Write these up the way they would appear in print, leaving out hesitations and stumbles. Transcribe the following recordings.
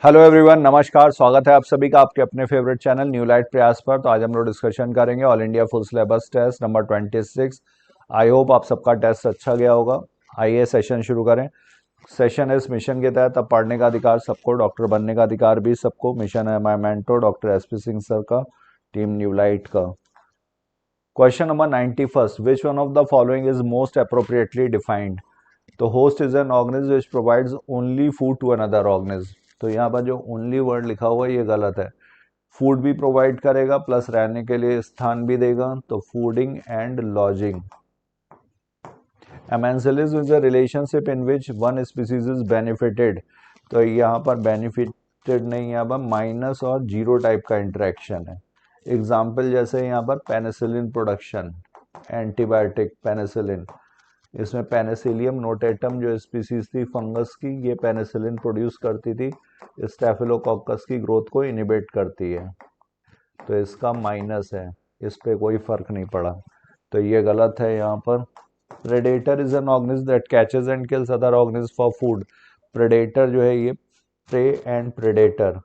Hello everyone, नमस्कार। स्वागत है आप सभी का आपके अपने फेवरेट चैनल न्यू लाइट प्रयास पर। तो आज हम लोग डिस्कशन करेंगे all India full syllabus test number 26। I hope आप सबका टेस्ट अच्छा गया होगा। आइए सेशन शुरू करें। सेशन इस मिशन के तहत अब पढ़ने का अधिकार सबको, डॉक्टर बनने का अधिकार भी सबको। मिशन है my mentor doctor SP Singh sir का, टीम न्यू लाइट का। Question number 91, which one of the following is most appropriately defined. तो host is an organism which provides only food to another organism. तो यहाँ पर जो only word लिखा हुआ है ये गलत है। फूड भी प्रोवाइड करेगा प्लस रहने के लिए स्थान भी देगा, तो fooding and lodging. Amensalism is a relationship in which one species is benefited. तो यहाँ पर बेनिफिटेड नहीं, यहाँ पर माइनस और जीरो टाइप का इंटरेक्शन है। एग्जाम्पल जैसे यहाँ पर पेनिसिलिन प्रोडक्शन, एंटीबायोटिक पेनिसिलिन, इसमें पेनिसिलियम नोटेटम जो स्पीसीज थी फंगस की, ये पेनिसिलिन प्रोड्यूस करती थी, स्टेफिलोकोकस की ग्रोथ को इनिबिट करती है, तो इसका माइनस है, इस पे कोई फर्क नहीं पड़ा, तो ये गलत है यहाँ पर। Predator is an organism that catches and kills other organism for food. Predator जो है ये प्रे एंड प्रेडेटर,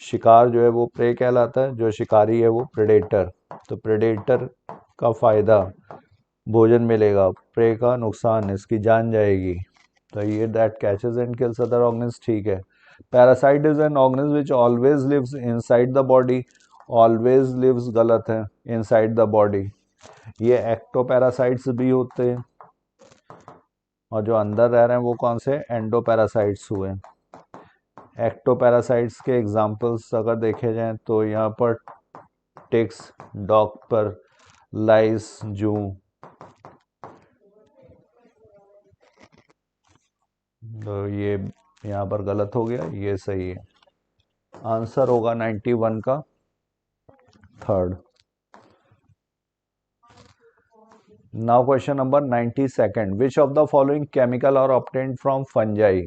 शिकार जो है वो प्रे कहलाता है, जो शिकारी है वो प्रेडेटर। तो प्रेडेटर का फायदा भोजन मिलेगा, प्रे का नुकसान इसकी जान जाएगी, तो ये that catches and kills other organism ठीक है। Parasite is an organism which always lives inside the body. Always lives गलत है, इनसाइड द बॉडी। ये एक्टोपैरासाइट्स भी होते हैं, और जो अंदर रह रहे हैं वो कौन से, एंडोपैरासाइट्स हुए। एक्टोपैरासाइट्स के एग्जांपल्स अगर देखे जाएं तो यहाँ पर टिक्स, डॉग पर, लाइस, जू। तो ये यहाँ पर गलत हो गया, ये सही है। आंसर होगा 91 का third. Now question number 92, which of the following chemical are obtained from fungi.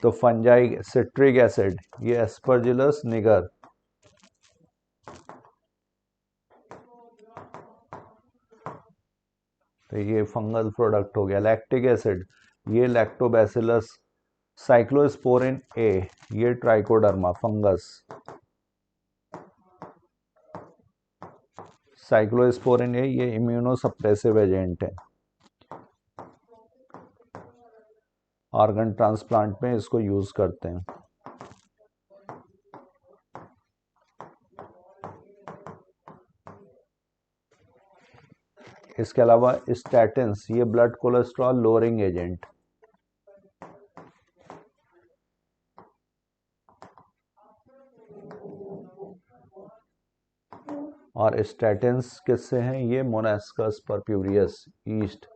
तो फंजाई सिट्रिक एसिड, ये एस्परजिलस निगर, तो ये फंगल प्रोडक्ट हो गया। लैक्टिक एसिड, ये लैक्टोबैसिलस। साइक्लोस्पोरिन ए, ये ट्राइकोडर्मा फंगस। साइक्लोस्पोरिन ए ये इम्यूनोसप्रेसिव एजेंट है, ऑर्गन ट्रांसप्लांट में इसको यूज करते हैं। इसके अलावा स्टैटिन्स, ये ब्लड कोलेस्ट्रॉल लोअरिंग एजेंट। और स्टैटिन्स किससे हैं, ये मोनास्कस परप्यूरियस ईस्ट।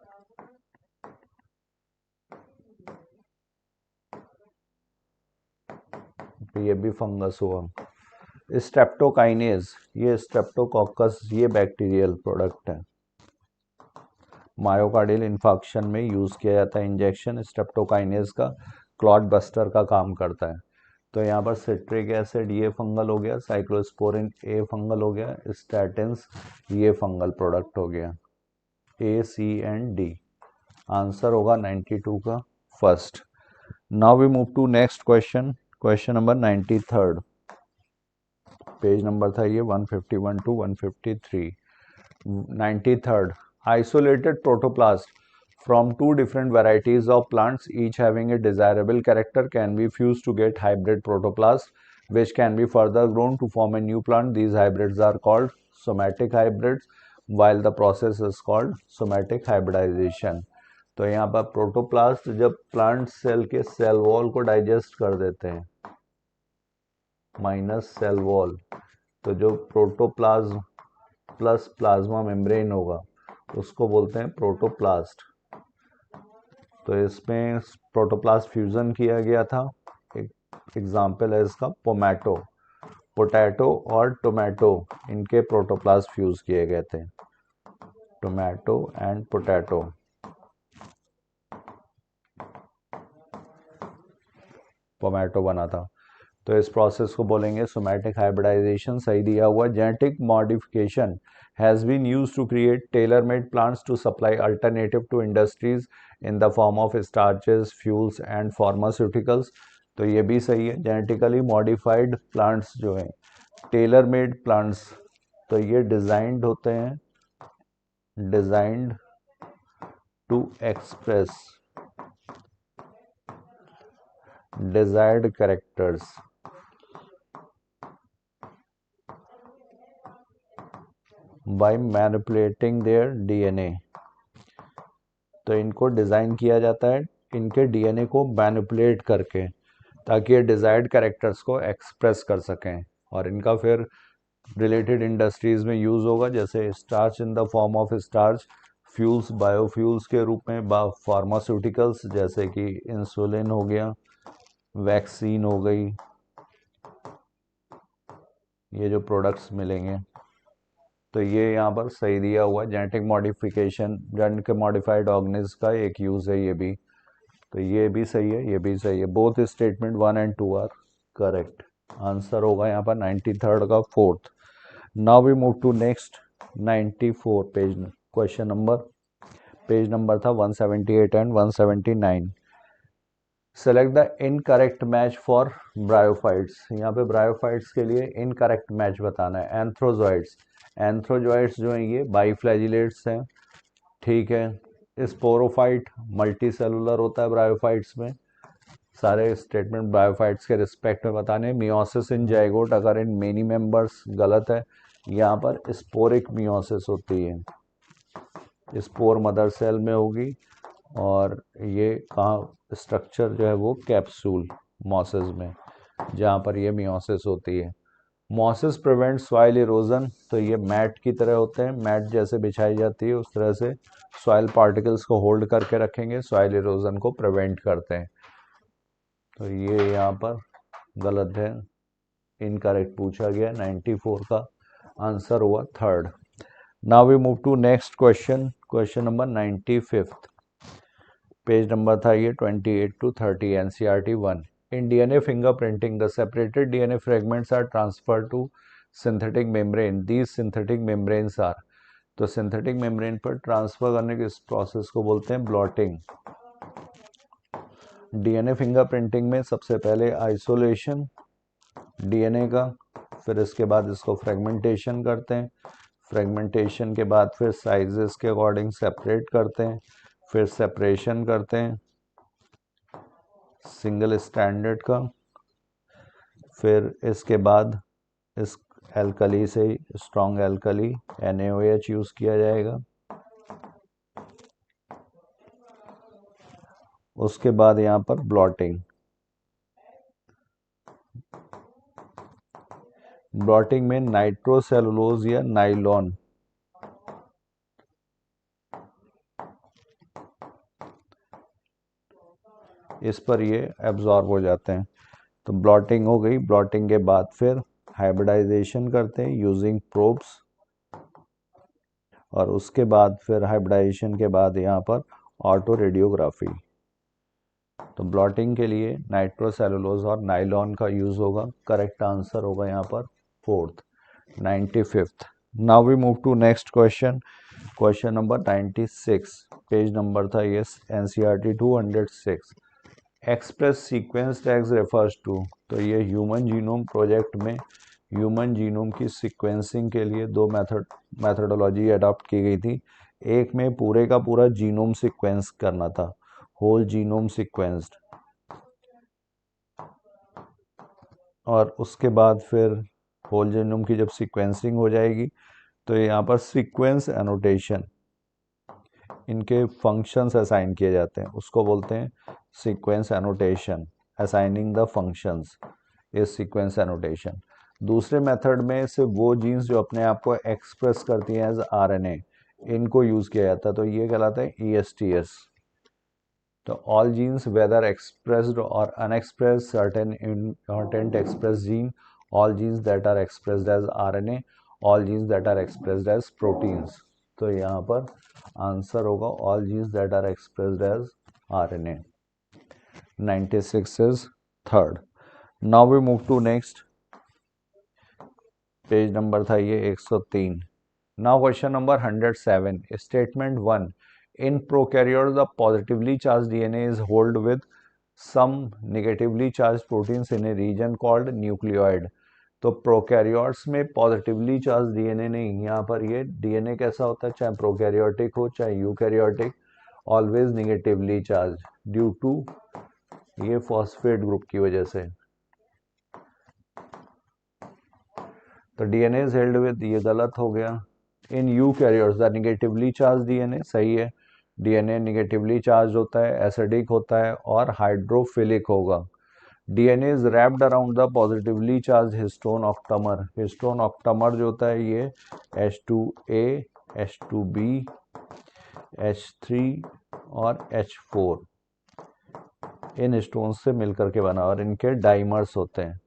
ये भी फंगस हुआ। स्ट्रेप्टोकाइनेज, ये स्ट्रेप्टोकोकस, ये बैक्टीरियल प्रोडक्ट है। मायोकार्डियल इन्फाक्शन में यूज किया जाता है इंजेक्शन स्ट्रेप्टोकाइनेज का, क्लॉट बस्टर का काम करता है। तो यहाँ पर सिट्रिक एसिड ये फंगल हो गया, साइक्लोस्पोरिन ए फंगल हो गया, स्टैटिन्स ये फंगल प्रोडक्ट हो गया। A, C and D. Answer होगा 92 का first. Now we move to next question, question number 93। Page number था ये 151 to 153। 93, isolated protoplast from two different varieties of plants each having a desirable character can be fused to get hybrid protoplast which can be further grown to form a new plant. These hybrids are called somatic hybrids while the process is called somatic hybridization. तो यहाँ पर protoplast जब plant cell के cell wall को digest कर देते हैं, minus cell wall, तो जो प्रोटोप्लाज्म प्लस प्लाज्मा मेम्ब्रेन होगा उसको बोलते हैं प्रोटोप्लास्ट। तो इसमें प्रोटोप्लास्ट फ्यूजन किया गया था। एक एग्जाम्पल है इसका पोमैटो, पोटैटो और टोमेटो, इनके प्रोटोप्लास्ट फ्यूज किए गए थे, टोमेटो एंड पोटैटो। पोमैटो बना था, तो इस प्रोसेस को बोलेंगे सोमैटिक हाइब्रिडाइजेशन। सही दिया हुआ। Genetic modification has been used to create tailor-made plants to supply alternative to industries in the form of starches, fuels and pharmaceuticals. तो ये भी सही है। जेनेटिकली मॉडिफाइड प्लांट्स जो हैं, टेलर मेड प्लांट्स, तो ये डिजाइंड होते हैं, designed to express desired characters by manipulating their DNA. तो इनको डिज़ाइन किया जाता है इनके डीएनए को मैनिपुलेट करके, ताकि ये डिजायर्ड कैरेक्टर्स को एक्सप्रेस कर सकें, और इनका फिर रिलेटेड इंडस्ट्रीज में यूज़ होगा, जैसे starch in the form of starch, fuels, biofuels के रूप में, फार्मास्यूटिकल्स जैसे कि इंसुलिन हो गया, वैक्सीन हो गई, ये जो प्रोडक्ट्स मिलेंगे। तो ये यहाँ पर सही दिया हुआ है, genetic modification, genetic modified organism का एक यूज़ है ये भी। तो ये भी सही है, ये भी सही है। Both statement 1 and 2 are correct. Answer होगा यहाँ पर 93rd का fourth. Now we move to next 94 page, question number, page number था 178 and 179। Select the incorrect match for bryophytes. यहाँ पे ब्रायोफाइट्स के लिए इनकरेक्ट मैच बताना है। एंथ्रोजॉइड्स, एंथ्रोजॉइड्स जो हैं ये बाइफ्लैजिलेट्स हैं, ठीक है। स्पोरोफाइट मल्टी सेलुलर होता है ब्रायोफाइट्स में। सारे स्टेटमेंट ब्रायोफाइट्स के रिस्पेक्ट में बताने। मियोसिस इन जाइगोट, अगर इन मेनी मेंबर्स गलत है, यहाँ पर स्पोरिक मियोसिस होती है, स्पोर मदर सेल में होगी, और ये कहाँ स्ट्रक्चर जो है वो कैप्सूल मॉसिस में, जहाँ पर ये मियोसिस होती है। मॉसिस प्रिवेंट सॉइल इरोजन, तो ये मैट की तरह होते हैं, मैट जैसे बिछाई जाती है उस तरह से सॉइल पार्टिकल्स को होल्ड करके रखेंगे, सॉइल इरोजन को प्रिवेंट करते हैं। तो ये यहाँ पर गलत है, इनकरेक्ट पूछा गया। 94 का आंसर हुआ third. Now we move to next question, question number 95th, page number था ये 28 to 30, NCERT 1। In DNA fingerprinting, the separated DNA fragments are transferred to synthetic membrane. These synthetic membranes are, तो synthetic membrane पर transfer करने के इस process को बोलते हैं ब्लॉटिंग। डीएनए फिंगरप्रिंटिंग में सबसे पहले आइसोलेशन डीएनए का, फिर इसके बाद इसको फ्रेगमेंटेशन करते हैं, फ्रेगमेंटेशन के बाद फिर साइजेस के अकॉर्डिंग सेपरेट करते हैं, फिर सेपरेशन करते हैं सिंगल स्टैंडर्ड का, फिर इसके बाद इस एल्कली से स्ट्रॉन्ग एल्कली NaOH यूज़ किया जाएगा। उसके बाद यहाँ पर ब्लॉटिंग, ब्लॉटिंग में नाइट्रोसेलुलोज या नाइलॉन, इस पर ये एब्जॉर्ब हो जाते हैं। तो ब्लॉटिंग हो गई। ब्लॉटिंग के बाद फिर हाइब्रिडाइजेशन करते हैं यूजिंग प्रोब्स, और उसके बाद फिर हाइब्रिडाइजेशन के बाद यहाँ पर ऑटो रेडियोग्राफी। तो ब्लॉटिंग के लिए नाइट्रोसेलुलोज और नाइलॉन का यूज़ होगा। करेक्ट आंसर होगा यहाँ पर fourth, 95th। Now we move to next question, question number 96, page number था ये NCERT 206। Express sequence tags refers to, तो ये ह्यूमन जीनोम प्रोजेक्ट में ह्यूमन जीनोम की सीक्वेंसिंग के लिए दो मेथडोलॉजी अडॉप्ट की गई थी। एक में पूरे का पूरा जीनोम सीक्वेंस करना था, होल जीनोम सीक्वेंस्ड, और उसके बाद फिर होल जीनोम की जब सीक्वेंसिंग हो जाएगी तो यहाँ पर सीक्वेंस एनोटेशन, इनके फंक्शंस असाइन किए जाते हैं, उसको बोलते हैं sequence annotation, assigning the functions is sequence annotation. दूसरे मेथड में सिर्फ वो जीन्स जो अपने आप को एक्सप्रेस करती हैं एज RNA, इनको यूज़ किया जाता है, तो ये कहलाता है ESTS। तो ऑल जीन्स वेदर एक्सप्रेस्ड और unexpressed, certain important express gene, all genes that are expressed as RNA, all genes that are expressed as proteins. तो यहाँ पर आंसर होगा all genes that are expressed as RNA। 96 is third. Now we move to next, page number था ये 103। Now question number 107, statement 1, in prokaryotes the positively charge DNA is hold with some negatively charged proteins in a region called nucleoid। तो prokaryotes में positively charge DNA नहीं, यहाँ पर ये DNA कैसा होता है, चाहे प्रोकैरियोटिक हो चाहे eukaryotic, always negatively charge due to ये फॉस्फेट ग्रुप की वजह से। तो डीएनए इज हेल्ड विद, ये गलत हो गया। In eukaryotes the negatively charge DNA, सही है, डीएनए नेगेटिवली चार्ज होता है, एसिडिक होता है और हाइड्रोफिलिक होगा। DNA is wrapped around the positively charge histone octamer. Histone octamer जो होता है ये H2A, H2B, H3 और H4 इन हिस्टोन्स से मिलकर के बना, और इनके डाइमर्स होते हैं,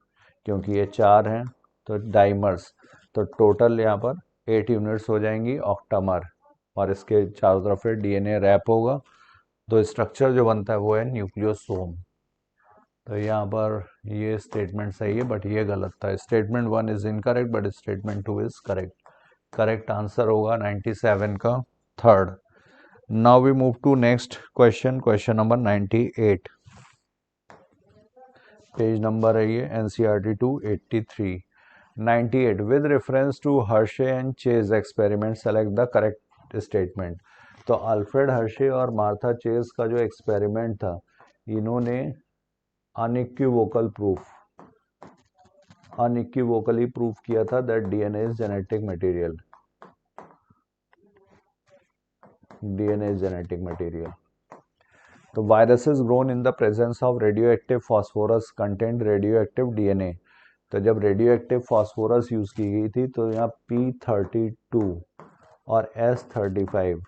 क्योंकि ये 4 हैं तो डाइमर्स। तो टोटल यहाँ पर 8 यूनिट्स हो जाएंगी ऑक्टामर, और इसके चारों तरफ फिर डीएनए रैप होगा। तो स्ट्रक्चर जो बनता है वो है न्यूक्लियोसोम। तो यहाँ पर ये स्टेटमेंट सही है बट ये गलत था। Statement 1 is incorrect but statement 2 is correct. Correct answer होगा 97 का third. Now we move to next question, question number 98। Page number है ये NCERT 283। 98 with reference to Hershey and Chase experiment select the correct statement. तो Alfred Hershey और Martha Chase का जो experiment था, इन्होंने अनइक्विवोकली प्रूफ किया था that DNA is genetic material. DNA is genetic material. तो viruses grown in the presence of radioactive phosphorus content radioactive DNA. तो जब रेडियोएक्टिव फास्फोरस यूज की गई थी तो यहाँ P32 और S35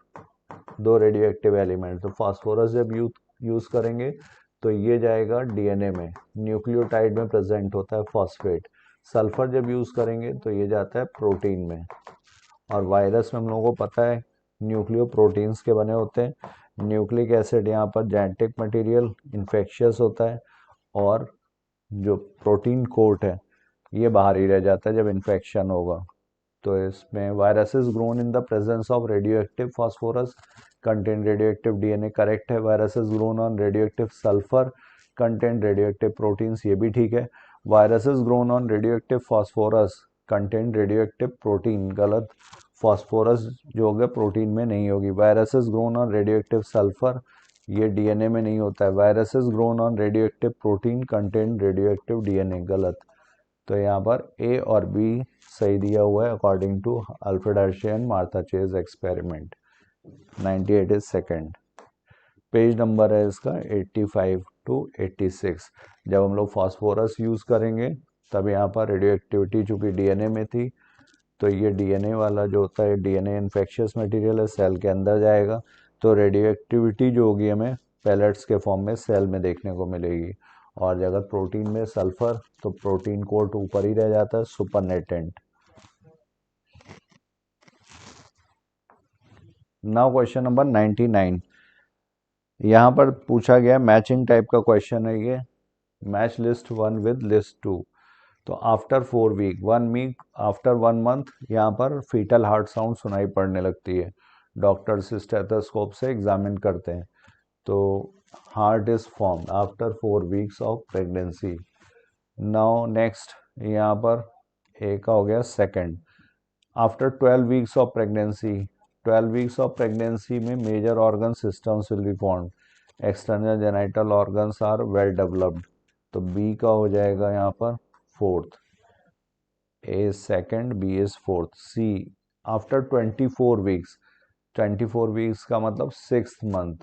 दो रेडियोएक्टिव एलिमेंट, तो फास्फोरस जब यूज करेंगे तो ये जाएगा डीएनए में, न्यूक्लियोटाइड में प्रेजेंट होता है फॉस्फेट। सल्फर जब यूज करेंगे तो ये जाता है प्रोटीन में। और वायरस में हम लोगों को पता है न्यूक्लियो प्रोटीन्स के बने होते हैं। न्यूक्लिक एसिड यहाँ पर जेनेटिक मटेरियल इन्फेक्शियस होता है, और जो प्रोटीन कोट है ये बाहर ही रह जाता है जब इन्फेक्शन होगा। तो इसमें viruses grown in the presence of radioactive phosphorus contain radioactive DNA correct है। Viruses grown on radioactive sulphur contain radioactive proteins, ये भी ठीक है। Viruses grown on radioactive phosphorus contain radioactive protein, गलत। फास्फोरस जो होगा प्रोटीन में नहीं होगी। Viruses grown on radioactive sulphur, ये डीएनए में नहीं होता है। Viruses grown on radioactive protein contain radioactive DNA, गलत। तो यहाँ पर ए और बी सही दिया हुआ है according to Alfred Hershey and Martha Chase experiment. 98 is second. Page number है इसका 85 to 86। जब हम लोग फास्फोरस यूज करेंगे तब यहाँ पर रेडियोएक्टिविटी चूंकि डीएनए में थी, तो ये डीएनए वाला जो होता है डीएनए इन्फेक्शियस मटेरियल है, सेल के अंदर जाएगा। तो रेडियोएक्टिविटी जो होगी हमें पैलेट्स के फॉर्म में सेल में देखने को मिलेगी। और अगर प्रोटीन में सल्फर, तो प्रोटीन कोट ऊपर ही रह जाता है, सुपरनेटेंट। Now question number 99। यहाँ पर पूछा गया मैचिंग टाइप का क्वेश्चन है ये, मैच लिस्ट 1 विद लिस्ट 2। तो after 4 week, 1 week after 1 month यहाँ पर फीटल हार्ट साउंड सुनाई पड़ने लगती है। डॉक्टर्स स्टेथोस्कोप से एग्जामिन करते हैं। तो heart is formed after 4 weeks of pregnancy. Now next यहाँ पर ए का हो गया second. After 12 weeks of pregnancy, 12 weeks of pregnancy में major organ systems will be formed. External genital organs are well developed. तो बी का हो जाएगा यहाँ पर fourth. A second, B is fourth. C after 24 weeks, 24 weeks का मतलब 6th month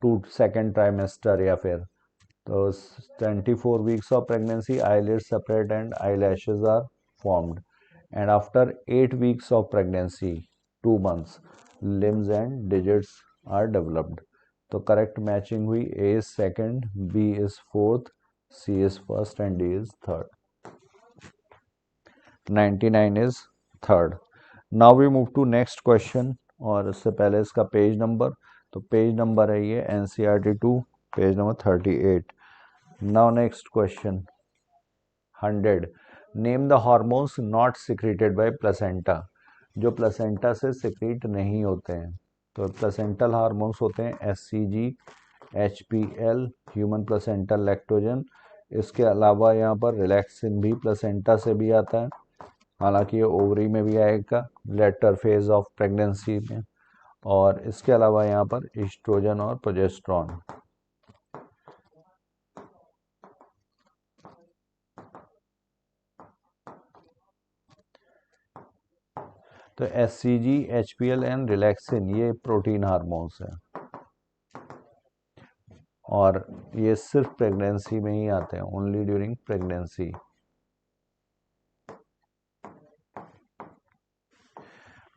to second trimester, या फिर तो 24 weeks of pregnancy eyelids separate and eyelashes are formed. And after 8 weeks of pregnancy, 2 months, limbs and digits are developed. तो correct matching हुई, A is second, B is fourth, C is first and D is third. 99 is third. Now we move to next question, और इससे पहले इसका page number, तो page number है ये NCERT 2 page number 38। Now next question 100। Name the hormones not secreted by placenta, जो placenta से secrete नहीं होते हैं। तो प्लेसेंटल हार्मोन्स होते हैं SCG, HPL human placental lactogen. इसके अलावा यहाँ पर रिलैक्सिन भी प्लेसेंटा से भी आता है, हालांकि ये ओवरी में भी आएगा लेटर फेज ऑफ प्रेगनेंसी में। और इसके अलावा यहाँ पर ईस्ट्रोजन और प्रोजेस्टेरॉन। तो HCG, HPL एंड रिलैक्सिन ये प्रोटीन हार्मोन्स हैं और ये सिर्फ प्रेगनेंसी में ही आते हैं, ओनली ड्यूरिंग प्रेगनेंसी।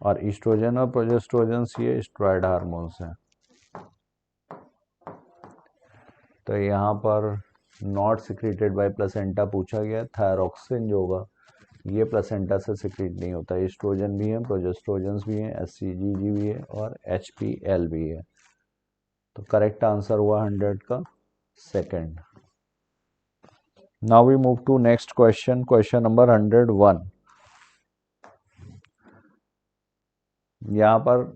और ईस्ट्रोजन और प्रोजेस्टेरोन ये स्टेरॉयड हार्मोन्स हैं। तो यहाँ पर नॉट सिक्रेटेड बाय प्लेसेंटा पूछा गया। थायरोक्सिन जो होगा ये प्लेसेंटा से सिक्रेट नहीं होता। ईस्ट्रोजन भी है, प्रोजेस्टेरोन भी है, HCG भी है और HPL भी है। तो करेक्ट आंसर हुआ 100 का second. Now we move to next question, question number 101। यहाँ पर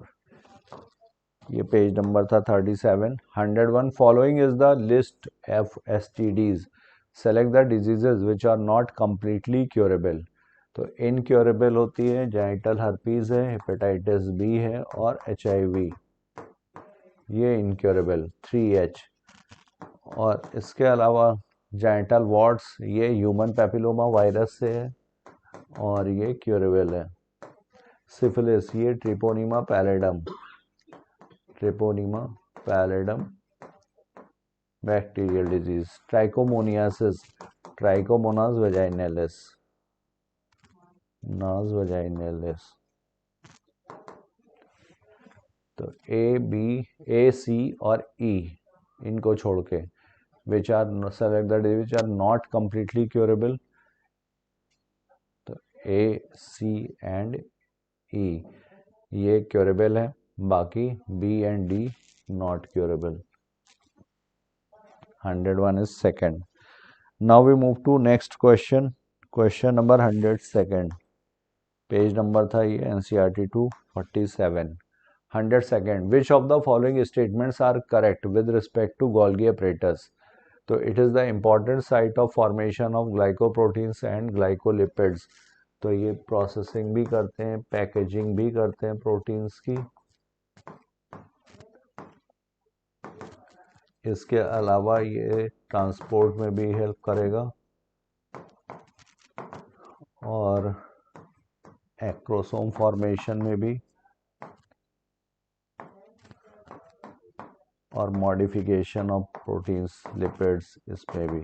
ये पेज नंबर था 37। 101 following is the list of STDs, select the diseases which are not completely curable. तो इनक्योरेबल होती है जेनिटल हर्पीज है, हेपेटाइटिस बी है और HIV, ये इनक्योरेबल 3H। और इसके अलावा जेनिटल वॉर्ट्स ये ह्यूमन पैपिलोमा वायरस से है और ये क्योरेबल है। सिफिलिस ये treponema pallidum, Treponema pallidum bacterial disease. Trichomoniasis, trichomonas vaginalis, नास वेजाइनलिस। तो A, C और E इनको छोड़ के which are select the disease which are not completely curable। तो A, C and E ये curable है, बाकी B and D not curable। 101 is second। Now we move to next question, question number 102। Page number था ये NCERT 247। 102 which of the following statements are correct with respect to Golgi apparatus। तो it is the important site of formation of glycoproteins and glycolipids. तो ये processing भी करते हैं, packaging भी करते हैं प्रोटीन्स की। इसके अलावा ये ट्रांसपोर्ट में भी हेल्प करेगा और एक्रोसोम फॉर्मेशन में भी और मॉडिफिकेशन ऑफ प्रोटीन्स लिपिड्स इसमें भी।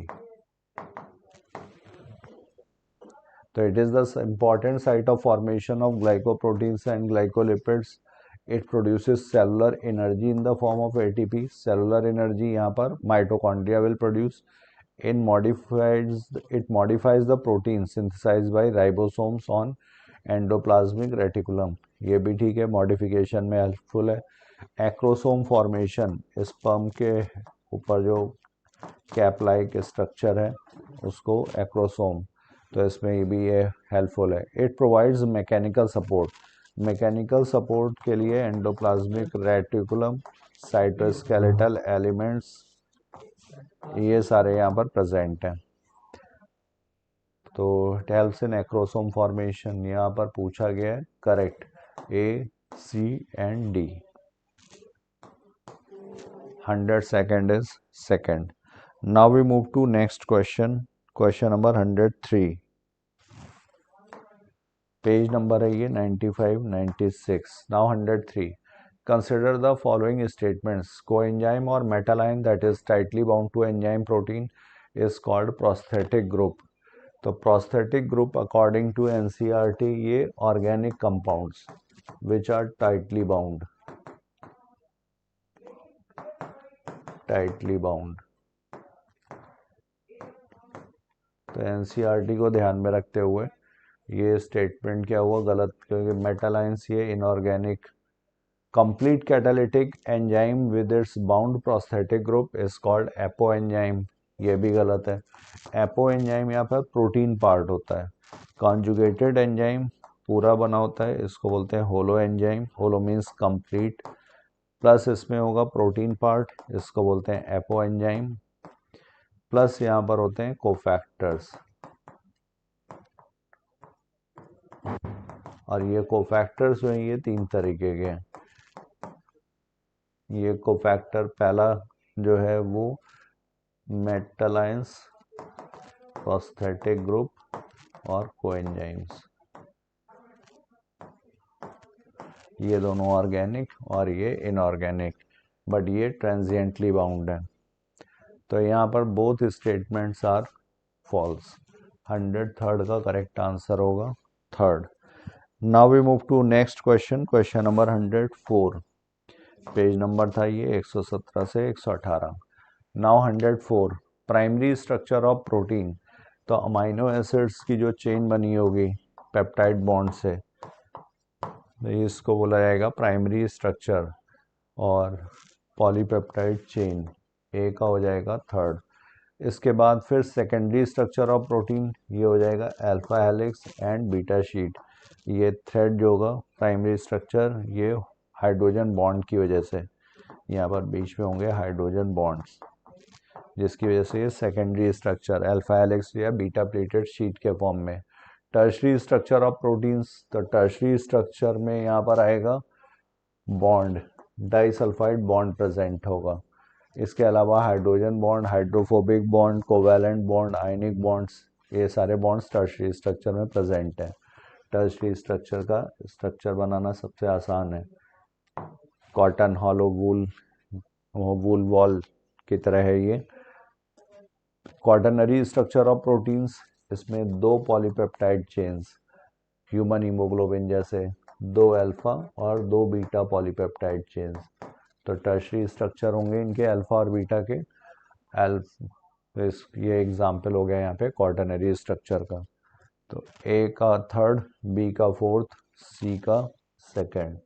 तो it is the important site of formation of glycoproteins and glycolipids. It produces cellular energy in the form of ATP। Cellular energy यहाँ पर mitochondria will produce. In it modifies the protein synthesised by ribosomes on endoplasmic reticulum. ये भी ठीक है, modification में helpful है। Acrosome formation, sperm के ऊपर जो कैप लाइक स्ट्रक्चर है उसको एक्रोसोम, तो इसमें भी ये हेल्पफुल है। It provides mechanical support, mechanical support के लिए एंडोप्लाज्मिक रेटिकुलम, साइटोस्केलेटल एलिमेंट्स ये सारे यहाँ पर प्रेजेंट हैं। तो it helps in acrosome formation, यहाँ पर पूछा गया है correct A, C and D। 102 is second। Now we move to next question, question number 103। Page number है ये 95, 96। Now 103। Consider the following statements। Coenzyme or metalline that is tightly bound to enzyme protein is called prosthetic group। तो prosthetic group according to NCERT ये organic compounds which are tightly bound, tightly bound। तो NCERT को ध्यान में रखते हुए ये statement क्या हुआ गलत, क्योंकि मेटालाइंस ये inorganic. Complete catalytic enzyme with its bound prosthetic group is called apo enzyme, ये भी गलत है। एपो एंजाइम यहाँ पर प्रोटीन पार्ट होता है। कॉन्जुगेटेड एंजाइम पूरा बना होता है, इसको बोलते हैं होलो एंजाइम। होलो मीन्स कंप्लीट, प्लस इसमें होगा प्रोटीन पार्ट, इसको बोलते हैं एपो एंजाइम, प्लस यहाँ पर होते हैं कोफैक्टर्स। और ये कोफैक्टर्स जो हैं ये 3 तरीके के हैं। ये कोफैक्टर पहला जो है वो मेटालाइंस, प्रोस्थेटिक ग्रुप और कोएंजाइम्स, ये दोनों ऑर्गेनिक और ये इनऑर्गेनिक, बट ये ट्रांजिएंटली बाउंड है। तो यहाँ पर both statements are false. 103rd का करेक्ट आंसर होगा third. Now we move to next question, question number 104। Page number था ये 117 से 118। Now 104, primary structure of protein. तो अमाइनो एसिड्स की जो चेन बनी होगी पेप्टाइड बॉन्ड से, इसको बोला जाएगा प्राइमरी स्ट्रक्चर, और पॉलीपेप्टाइड चेन ए का हो जाएगा थर्ड। इसके बाद फिर सेकेंडरी स्ट्रक्चर ऑफ प्रोटीन, ये हो जाएगा alpha helix and beta sheet. ये थ्रेड जो होगा प्राइमरी स्ट्रक्चर, ये हाइड्रोजन बॉन्ड की वजह से यहाँ पर बीच में होंगे हाइड्रोजन बॉन्ड्स, जिसकी वजह से ये सेकेंडरी स्ट्रक्चर अल्फा हेलिक्स या बीटा प्लेटेड शीट के फॉर्म में। टर्शरी स्ट्रक्चर ऑफ प्रोटीन्स, तो टर्शरी स्ट्रक्चर में यहाँ पर आएगा बॉन्ड, डाइसल्फाइड बॉन्ड प्रेजेंट होगा। इसके अलावा hydrogen bond, hydrophobic bond, covalent bond, आयनिक बॉन्ड्स, ये सारे बॉन्ड्स टर्शरी स्ट्रक्चर में प्रेजेंट हैं। टर्शरी स्ट्रक्चर का स्ट्रक्चर बनाना सबसे आसान है। कॉटन हॉलो वूल वॉल की तरह है ये। क्वाटरनरी स्ट्रक्चर ऑफ प्रोटीन्स, इसमें 2 पॉलीपेप्टाइड चेन्स, ह्यूमन हीमोग्लोबिन जैसे 2 अल्फा और 2 बीटा पॉलीपेप्टाइड चेन्स। तो टर्शरी स्ट्रक्चर होंगे इनके अल्फा और बीटा के। ये एग्जाम्पल हो गया यहाँ पे क्वाटरनरी स्ट्रक्चर का। तो ए का थर्ड, बी का फोर्थ, सी का सेकंड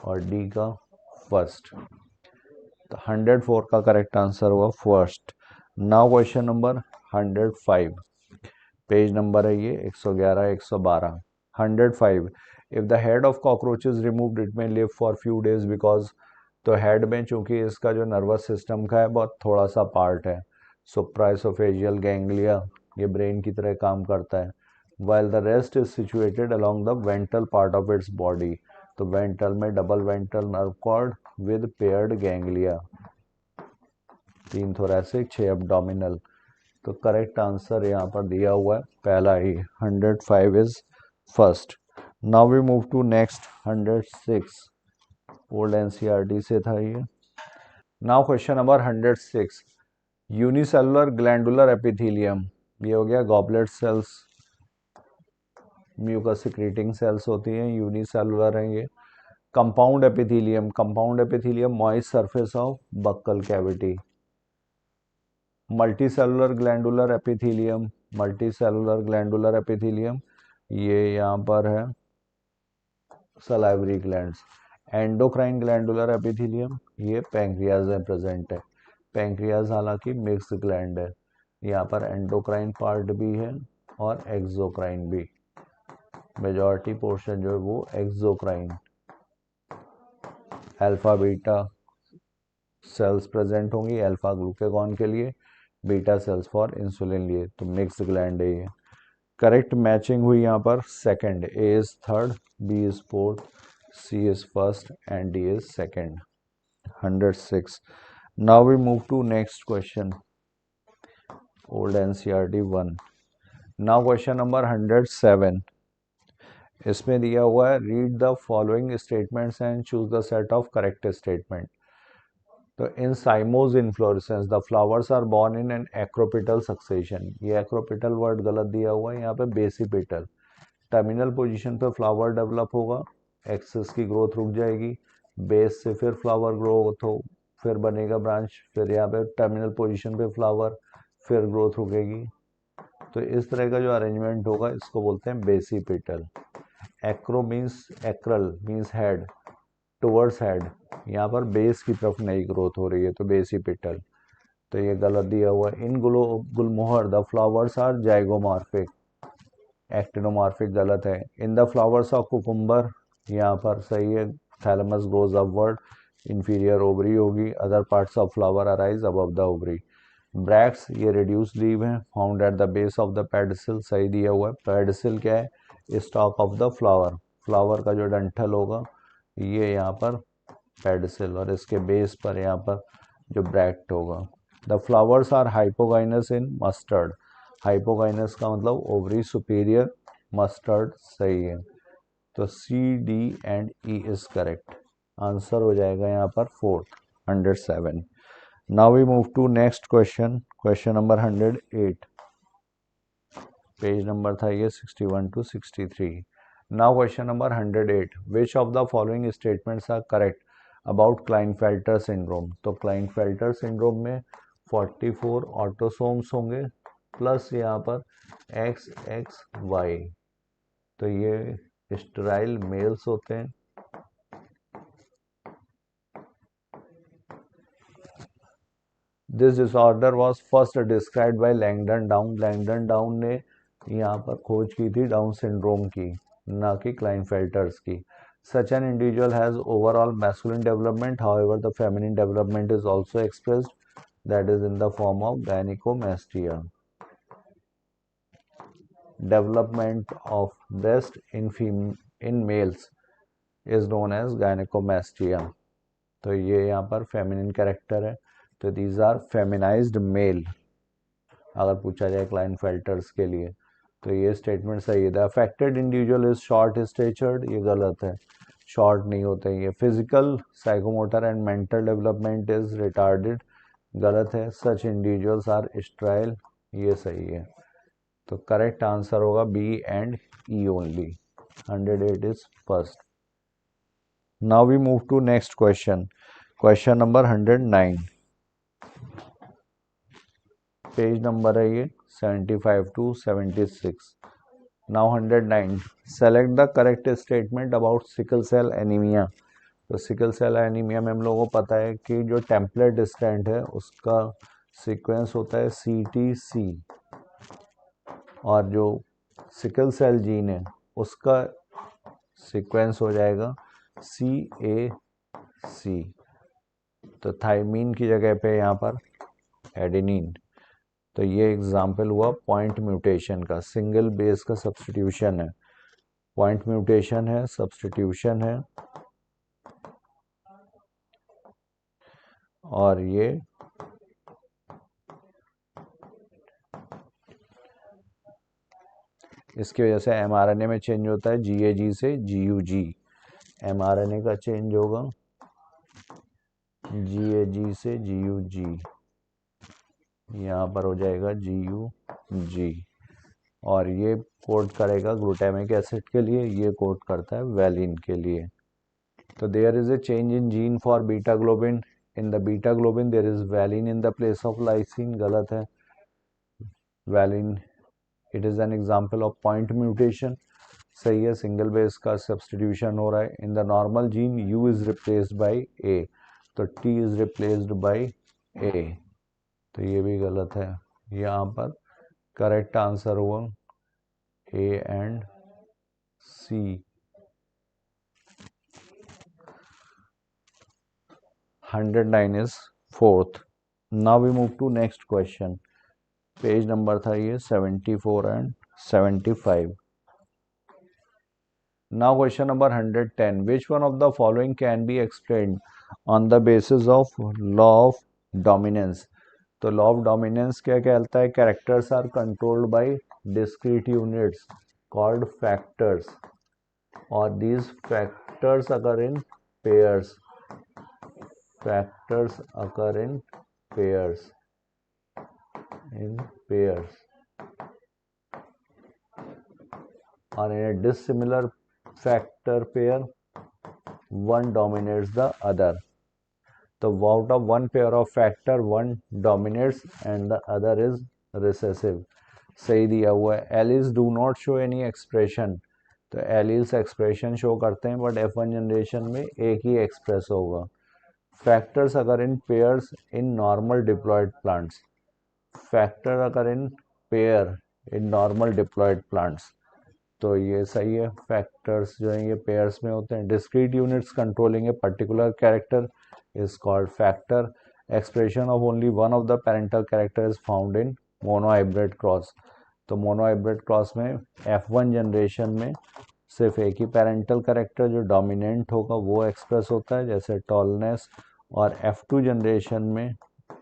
और डी का फर्स्ट। तो 104 का करेक्ट आंसर हुआ first. Now question number 105, page number है ये 111 112। 105, if the head of cockroach is removed it may live for few days because. तो हेड में चूंकि इसका जो नर्वस सिस्टम का है बहुत थोड़ा सा पार्ट है, सुप्राएसोफेजियल गैंग्लिया, ये ब्रेन की तरह काम करता है, while the rest is situated along the ventral part of its body। तो वेंट्रल में double ventral nerve cord with paired ganglia, 3 thoracic 6 abdominal. तो करेक्ट आंसर यहाँ पर दिया हुआ है पहला ही, 105 is first. Now we move to next 106, old NCERT से था ये। Now question number 106, unicellular glandular epithelium, ये हो गया goblet cells, mucus secreting cells होती हैं, यूनिसेलुलर हैं ये। Compound epithelium, compound epithelium moist surface of buccal cavity. Multicellular glandular epithelium, multicellular glandular epithelium ये यहाँ पर है salivary glands. Endocrine glandular epithelium, ये पैंक्रियाज में प्रेजेंट है। पैंक्रियाज हालांकि मिक्स ग्लैंड है, यहाँ पर एंडोक्राइन पार्ट भी है और एक्सोक्राइन भी, मेजॉरिटी पोर्शन जो है वो exocrine. Alpha beta cells present होंगी, अल्फा ग्लूकागॉन के लिए, बीटा सेल्स फॉर इंसुलिन लिए। तो मिक्स ग्लैंड है ये। करेक्ट मैचिंग हुई यहाँ पर second, A is third, B is fourth, C is first and D is second. 106। Now we move to next question, old NCERT 1। Now question number 107, इसमें दिया हुआ है read the following statements and choose the set of correct statement. तो in cymose inflorescence the flowers are borne in an acropetal succession. ये acropetal word गलत दिया हुआ है यहाँ पे, बेसिपिटल। टर्मिनल पोजीशन पे फ्लावर डेवलप होगा, एक्सिस की ग्रोथ रुक जाएगी, बेस से फिर फ्लावर ग्रोथ हो, फिर बनेगा ब्रांच, फिर यहाँ पे टर्मिनल पोजीशन पे फ्लावर, फिर ग्रोथ रुकेगी। तो इस तरह का जो अरेंजमेंट होगा इसको बोलते हैं basipetal. Acro means, acral means head, towards head, यहाँ पर बेस की तरफ नई ग्रोथ हो रही है तो बेसिपिटल। तो ये गलत दिया हुआ है। In gulmohar the flowers are zygomorphic, actinomorphic गलत है। In the flowers of cucumber, यहाँ पर सही है, thalamus grows upward, inferior ovary होगी, other parts of flower arise above the ovary. Bragg's ये reduced leaf है, found at the base of the pedicel, सही दिया हुआ है. pedicel क्या है? stalk of the flower, flower का जो डंठल होगा ये यहाँ पर pedicel, और इसके बेस पर यहाँ पर जो ब्रैक्ट होगा. The flowers are hypogynous in mustard, hypogynous का मतलब ओवरी सुपीरियर, मस्टर्ड सही है. तो C D and E is correct. Answer हो जाएगा यहाँ पर fourth, 107. Now we move to next question, question number 108. Page number था ये 61 to 63. Now question number 108. Which of the following statements are correct about Klinefelter syndrome. तो Klinefelter syndrome में 44 autosomes होंगे plus यहाँ पर XXY. तो ये स्टेराइल मेल्स होते हैं. This disorder was first described bye Langdon down. Langdon down ने यहाँ पर खोज की थी डाउन सिंड्रोम की, ना कि क्लाइनफेल्टर्स की. Such an individual has overall masculine development, however the feminine development is also expressed, that is in the form of gynecomastia. Development of breast in males is known as gynecomastia. तो ये यहाँ पर feminine character है, तो these are feminized male अगर पूछा जाए क्लाइनफेल्टर्स के लिए. तो ये स्टेटमेंट सही है. The affected individual is short statured, ये गलत है, शॉर्ट नहीं होते ये. Physical, psychomotor and mental development is retarded, गलत है. सच इंडिविजुअल्स आर स्ट्राइल, ये सही है. तो करेक्ट आंसर होगा B and E only. 108 is first. Now we move to next question, question number 109. Page number है ये 75 to 76. Now 109. Select the correct statement about sickle cell anemia. तो सिकल सेल एनीमिया में हम लोगों को पता है कि जो टेम्पलेट स्ट्रैंड है उसका सीक्वेंस होता है CTC, और जो सिकल सेल जीन है उसका सीक्वेंस हो जाएगा CAC. तो थाइमीन की जगह पे यहाँ पर एडेनिन. तो ये एग्जाम्पल हुआ पॉइंट म्यूटेशन का, सिंगल बेस का सब्स्टिट्यूशन है. पॉइंट म्यूटेशन है, सब्स्टिट्यूशन है, और ये इसकी वजह से mRNA में चेंज होता है GAG से GUG. mRNA का चेंज होगा GAG से GUG, यहाँ पर हो जाएगा GUG, और ये कोड करेगा ग्लूटामिक एसिड के लिए, ये कोड करता है वैलिन के लिए. तो there is a change in gene for beta globin. In the beta globin there is valine in the place of lysine, गलत है. Valine it is an example of point mutation, सही है. Single base का substitution हो रहा है. In the normal gene U is replaced by A, तो T is replaced by A. तो ये भी गलत है. यहाँ पर करेक्ट आंसर हुआ A and C. 109 is fourth. Now we move to next question. Page number था ये 74 and 75. Now question number 110. Which one of the following can be explained on the basis of law of dominance? तो law of dominance क्या कहता है? Characters are controlled by discrete units called factors, और these factors occur in pairs. Factors occur in pairs, or in a dissimilar factor pair one dominates the other. तो out of one pair of factor one dominates and the other is recessive. सही दिया हुआ है. Alleles do not show any expression, तो alleles expression show करते हैं but F1 generation में एक ही एक्सप्रेस होगा. Factors occur in pairs in normal diploid plants, factor occur in pair in normal diploid plants, तो ये सही है. फैक्टर्स जो हैं ये पेयर्स में होते हैं. Discrete units controlling a particular character is called factor. Expression of only one of the parental character is found in monohybrid cross. तो मोनोहाइब्रिड क्रॉस में F1 जनरेशन में सिर्फ एक ही पेरेंटल कैरेक्टर जो डोमिनेंट होगा वो एक्सप्रेस होता है, जैसे टॉलनेस, और F2 जनरेशन में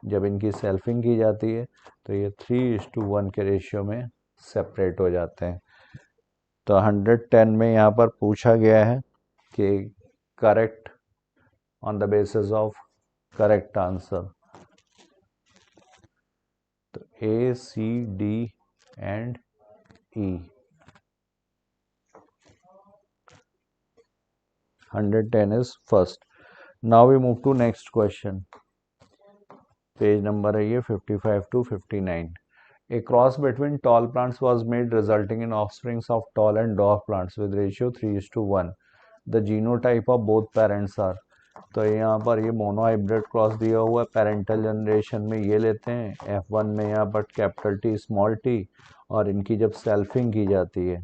जब इनकी सेल्फिंग की जाती है तो ये 3:1 के रेशियो में सेपरेट हो जाते हैं. तो 110 में यहाँ पर पूछा गया है कि correct on the basis of correct answer. तो A, C, D and E. 110 is first. Now we move to next question. Page number है ये 55 to 59. A cross between tall plants was made resulting in offsprings of tall and dwarf plants with ratio 3:1. The genotype of both parents are. तो यहाँ पर ये monohybrid cross दिया हुआ है. Parental generation में ये लेते हैं F1 में यहाँ पर कैपिटल T स्मॉल t, और इनकी जब सेल्फिंग की जाती है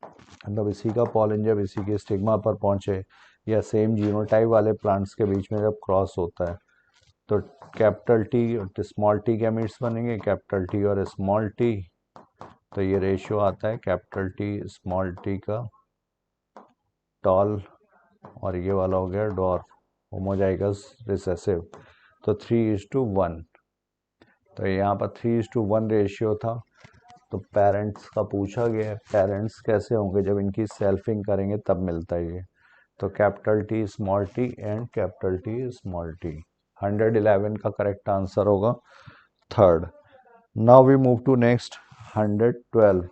मतलब इसी का पॉलन जब इसी के स्टिग्मा पर पहुंचे या सेम जीनोटाइप वाले प्लांट्स के बीच में जब क्रॉस होता है तो कैपिटल T और स्मॉल t गैमेट्स बनेंगे, कैपिटल T और स्मॉल t. तो ये रेशियो आता है कैपिटल T स्मॉल t का टॉल और ये वाला हो गया डॉर्फ, होमोजाइगस रिसेसिव. तो 3:1. तो यहाँ पर 3:1 रेशियो था. तो पेरेंट्स का पूछा गया है, पेरेंट्स कैसे होंगे जब इनकी सेल्फिंग करेंगे तब मिलता है ये. तो capital T small t and capital T small t. 111 का करेक्ट आंसर होगा third. Now we move to next 112.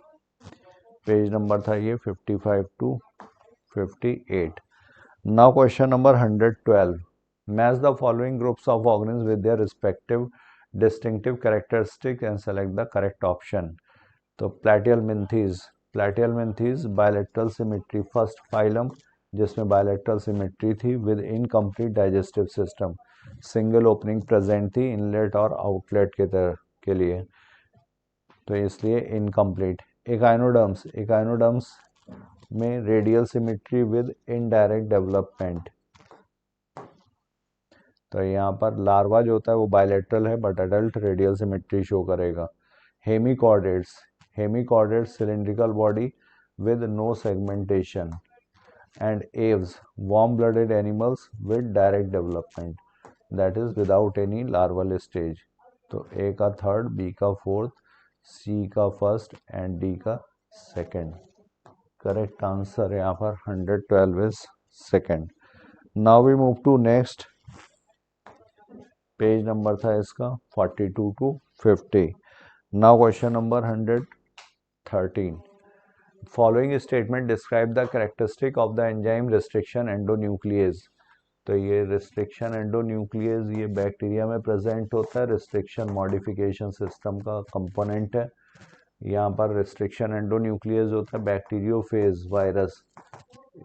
Page number था ये 55 to 58. Now question number 112. Match the following groups of organisms with their respective distinctive characteristics and select the correct option. तो Platyhelminthes bilateral symmetry, first phylum जिसमें bilateral symmetry थी with incomplete digestive system, single opening present थी inlet और outlet के लिए, तो इसलिए incomplete. Echinoderms में radial symmetry with indirect development. तो यहाँ पर लार्वा जो होता है वो बायलेटरल है but adult radial symmetry show करेगा. Hemichordates cylindrical body with no segmentation. And aves warm blooded animals with direct development, that is without any larval stage. तो ए का थर्ड, बी का फोर्थ, सी का first and D का second. Correct answer यहाँ पर 112 is second. Now we move to next. Page number था इसका 42 to 50. Now question number 113. Following statement describe the characteristic of the enzyme restriction endonuclease. तो ये restriction एंडोन्यूक्लियेज ये bacteria में present होता है, रिस्ट्रिक्शन मॉडिफिकेशन सिस्टम का कंपोनेंट है. यहाँ पर रिस्ट्रिक्शन एंडोन्यूक्लियस होता है, बैक्टीरियोफेज वायरस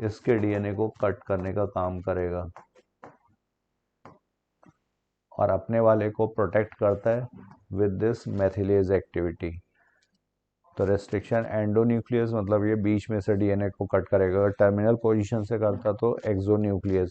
इसके डीएनए को कट करने का काम करेगा और अपने वाले को प्रोटेक्ट करता है विद दिस मैथिलेज एक्टिविटी. तो रेस्ट्रिक्शन एंडोन्यूक्लियस मतलब ये बीच में से डीएनए को कट करेगा. अगर टर्मिनल पोजीशन से करता तो एक्सोन्यूक्लियस.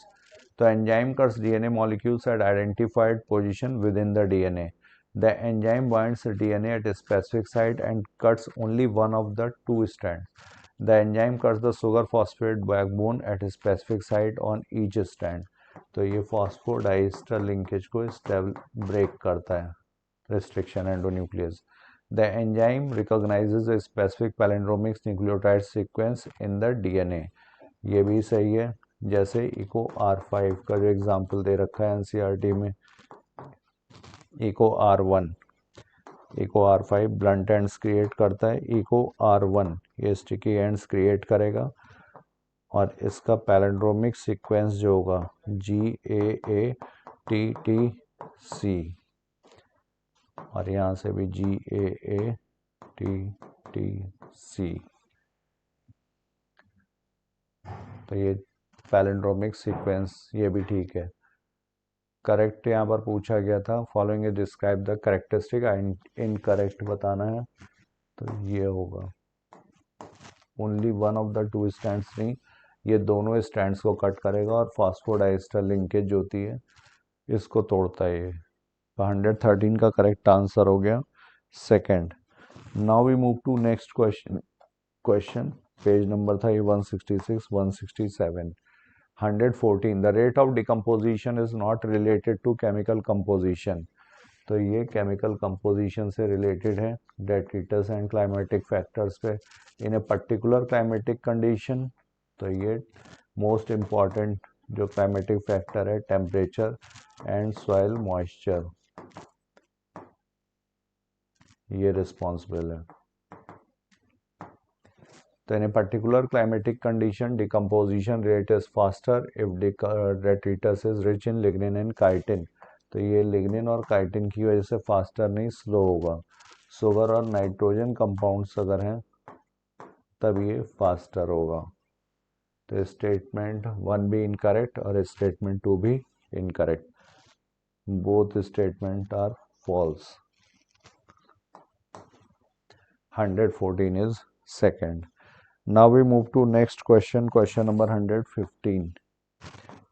तो enzyme cuts DNA molecules at identified position within the DNA. The enzyme binds DNA at a specific site and cuts only one of the two strands. The enzyme cuts the sugar phosphate backbone at a specific site on each strand. तो ये phosphodiester linkage को break करता है restriction endonuclease. The enzyme recognizes a specific palindromic nucleotide sequence in the DNA. ये भी सही है. जैसे इको R5 का जो एग्जाम्पल दे रखा है NCERT में, eco R5 blunt ends create करता है. इको R1 ये स्टिकी एंड्स क्रिएट करेगा और इसका पैलिंड्रोमिक सीक्वेंस जो होगा GAATTC और यहाँ से भी GAATTC. तो ये पैलिंड्रोमिक सीक्वेंस ये भी ठीक है. करेक्ट यहाँ पर पूछा गया था. Following is describe the characteristic. Incorrect बताना है तो ये होगा only one of the two stands नहीं, ये दोनों स्टैंड्स को कट करेगा और फॉस्फोडाइस्टर लिंकेज होती है इसको तोड़ता है ये। तो 113 का करेक्ट आंसर हो गया second. Now we move to next question page number था ये 166 167। 114 the rate of decomposition is not related to chemical composition. तो ये केमिकल कंपोजिशन से रिलेटेड है, डेट्रिटस एंड क्लाइमेटिक फैक्टर्स पे in a particular climatic condition. तो ये most important जो क्लाइमेटिक फैक्टर है टेम्परेचर एंड सॉइल मॉइस्चर, ये रिस्पॉन्सिबल है। तो in a particular climatic condition decomposition rate is faster if detritus is rich in lignin and chitin. तो ये lignin और काइटिन की वजह से फास्टर नहीं स्लो होगा। शुगर और नाइट्रोजन कंपाउंड्स अगर हैं तब ये फास्टर होगा। तो स्टेटमेंट 1 भी इनकरेक्ट और स्टेटमेंट 2 भी incorrect, both statement are false. 114 is second. Now we move to next question, question number 115.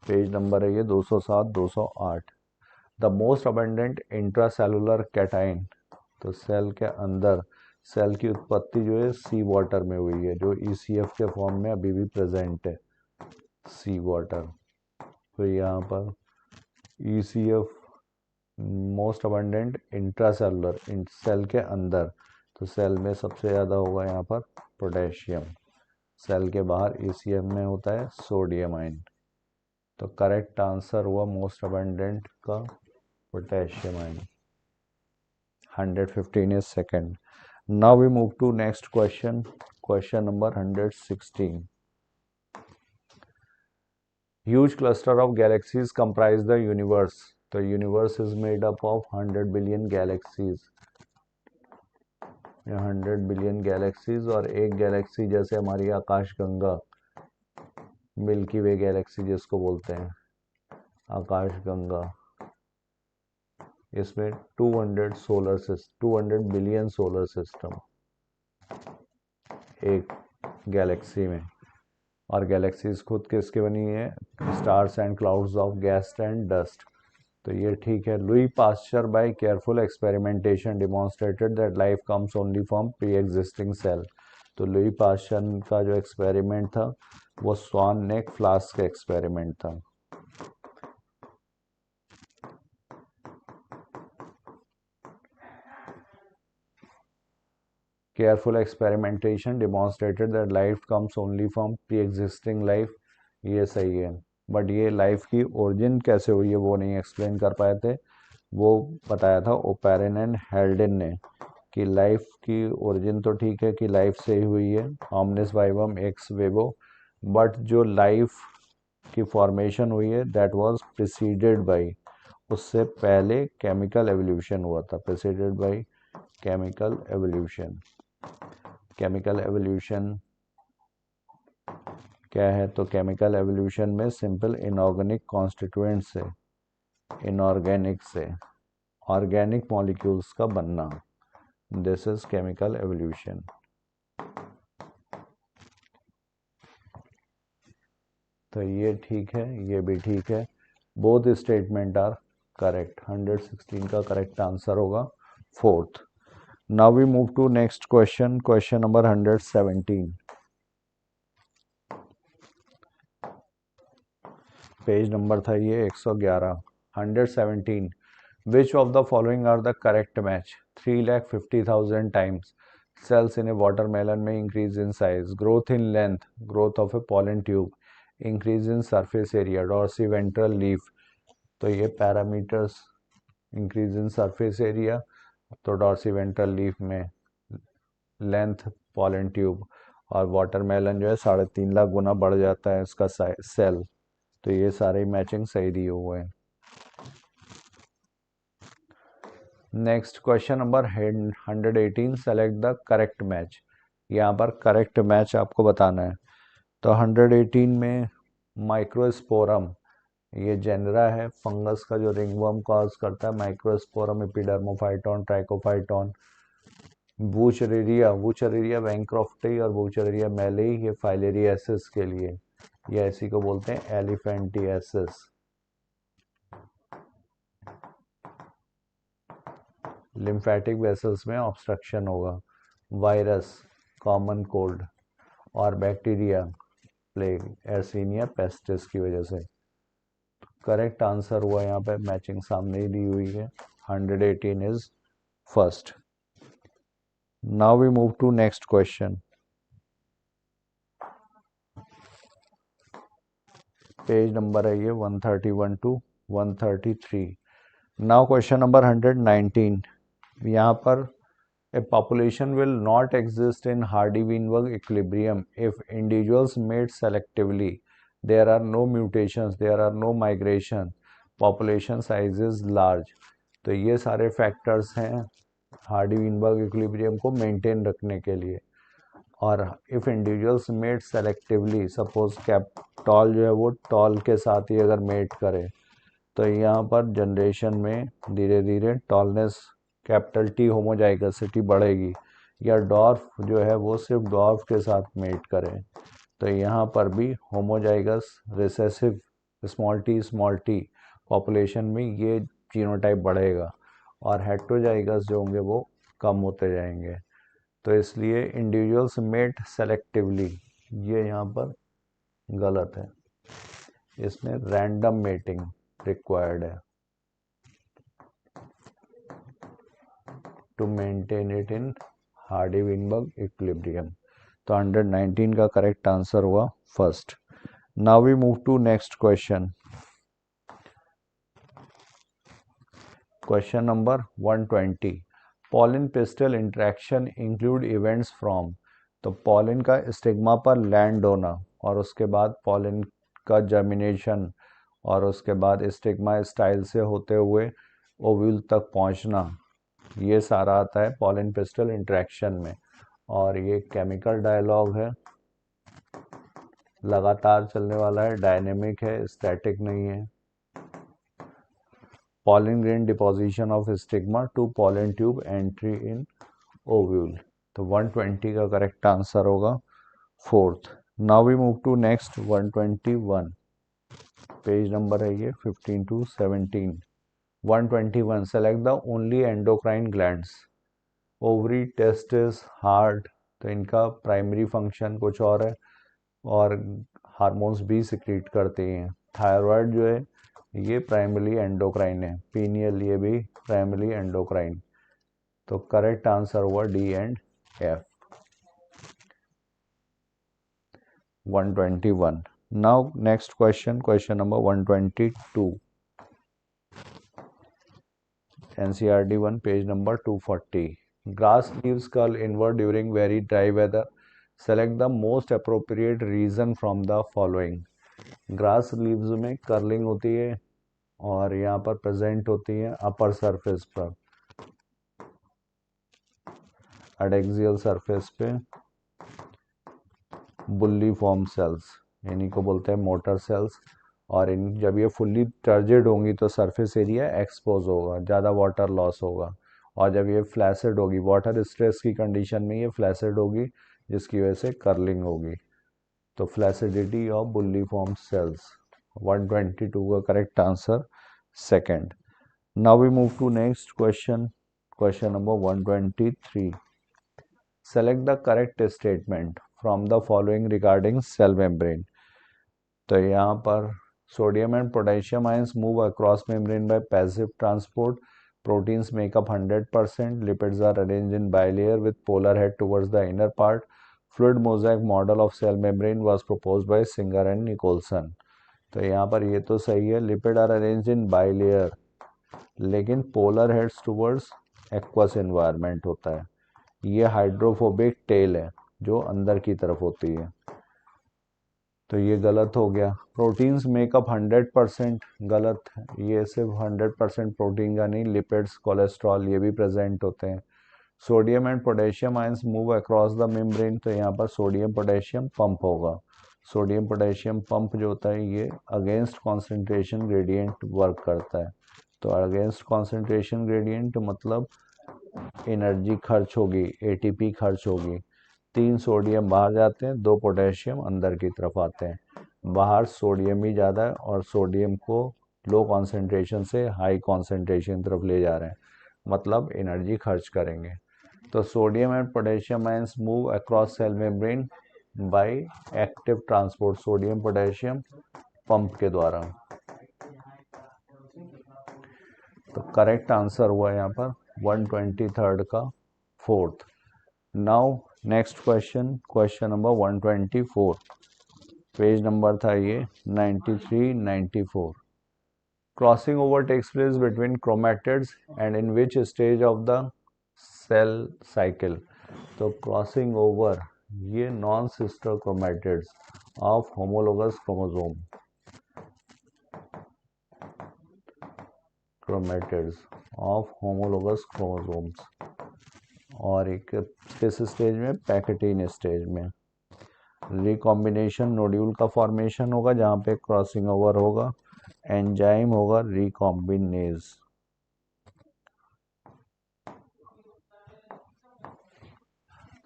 Page number है ये 207 208। The most abundant intracellular cation. तो सेल के अंदर सेल की उत्पत्ति जो है सी वाटर में हुई है, जो ECF के फॉर्म में अभी भी प्रेजेंट है, सी वाटर। तो यहाँ पर ECF most abundant intracellular, cell के अंदर, तो सेल में सबसे ज़्यादा होगा यहाँ पर पोटेशियम, सेल के बाहर ECF में होता है सोडियम आयन। तो करेक्ट आंसर हुआ मोस्ट अबंडेंट का potassium ion. 115 is second. Now we move to next question, question number 116. Huge cluster of galaxies comprise the universe. The universe is made up of 100 billion galaxies. 100 billion galaxies, और एक Galaxy जैसे हमारी आकाशगंगा, milky वे Galaxy जिसको बोलते हैं आकाशगंगा, इसमें 200 बिलियन सोलर सिस्टम एक गैलेक्सी में। और गैलेक्सीज खुद किसके बनी है? Stars and clouds of gas and dust. तो ये ठीक है। Louis Pasteur by careful experimentation demonstrated that life comes only from pre existing cell. तो लुई पास्चर का जो एक्सपेरिमेंट था वो स्वान नेक फ्लास्क का एक्सपेरिमेंट था। Careful experimentation demonstrated that life comes only from pre existing life, ये सही है। बट ये लाइफ की ओरिजिन कैसे हुई है वो नहीं एक्सप्लेन कर पाए थे। वो बताया था ओपेरन एंड हेल्डन ने कि लाइफ की ओरिजिन तो ठीक है कि लाइफ से ही हुई है, ऑमनिस वाइवम एक्स वेबो, बट जो लाइफ की फॉर्मेशन हुई है दैट वाज प्रिसीडेड बाय, उससे पहले केमिकल एवोल्यूशन हुआ था, preceded by chemical evolution. Chemical evolution क्या है? तो केमिकल एवोल्यूशन में सिंपल इनऑर्गेनिक कॉन्स्टिट्यूएंट से इनऑर्गेनिक से ऑर्गेनिक मॉलिक्यूल्स का बनना, दिस इज केमिकल एवोल्यूशन। तो ये ठीक है, ये भी ठीक है, बोथ स्टेटमेंट आर करेक्ट। 116 का करेक्ट आंसर होगा fourth. Now we move to next question, question number 117। Page number था ये 111। 117 which of the following are the correct match? 3,50,000 times cells in a watermelon may increase in size, growth in length, growth of a pollen tube, increase in surface area, dorsiventral leaf। तो ये parameters, increase in surface area तो डॉर्सिवेंट्रल leaf में, length pollen tube, और watermelon जो है 3.5 लाख गुना बढ़ जाता है इसका सेल। तो ये सारे मैचिंग सही दिए हुए हैं। Next question number 118, select the correct match. यहाँ पर करेक्ट मैच आपको बताना है। तो 118 में माइक्रोस्पोरम, ये जेनरा है फंगस का जो रिंगवर्म कॉज करता है, माइक्रोस्पोरम, एपिडर्मोफाइटोन, ट्राइकोफाइटोन, वूचरेरिया वैंक्रोफ्टी और वूचरेरिया मेलेई, ये फाइलेरियासिस के लिए, ये इसी को बोलते हैं एलिफेंटियासिस। लिम्फेटिक वेसल्स में ऑब्स्ट्रक्शन होगा, वायरस, कॉमन कोल्ड, और बैक्टीरिया, प्लेग, एर्सीनिया पेस्टिस की वजह से। करेक्ट आंसर हुआ यहाँ पे, मैचिंग सामने ही दी हुई है, 118 is first. Now we move to next question. Page number है ये 131 टू 133। Now question number 119। यहाँ पर a population will not exist in Hardy-Weinberg equilibrium if individuals mate selectively. There are no mutations, there are no migration, population size is large. तो ये सारे factors हैं Hardy-Weinberg equilibrium को maintain रखने के लिए। और if individuals mate selectively, suppose tall जो है वो टॉल के साथ ही अगर मेट करे, तो यहाँ पर जनरेशन में धीरे धीरे टॉलनेस कैपिटल टी होमोजाइगसिटी बढ़ेगी, या डॉर्फ जो है वो सिर्फ डॉर्फ के साथ मेट करें, तो यहाँ पर भी homozygous recessive small T population में ये जीनोटाइप बढ़ेगा, और हेट्रोजाइगस जो होंगे वो कम होते जाएंगे। तो इसलिए इंडिविजुअल्स मेट सेलेक्टिवली, ये यहाँ पर गलत है, इसमें रैंडम मेटिंग रिक्वायर्ड है to maintain it in Hardy Weinberg equilibrium. तो 119 का करेक्ट आंसर हुआ first. Now we move to next question. Question number 120। Pollen pistil interaction include events from. तो पॉलिन का स्टिग्मा पर लैंड होना, और उसके बाद पॉलिन का जर्मिनेशन, और उसके बाद स्टिग्मा स्टाइल से होते हुए ओव्यूल तक पहुंचना, ये सारा आता है पॉलिन पिस्टल इंटरेक्शन में। और ये केमिकल डायलॉग है, लगातार चलने वाला है, डायनेमिक है, स्टैटिक नहीं है। pollen grain deposition of stigma to pollen tube entry in ovule। तो 120 का करेक्ट आंसर होगा fourth. Now we move to next 121। Page number है ये 15 to 17। 121 select the only endocrine glands. Ovary, testis, heart, तो इनका primary function कुछ और है, और हार्मोन्स भी सिक्रीट करते हैं। थायराइड जो है ये प्राइमरी एंडोक्राइन है, पीनियल ये भी प्राइमरी एंडोक्राइन। तो करेक्ट आंसर हुआ D and F. 121। Now next question, question number 122। NCERT 1 page number 240। Grass leaves curl inward during very dry weather. Select the most appropriate reason from the following। Grass leaves में curling होती है, और यहाँ पर present होती है upper surface पर, adaxial surface पे बुल्ली फॉर्म सेल्स, इन्हीं को बोलते हैं मोटर सेल्स। और इन जब ये फुल्ली टर्जिड होंगी तो सरफेस एरिया एक्सपोज होगा, ज़्यादा वाटर लॉस होगा। और जब ये फ्लैसिड होगी, वाटर स्ट्रेस की कंडीशन में ये फ्लैसिड होगी, जिसकी वजह से कर्लिंग होगी। तो flaccidity of bulliform cells, 122 का correct answer second. Now we move to next question, question number 123। Select the correct statement from the following regarding cell membrane. तो यहाँ पर sodium and potassium ions move across membrane by passive transport, proteins make up 100%, lipids are arranged in bilayer with polar head towards the inner part, fluid mosaic model of cell membrane was proposed by Singer and Nicholson। तो यहाँ पर ये तो सही है, lipid are arranged in bilayer, लेकिन polar heads towards aqueous environment होता है। ये हाइड्रोफोबिक टेल है जो अंदर की तरफ होती है, तो ये गलत हो गया। प्रोटीन्स मेकअप 100%, गलत है, ये सिर्फ 100% प्रोटीन का नहीं, लिपिड्स, कोलेस्ट्रॉल ये भी प्रेजेंट होते हैं। Sodium and potassium ions move across the membrane, तो यहाँ पर सोडियम पोटेशियम पंप होगा। सोडियम पोटेशियम पंप जो होता है ये अगेंस्ट कॉन्सेंट्रेशन ग्रेडियंट वर्क करता है। तो अगेंस्ट कॉन्सेंट्रेशन ग्रेडियंट मतलब एनर्जी खर्च होगी, एटीपी खर्च होगी। 3 सोडियम बाहर जाते हैं, 2 पोटेशियम अंदर की तरफ आते हैं। बाहर सोडियम ही ज़्यादा है, और सोडियम को लो कॉन्सेंट्रेशन से हाई कॉन्सेंट्रेशन तरफ ले जा रहे हैं। मतलब एनर्जी खर्च करेंगे। तो sodium and potassium ions move across cell membrane by active transport, sodium potassium pump के द्वारा। तो करेक्ट आंसर हुआ यहाँ पर 123 का fourth. Now next question, question number 124, page number था ये 93 94। Crossing over takes place between chromatids and in which stage of the cell cycle. तो क्रॉसिंग ओवर ये non sister chromatids of homologous chromosome, chromatids of homologous chromosomes, और एक किस stage में, pachytene stage में। Recombination nodule का formation होगा जहाँ पे क्रॉसिंग ओवर होगा, एंजाइम होगा रिकॉम्बिनेज।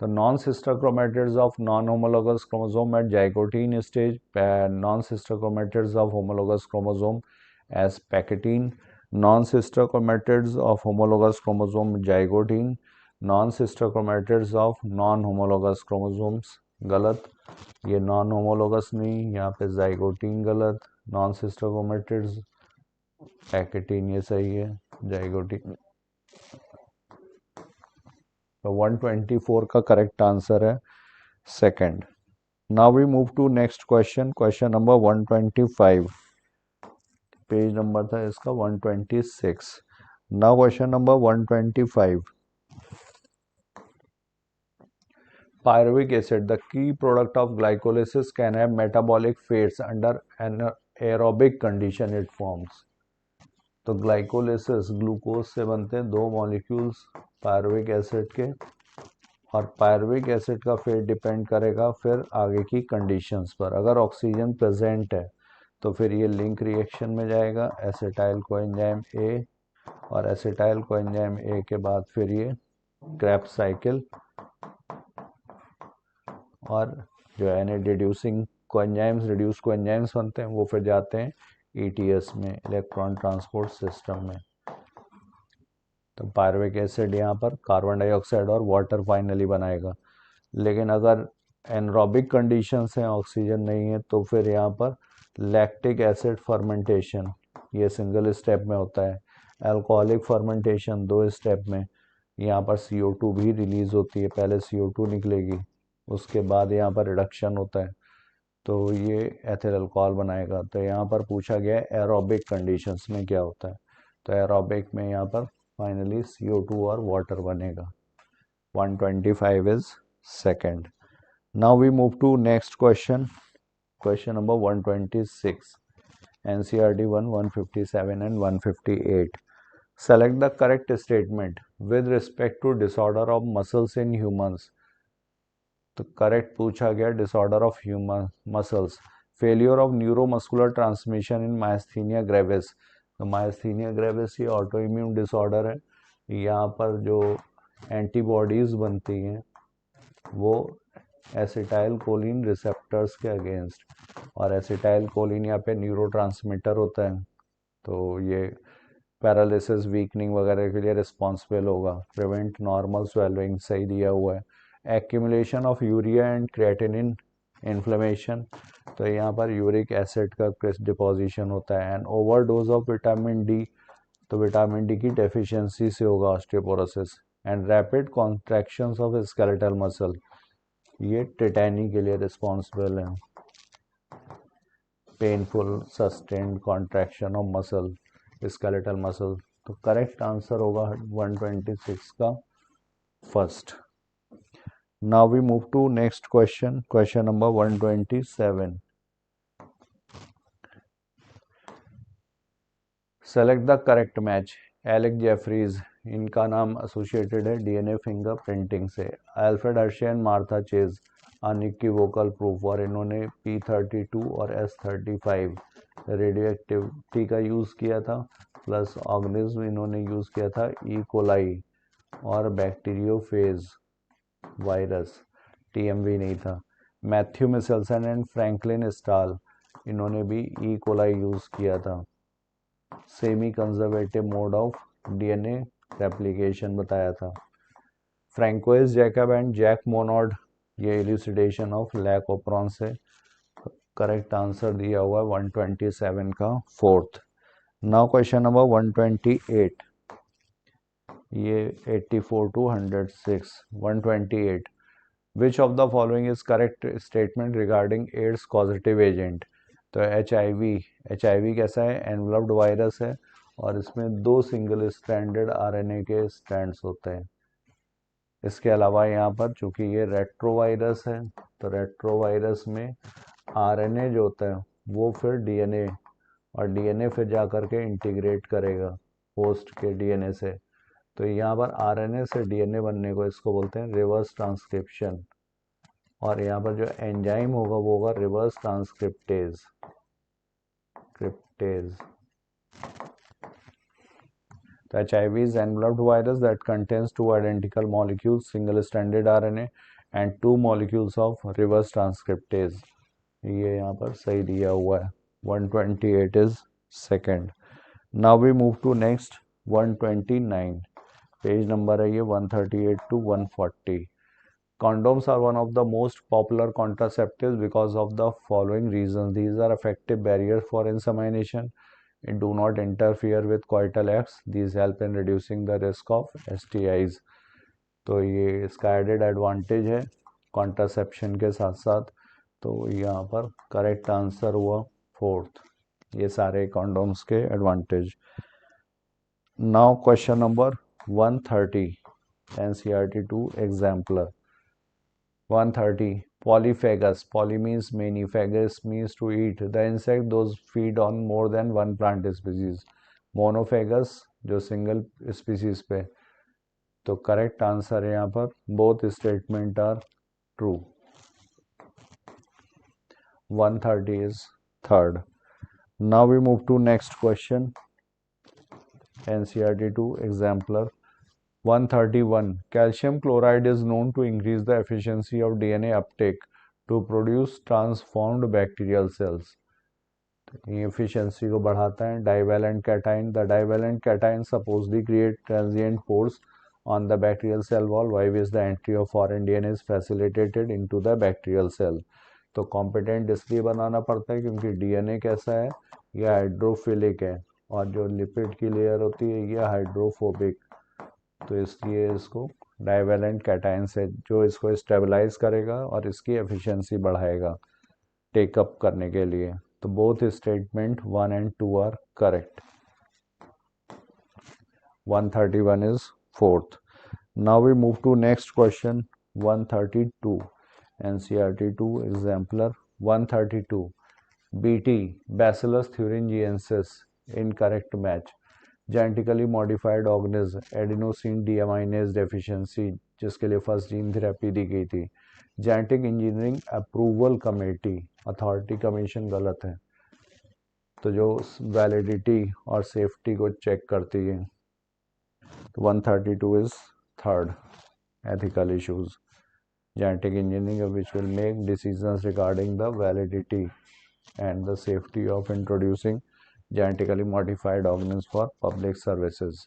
तो non sister chromatids of non homologous chromosome at zygotene stage, non sister chromatids of homologous chromosome as pachytene, non sister chromatids of homologous chromosome zygotene, non sister chromatids of non homologous chromosomes. गलत, ये non homologous नहीं, यहाँ पे zygotene गलत, non sister chromatids pachytene ये सही है, zygotene. तो 124 का करेक्ट आंसर है second. Now we move to next question, question number 125, page number था इसका 126। Now question number 125, pyruvic acid, the key product of glycolysis, can have metabolic fates under an aerobic condition it forms। तो glycolysis glucose से बनते हैं दो molecules pyruvic acid के, और pyruvic acid का फेट डिपेंड करेगा फिर आगे की कंडीशंस पर। अगर ऑक्सीजन प्रेजेंट है तो फिर ये लिंक रिएक्शन में जाएगा, एसिटाइल कोएंजाइम ए, और एसिटाइल कोएंजाइम ए के बाद फिर ये क्रेब्स साइकिल, और जो है रिड्यूसिंग कोएंजाइम्स, रिड्यूस कोएंजाइम्स बनते हैं, वो फिर जाते हैं ईटीएस में, इलेक्ट्रॉन ट्रांसपोर्ट सिस्टम में। तो पायरुविक एसिड यहाँ पर कार्बन डाइऑक्साइड और वाटर फाइनली बनाएगा। लेकिन अगर एनरोबिक कंडीशंस हैं, ऑक्सीजन नहीं है, तो फिर यहाँ पर लैक्टिक एसिड फर्मेंटेशन ये सिंगल स्टेप में होता है, अल्कोहलिक फर्मेंटेशन दो स्टेप में। यहाँ पर CO2 भी रिलीज होती है, पहले CO2 निकलेगी, उसके बाद यहाँ पर रिडक्शन होता है, तो ये एथिल अल्कोहल बनाएगा। तो यहाँ पर पूछा गया है एरोबिक कंडीशंस में क्या होता है, तो एरोबिक में यहाँ पर फाइनली CO2 और वाटर बनेगा। 125 is second. Now we move to next question, question number 126, NCERT 1 157 and 158। Select the correct statement with respect to disorder of muscles in humans। तो करेक्ट पूछा गया disorder of human muscles, failure of neuromuscular transmission in myasthenia gravis. तो myasthenia gravis ये auto immune disorder है, यहाँ पर जो antibodies बनती हैं वो एसिटाइल कोलिन रिसेप्टर्स के अगेंस्ट, और एसिटाइल कोलिन यहाँ पे न्यूरोट्रांसमीटर होता है, तो ये पैरालिसिस वीकनिंग वगैरह के लिए रिस्पॉन्सिबल होगा। प्रिवेंट नॉर्मल स्वेलिंग सही दिया हुआ है। Accumulation of urea and creatinine inflammation, तो यहाँ पर यूरिक एसिड का डिपोजिशन होता है। And overdose of vitamin D, तो विटामिन डी की डेफिशिएंसी से होगा osteoporosis. And rapid contractions of skeletal muscle, ये टिटैनी के लिए रिस्पॉन्सिबल है। Painful sustained contraction of muscle, skeletal muscle. तो करेक्ट आंसर होगा 126 का first. Now we move to next question, question number 127। Select the correct match. Alec Jefferies, इनका नाम associated है डीएनए फिंगरप्रिंटिंग से। Alfred Hershey and Martha chase unequivocal proof, और इन्होंने P32 और S35 रेडियो एक्टिविटी का यूज़ किया था, प्लस ऑर्गेनिज्म इन्होंने यूज़ किया था ई कोलाई और बैक्टीरियोफेज वायरस, TMV नहीं था। Matthew Meselson and Franklin Stahl, इन्होंने भी ई कोलाई यूज़ किया था। Semi conservative mode of DNA replication बताया था। Francois Jacob and Jacques Monod, ये इल्यूसिडेशन ऑफ लैक ओपरॉन से करेक्ट आंसर दिया हुआ है 127 का फोर्थ। नाउ क्वेश्चन नंबर 128, ये 84 to 106। 128, which of the following is correct statement regarding AIDS causative agent. तो एच आई वी कैसा है, एनवलप्ड वायरस है और इसमें 2 सिंगल स्ट्रैंडेड आरएनए के स्ट्रैंड्स होते हैं। इसके अलावा यहाँ पर चूंकि ये रेट्रोवायरस है तो रेट्रोवायरस में आरएनए जो होता है वो फिर डीएनए, और डीएनए फिर जा करके इंटीग्रेट करेगा होस्ट के डीएनए से। तो यहाँ पर आरएनए से डीएनए बनने को इसको बोलते हैं रिवर्स ट्रांसक्रिप्शन, और यहाँ पर जो एंजाइम होगा वो होगा reverse transcriptase. The HIV is enveloped virus that contains 2 identical molecules, single-stranded RNA and 2 molecules of reverse transcriptase. ये यहाँ पर सही दिया हुआ है। 128 is second. Now we move to next 129. Page number है ये 138 to 140. Condoms are one of the most popular contraceptives because of the following reasons. These are effective barriers for insemination. It do not interfere with coital acts. These help in reducing the risk of STIs. तो ये इसका added advantage है contraception के साथ साथ। तो यहाँ पर करेक्ट आंसर हुआ फोर्थ, ये सारे कॉन्डोम्स के advantage. Now question number 130, NCERT 2 exemplar. 130, polyphagous. Poly means many, phagous means to eat. The insect those feed on more than one plant species. Monophagous जो single species पे। तो correct answer है यहाँ पर both statement are true. 130 is third. Now we move to next question. NCERT 2 exemplar. 131, calcium chloride is known to increase the efficiency of DNA uptake to produce transformed bacterial cells. ये efficiency को बढ़ाता है। Divalent cation, the divalent cation supposedly create transient pores on the bacterial cell wall by which the entry of foreign DNA is facilitated into the bacterial cell. तो competent इसलिए बनाना पड़ता है क्योंकि DNA कैसा है, ये हाइड्रोफिलिक है और जो लिपिड की लेयर होती है ये हाइड्रोफोबिक। तो इसलिए इसको डाइवेलेंट कैटायन से जो इसको स्टेबलाइज करेगा और इसकी एफिशिएंसी बढ़ाएगा टेकअप करने के लिए। तो both statement 1 and 2 are correct. 131 is fourth. Now we move to next question 132, NCERT 2 exemplar. 132, BT Bacillus thuringiensis incorrect match. Genetically modified organism adenosine deaminase deficiency जिसके लिए फर्स्ट जीन थेरेपी दी गई थी। Genetic engineering approval committee authority commission गलत है, तो जो validity और सेफ्टी को चेक करती है। तो 132 is third, ethical issues. Genetic engineering which will make decisions regarding the validity and the safety of introducing genetically modified organisms for public services.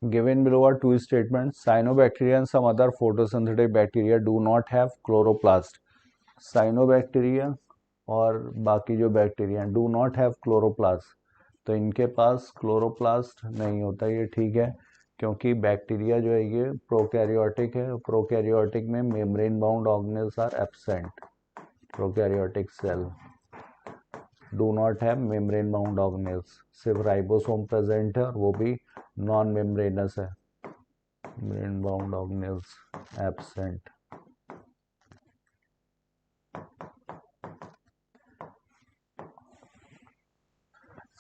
Given below are two statements. Cyanobacteria and some other photosynthetic bacteria do not have chloroplast. Cyanobacteria और बाकी जो bacteria do not have chloroplast, तो इनके पास chloroplast नहीं होता। ये ठीक है क्योंकि बैक्टीरिया जो है ये प्रोकैरियोटिक है। प्रोकैरियोटिक में membrane bound organelles are absent. Prokaryotic cell do not have membrane bound organelles, सिर्फ राइबोसोम प्रेजेंट है और वो भी नॉन मेम्ब्रेनस है। Membrane bound organelles absent.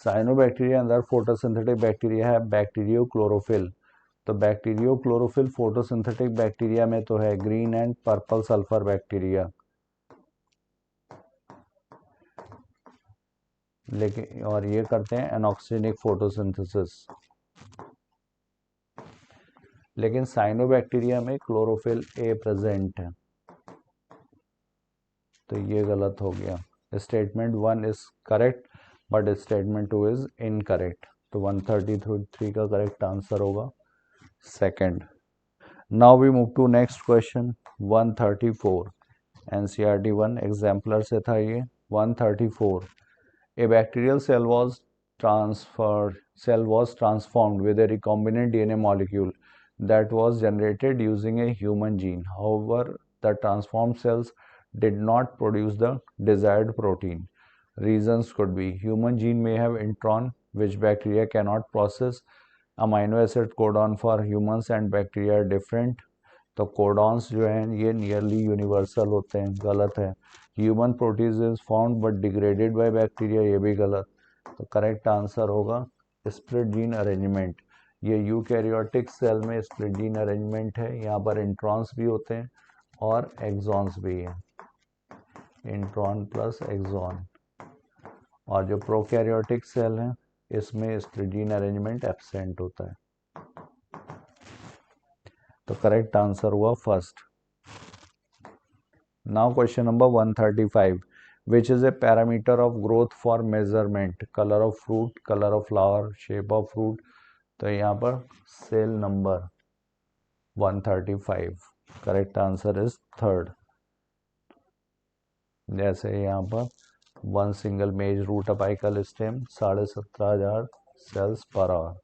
Cyanobacteria अंदर फोटोसिंथेटिक बैक्टीरिया है बैक्टीरियो क्लोरोफिल। तो बैक्टीरियो क्लोरोफिल फोटोसिंथेटिक बैक्टीरिया में तो है green and purple sulphur bacteria, लेकिन और ये करते हैं एनॉक्सिनिक फोटोसिंथेसिस। लेकिन साइनोबैक्टीरिया में क्लोरोफिल ए प्रेजेंट है, तो ये गलत हो गया। Statement 1 is correct but statement 2 is incorrect. तो 133 का करेक्ट आंसर होगा second. Now we move to next question 134. NCERT 1 exemplar से था ये 134. A bacterial cell was transformed with a recombinant DNA molecule that was generated using a human gene. However, the transformed cells did not produce the desired protein. Reasons could be human gene may have intron, which bacteria cannot process. Amino acid codon for humans and bacteria are different. तो codons जो हैं ये nearly universal होते हैं, गलत है. Human proteases is found but degraded by bacteria, ये भी गलत. तो करेक्ट आंसर होगा स्प्लिट जीन अरेंजमेंट. ये यूकैरियोटिक सेल में स्प्लिट जीन अरेंजमेंट है. यहाँ पर इंट्रॉन्स भी होते हैं और एक्सॉन्स भी हैं, इंट्रॉन प्लस एक्सॉन. और जो प्रोकैरियोटिक सेल है इसमें स्प्लिट जीन अरेंजमेंट एब्सेंट होता है. तो करेक्ट आंसर हुआ first. Now question number 135. Which is a parameter of growth for measurement? Colour of fruit, colour of flower, shape of fruit. तो यहाँ पर cell number 135. Correct answer is third. जैसे यहाँ पर one single maize root apical stem 17,500 cells per hour.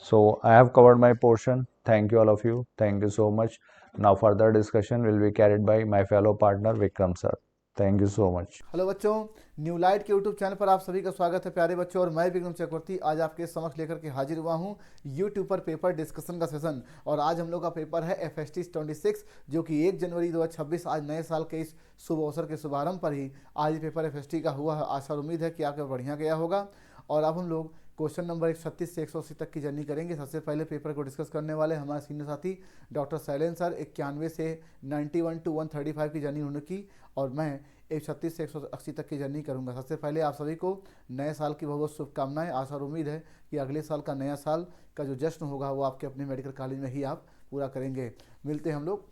So I have covered my portion. Thank you all of you. Thank you so much. Now further discussion will be carried by my fellow partner Vikram sir. Thank you so much. Hello बच्चों, new light के YouTube channel पर आप सभी का स्वागत है प्यारे बच्चों. और मैं विक्रम चक्रवर्ती आज आपके समक्ष लेकर के हाजिर हुआ हूं यूट्यूब पर पेपर डिस्कशन का सेशन. और आज हम लोग का पेपर है FST 26 जो कि 1 जनवरी 2026 आज नए साल के इस शुभ अवसर के शुभारंभ पर ही आज ये पेपर FST का हुआ है. आशा और उम्मीद है कि आपका बढ़िया गया होगा. और अब हम लोग क्वेश्चन नंबर 136 से 180 तक की जर्नी करेंगे. सबसे पहले पेपर को डिस्कस करने वाले हमारे सीनियर साथी डॉक्टर शैलेंद्र सर. 91 से 91 to 135 की जर्नी उन्होंने की और मैं 136 से 180 तक की जर्नी करूंगा. सबसे पहले आप सभी को नए साल की बहुत बहुत शुभकामनाएं. आशा और उम्मीद है कि अगले साल का नया साल का जो जश्न होगा वो आपके अपने मेडिकल कॉलेज में ही आप पूरा करेंगे. मिलते हैं हम लोग,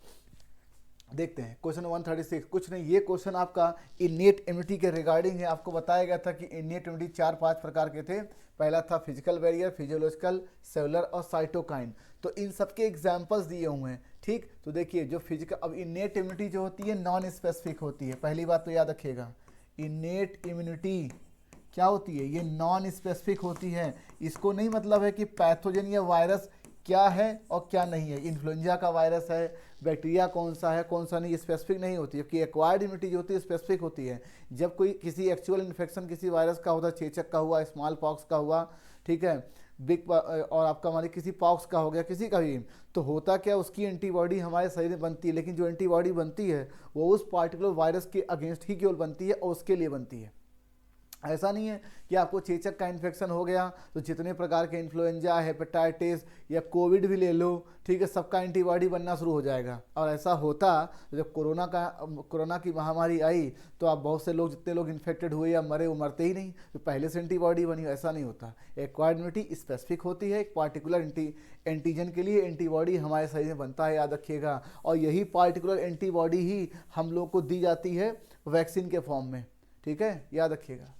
देखते हैं क्वेश्चन 136. कुछ नहीं, ये क्वेश्चन आपका इनेट इम्यूनिटी के रिगार्डिंग है. आपको बताया गया था कि इनेट इम्यूनिटी 4-5 प्रकार के थे. पहला था फिजिकल बैरियर, फिजियोलॉजिकल, सेलुलर और साइटोकाइन. तो इन सबके एग्जाम्पल्स दिए हुए हैं. ठीक, तो देखिए जो फिजिकल, अब इनेट इम्यूनिटी जो होती है नॉन स्पेसिफिक होती है. पहली बात तो याद रखिएगा, इनेट इम्यूनिटी क्या होती है, ये नॉन स्पेसिफिक होती है. इसको नहीं मतलब है कि पैथोजन या वायरस क्या है और क्या नहीं है. इन्फ्लुएंजा का वायरस है, बैक्टीरिया कौन सा है कौन सा नहीं, स्पेसिफिक नहीं होती है. जबकि एक्वायर्ड इम्यूनिटी जो होती है स्पेसिफिक होती है. जब कोई किसी एक्चुअल इन्फेक्शन किसी वायरस का होता है, चेचक का हुआ, स्मॉल पॉक्स का हुआ, ठीक है, बिग और आपका हमारे किसी पॉक्स का हो गया, किसी का भी, तो होता क्या, उसकी एंटीबॉडी हमारे शरीर में बनती है. लेकिन जो एंटीबॉडी बनती है वो उस पार्टिकुलर वायरस के अगेंस्ट ही केवल बनती है और उसके लिए बनती है. ऐसा नहीं है कि आपको चेचक का इन्फेक्शन हो गया तो जितने प्रकार के इन्फ्लुएंजा, हेपेटाइटिस या कोविड भी ले लो, ठीक है, सबका एंटीबॉडी बनना शुरू हो जाएगा. और ऐसा होता तो जब कोरोना की महामारी आई तो आप बहुत से लोग, जितने लोग इन्फेक्टेड हुए या मरे, वो मरते ही नहीं, तो पहले से एंटीबॉडी बनी. ऐसा नहीं होता. एक्वायर्ड इम्यूनिटी स्पेसिफिक होती है. एक पार्टिकुलर एंटीजन के लिए एंटीबॉडी हमारे शरीर में बनता है, याद रखिएगा. और यही पार्टिकुलर एंटीबॉडी ही हम लोग को दी जाती है वैक्सीन के फॉर्म में. ठीक है, याद रखिएगा.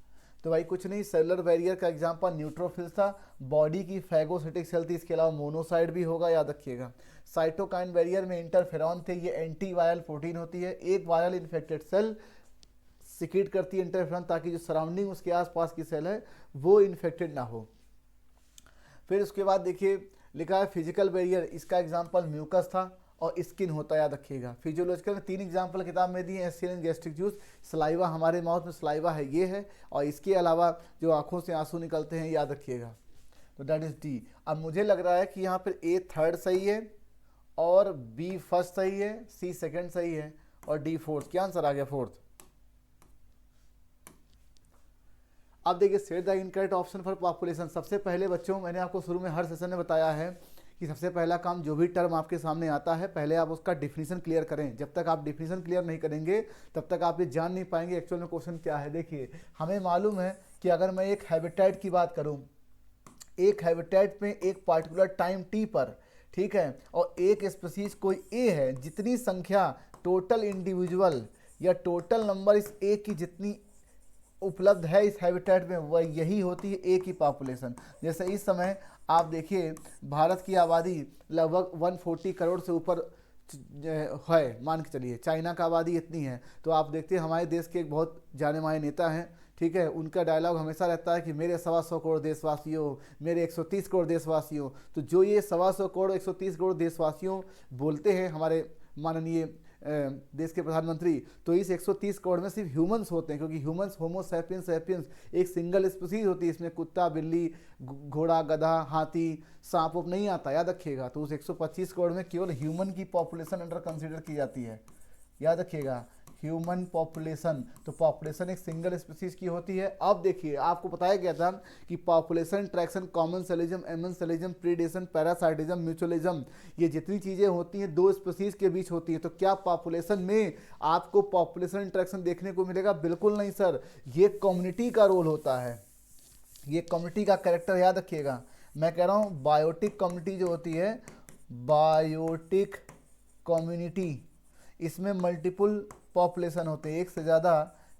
तो भाई कुछ नहीं, सेलुलर बैरियर का एग्जांपल न्यूट्रोफिल्स था. बॉडी की फैगोसिटिक सेल थी, इसके अलावा मोनोसाइट भी होगा, याद रखिएगा. साइटोकाइन बैरियर में इंटरफेरॉन थे, ये एंटी वायरल प्रोटीन होती है. एक वायरल इन्फेक्टेड सेल सिक्रीट करती है इंटरफेरॉन ताकि जो सराउंडिंग उसके आसपास की सेल है वो इन्फेक्टेड ना हो. फिर उसके बाद देखिए लिखा है फिजिकल बैरियर, इसका एग्जाम्पल म्यूकस था और स्किन होता है, याद रखिएगा. फिजियोलॉजिकल में 3 एग्जाम्पल किताब में दिए हैं, एसिड गैस्ट्रिक जूस, सलाइवा, हमारे माउथ में सलाइवा है ये है, और इसके अलावा जो आंखों से आंसू निकलते हैं, याद रखिएगा. तो दैट इज डी. अब मुझे लग रहा है कि यहाँ पर ए थर्ड सही है और बी फर्स्ट सही है, सी सेकंड सही है और डी फोर्थ. क्या आंसर आ गया? फोर्थ. अब देखिए set the incorrect option for population. सबसे पहले बच्चों, मैंने आपको शुरू में हर सेशन में बताया है कि सबसे पहला काम, जो भी टर्म आपके सामने आता है पहले आप उसका डिफिनीशन क्लियर करें. जब तक आप डिफिनीशन क्लियर नहीं करेंगे तब तक आप ये जान नहीं पाएंगे एक्चुअल में क्वेश्चन क्या है. देखिए हमें मालूम है कि अगर मैं एक हैबिटेट की बात करूं, एक हैबिटेट में एक पार्टिकुलर टाइम टी पर, ठीक है, और एक स्पीसीज कोई ए है, जितनी संख्या टोटल इंडिविजुअल या टोटल नंबर इस ए की जितनी उपलब्ध है इस हैबिटेट में वह यही होती है एक ही पॉपुलेशन। जैसे इस समय आप देखिए भारत की आबादी लगभग 140 करोड़ से ऊपर है, मान के चलिए। चाइना का आबादी इतनी है, तो आप देखते हैं हमारे देश के एक बहुत जाने माने नेता हैं, ठीक है, उनका डायलॉग हमेशा रहता है कि मेरे 125 करोड़ देशवासियों, मेरे 130 करोड़ देशवासियों। तो जो ये 125 करोड़ 130 करोड़ देशवासियों बोलते हैं हमारे माननीय देश के प्रधानमंत्री, तो इस 130 करोड़ में सिर्फ ह्यूमंस होते हैं, क्योंकि ह्यूमंस होमो सैपियंस सैपियंस एक सिंगल स्पीसीज होती है, इसमें कुत्ता, बिल्ली, घोड़ा, गधा, हाथी, सांप उप नहीं आता, याद रखिएगा। तो उस 125 करोड़ में केवल ह्यूमन की पॉपुलेशन अंडर कंसिडर की जाती है, याद रखिएगा, ह्यूमन पॉपुलेशन। तो पॉपुलेशन एक सिंगल स्पीसीज की होती है। अब देखिए आपको बताया गया था कि population, traction, commensalism, amensalism, predation, parasitism, mutualism, ये जितनी चीज़ें होती हैं दो स्पीसीज के बीच होती है। तो क्या पॉपुलेशन में आपको पॉपुलेशन इंट्रैक्शन देखने को मिलेगा? बिल्कुल नहीं सर, ये कम्युनिटी का रोल होता है, ये कम्युनिटी का कैरेक्टर याद रखिएगा। मैं कह रहा हूँ बायोटिक कम्युनिटी जो होती है, बायोटिक कम्युनिटी, इसमें मल्टीपल पॉपुलेशन होते हैं, एक से ज़्यादा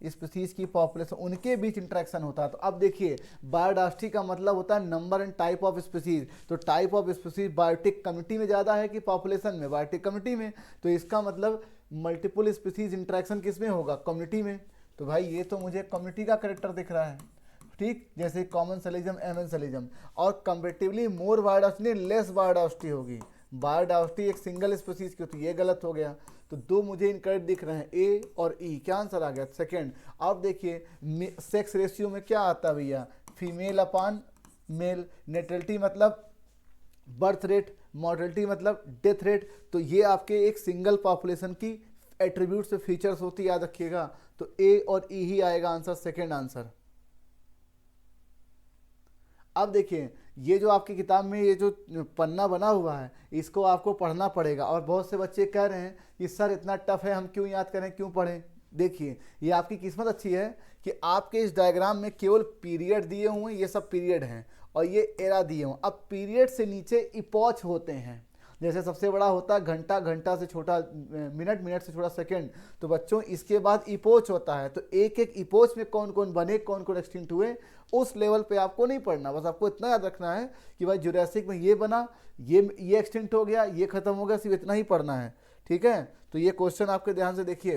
स्पीसीज की पॉपुलेशन, उनके बीच इंटरेक्शन होता है। तो अब देखिए बायोडाइवर्सिटी का मतलब होता है number and type of species. तो type of species biotic community में ज़्यादा है कि पॉपुलेशन में? बायोटिक कम्युनिटी में। तो इसका मतलब मल्टीपल स्पीसीज इंटरेक्शन किस में होगा? कम्युनिटी में। तो भाई ये तो मुझे कम्युनिटी का करेक्टर दिख रहा है, ठीक, जैसे कॉमनसेलिज्म, एमेंसेलिज्म। और comparatively more biodiversity, less biodiversity होगी। बायोडाइवर्सिटी एक सिंगल स्पीसीज की होती है, ये गलत हो गया। तो दो मुझे इनकरेक्ट दिख रहे हैं, ए और ई। क्या आंसर आ गया? सेकंड। अब देखिए सेक्स रेशियो में क्या आता है भैया? फीमेल अपान मेल। नेटलिटी मतलब बर्थ रेट, मॉर्टलिटी मतलब डेथ रेट। तो ये आपके एक सिंगल पॉपुलेशन की एट्रीब्यूट्स से फीचर्स होती है, याद रखिएगा। तो ए और ई ही आएगा आंसर, सेकेंड आंसर। अब देखिए ये जो आपकी किताब में ये जो पन्ना बना हुआ है, इसको आपको पढ़ना पड़ेगा। और बहुत से बच्चे कह रहे हैं कि सर इतना टफ है, हम क्यों याद करें, क्यों पढ़ें? देखिए ये आपकी किस्मत अच्छी है कि आपके इस डायग्राम में केवल पीरियड दिए हुए हैं, ये सब पीरियड हैं, और ये एरा दिए हुए। अब पीरियड से नीचे इपोच होते हैं, जैसे सबसे बड़ा होता है घंटा, घंटा से छोटा मिनट, मिनट से छोटा सेकंड। तो बच्चों इसके बाद इपोच होता है। तो एक एक इपोच में कौन कौन बने, कौन कौन एक्सटिंक्ट हुए, उस लेवल पे आपको नहीं पढ़ना। बस आपको इतना याद रखना है कि भाई जुरासिक में ये बना, ये एक्सटिंक्ट हो गया, ये खत्म हो गया, सिर्फ इतना ही पढ़ना है, ठीक है। तो ये क्वेश्चन आपके ध्यान से देखिए।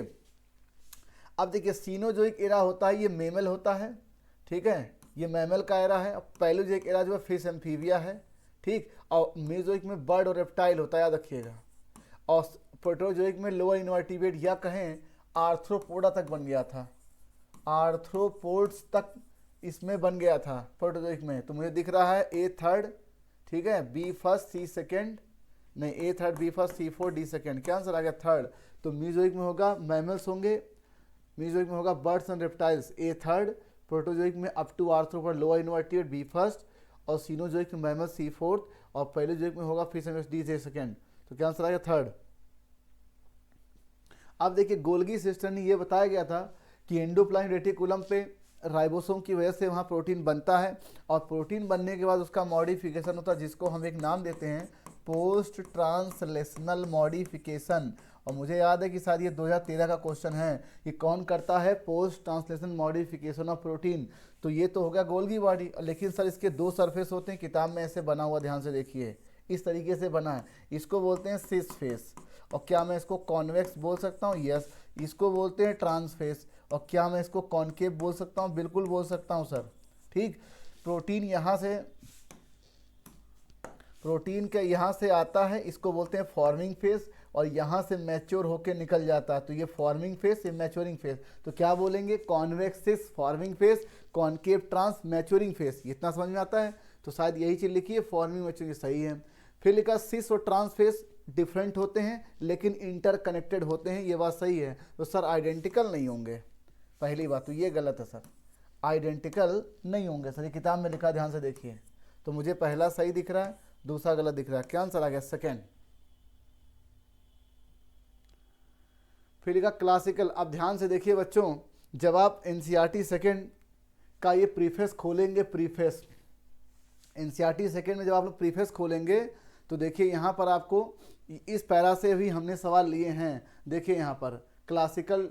अब देखिए सीनोजोइक एरा होता है, ये मेमल होता है, ठीक है, ये मैमल का एरा है। अब पैलोजोइक एरा जो है फिश एम्फीबिया है, ठीक। और मेसोजोइक में बर्ड और रेप्टाइल होता है, याद रखिएगा। और प्रोटोजोइक में लोअर इनवर्टिब्रेट या कहें आर्थ्रोपोडा तक बन गया था, आर्थ्रोपोड्स तक इसमें बन गया था प्रोटोजोइक में। तो मुझे दिख रहा है ए थर्ड, ठीक है, बी फर्स्ट, सी सेकेंड, नहीं ए third, B first, C fourth, D second. क्या आंसर आ गया? थर्ड। तो मेसोजोइक में होगा मैमल्स होंगे, मेसोजोइक में होगा birds and reptiles, A third. Proterozoic में up to arthropod, lower invertebrate, B first. और सीनोजोइक में मैमल, सी फोर्थ। और पैलोजोइक में होगा फिश एंड डी सेकेंड। तो क्या आंसर आ गया? थर्ड। अब देखिए गोल्गी सिस्टर ने यह बताया गया था कि एंडोप्लाज्म रेटिकुलम पे राइबोसोम की वजह से वहाँ प्रोटीन बनता है, और प्रोटीन बनने के बाद उसका मॉडिफिकेशन होता है, जिसको हम एक नाम देते हैं पोस्ट ट्रांसलेशनल मॉडिफिकेशन। और मुझे याद है कि शायद ये 2013 का क्वेश्चन है कि कौन करता है post translation modification of protein. तो ये तो हो गया गोल्गी बॉडी। लेकिन सर इसके दो सरफेस होते हैं, किताब में ऐसे बना हुआ, ध्यान से देखिए, इस तरीके से बना है। इसको बोलते हैं सिस फेस। और क्या मैं इसको कॉन्वेक्स बोल सकता हूँ? यस। इसको बोलते हैं ट्रांसफेस। और क्या मैं इसको कॉनकेव बोल सकता हूँ? बिल्कुल बोल सकता हूँ सर, ठीक। प्रोटीन यहाँ से, प्रोटीन का यहाँ से आता है, इसको बोलते हैं फॉर्मिंग फेस, और यहाँ से मैच्योर होके निकल जाता है। तो ये फॉर्मिंग फेस, ये मैच्योरिंग फेस। तो क्या बोलेंगे? Convex cis forming face, concave trans maturing face. इतना समझ में आता है? तो शायद यही चीज़ लिखी है, फॉर्मिंग मैच्योरिंग, सही है। फिर लिखा सिस और ट्रांस फेस डिफरेंट होते हैं लेकिन इंटरकनेक्टेड होते हैं, ये बात सही है। तो सर आइडेंटिकल नहीं होंगे, पहली बात तो ये गलत है सर, आइडेंटिकल नहीं होंगे सर, ये किताब में लिखा, ध्यान से देखिए। तो मुझे पहला सही दिख रहा है, दूसरा गलत दिख रहा है। क्या आंसर आ गया? सेकेंड। फिर लिखा क्लासिकल। अब ध्यान से देखिए बच्चों, जब आप एनसीईआरटी सेकेंड का ये प्रीफेस खोलेंगे, प्रीफेस एनसीईआरटी सेकेंड में जब आप लोग प्रीफेस खोलेंगे तो देखिए यहाँ पर आपको इस पैरा से भी हमने सवाल लिए हैं। देखिए यहाँ पर classical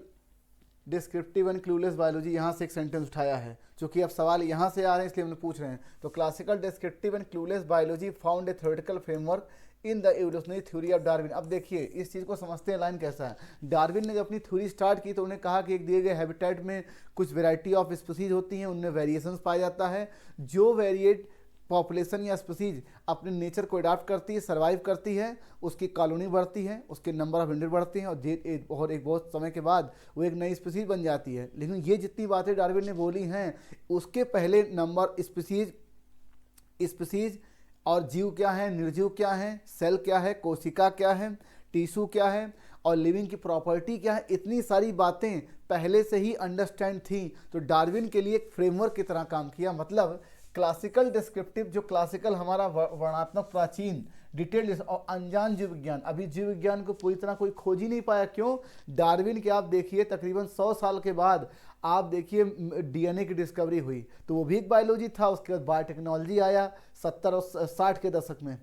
descriptive and clueless biology, यहाँ से एक सेंटेंस उठाया है, क्योंकि अब सवाल यहाँ से आ रहे हैं इसलिए हमने पूछ रहे हैं। तो classical descriptive and clueless biology found a theoretical framework in the evolutionary theory of Darwin. अब देखिए इस चीज़ को समझते हैं, लाइन कैसा है। डार्विन ने जब अपनी थ्योरी स्टार्ट की तो उन्हें कहा कि एक दिए गए हैबिटेट में कुछ वेराइटी ऑफ स्पीसीज होती हैं, उनमें वेरिएशंस पाया जाता है। जो वेरिएट पॉपुलेशन या स्पीसीज अपने नेचर को अडाप्ट करती है, सर्वाइव करती है, उसकी कॉलोनी बढ़ती है, उसके नंबर ऑफ इंडिविड बढ़ते हैं और एक बहुत समय के बाद वो एक नई स्पीसीज बन जाती है। लेकिन ये जितनी बातें डार्विन ने बोली हैं, उसके पहले नंबर स्पीसीज और जीव क्या है, निर्जीव क्या है, सेल क्या है, कोशिका क्या है, टिश्यू क्या है और लिविंग की प्रॉपर्टी क्या है, इतनी सारी बातें पहले से ही अंडरस्टैंड थी। तो डार्विन के लिए एक फ्रेमवर्क की तरह काम किया। मतलब क्लासिकल डिस्क्रिप्टिव, जो क्लासिकल हमारा वर्णात्मक प्राचीन डिटेल्ड और अनजान जीव विज्ञान, अभी जीव विज्ञान को पूरी तरह कोई खोज ही नहीं पाया। क्यों? डार्विन के आप देखिए तकरीबन 100 साल के बाद आप देखिए डीएनए की डिस्कवरी हुई, तो वो भी एक बायोलॉजी था। उसके बाद बायोटेक्नोलॉजी आया 70 और 60 के दशक में।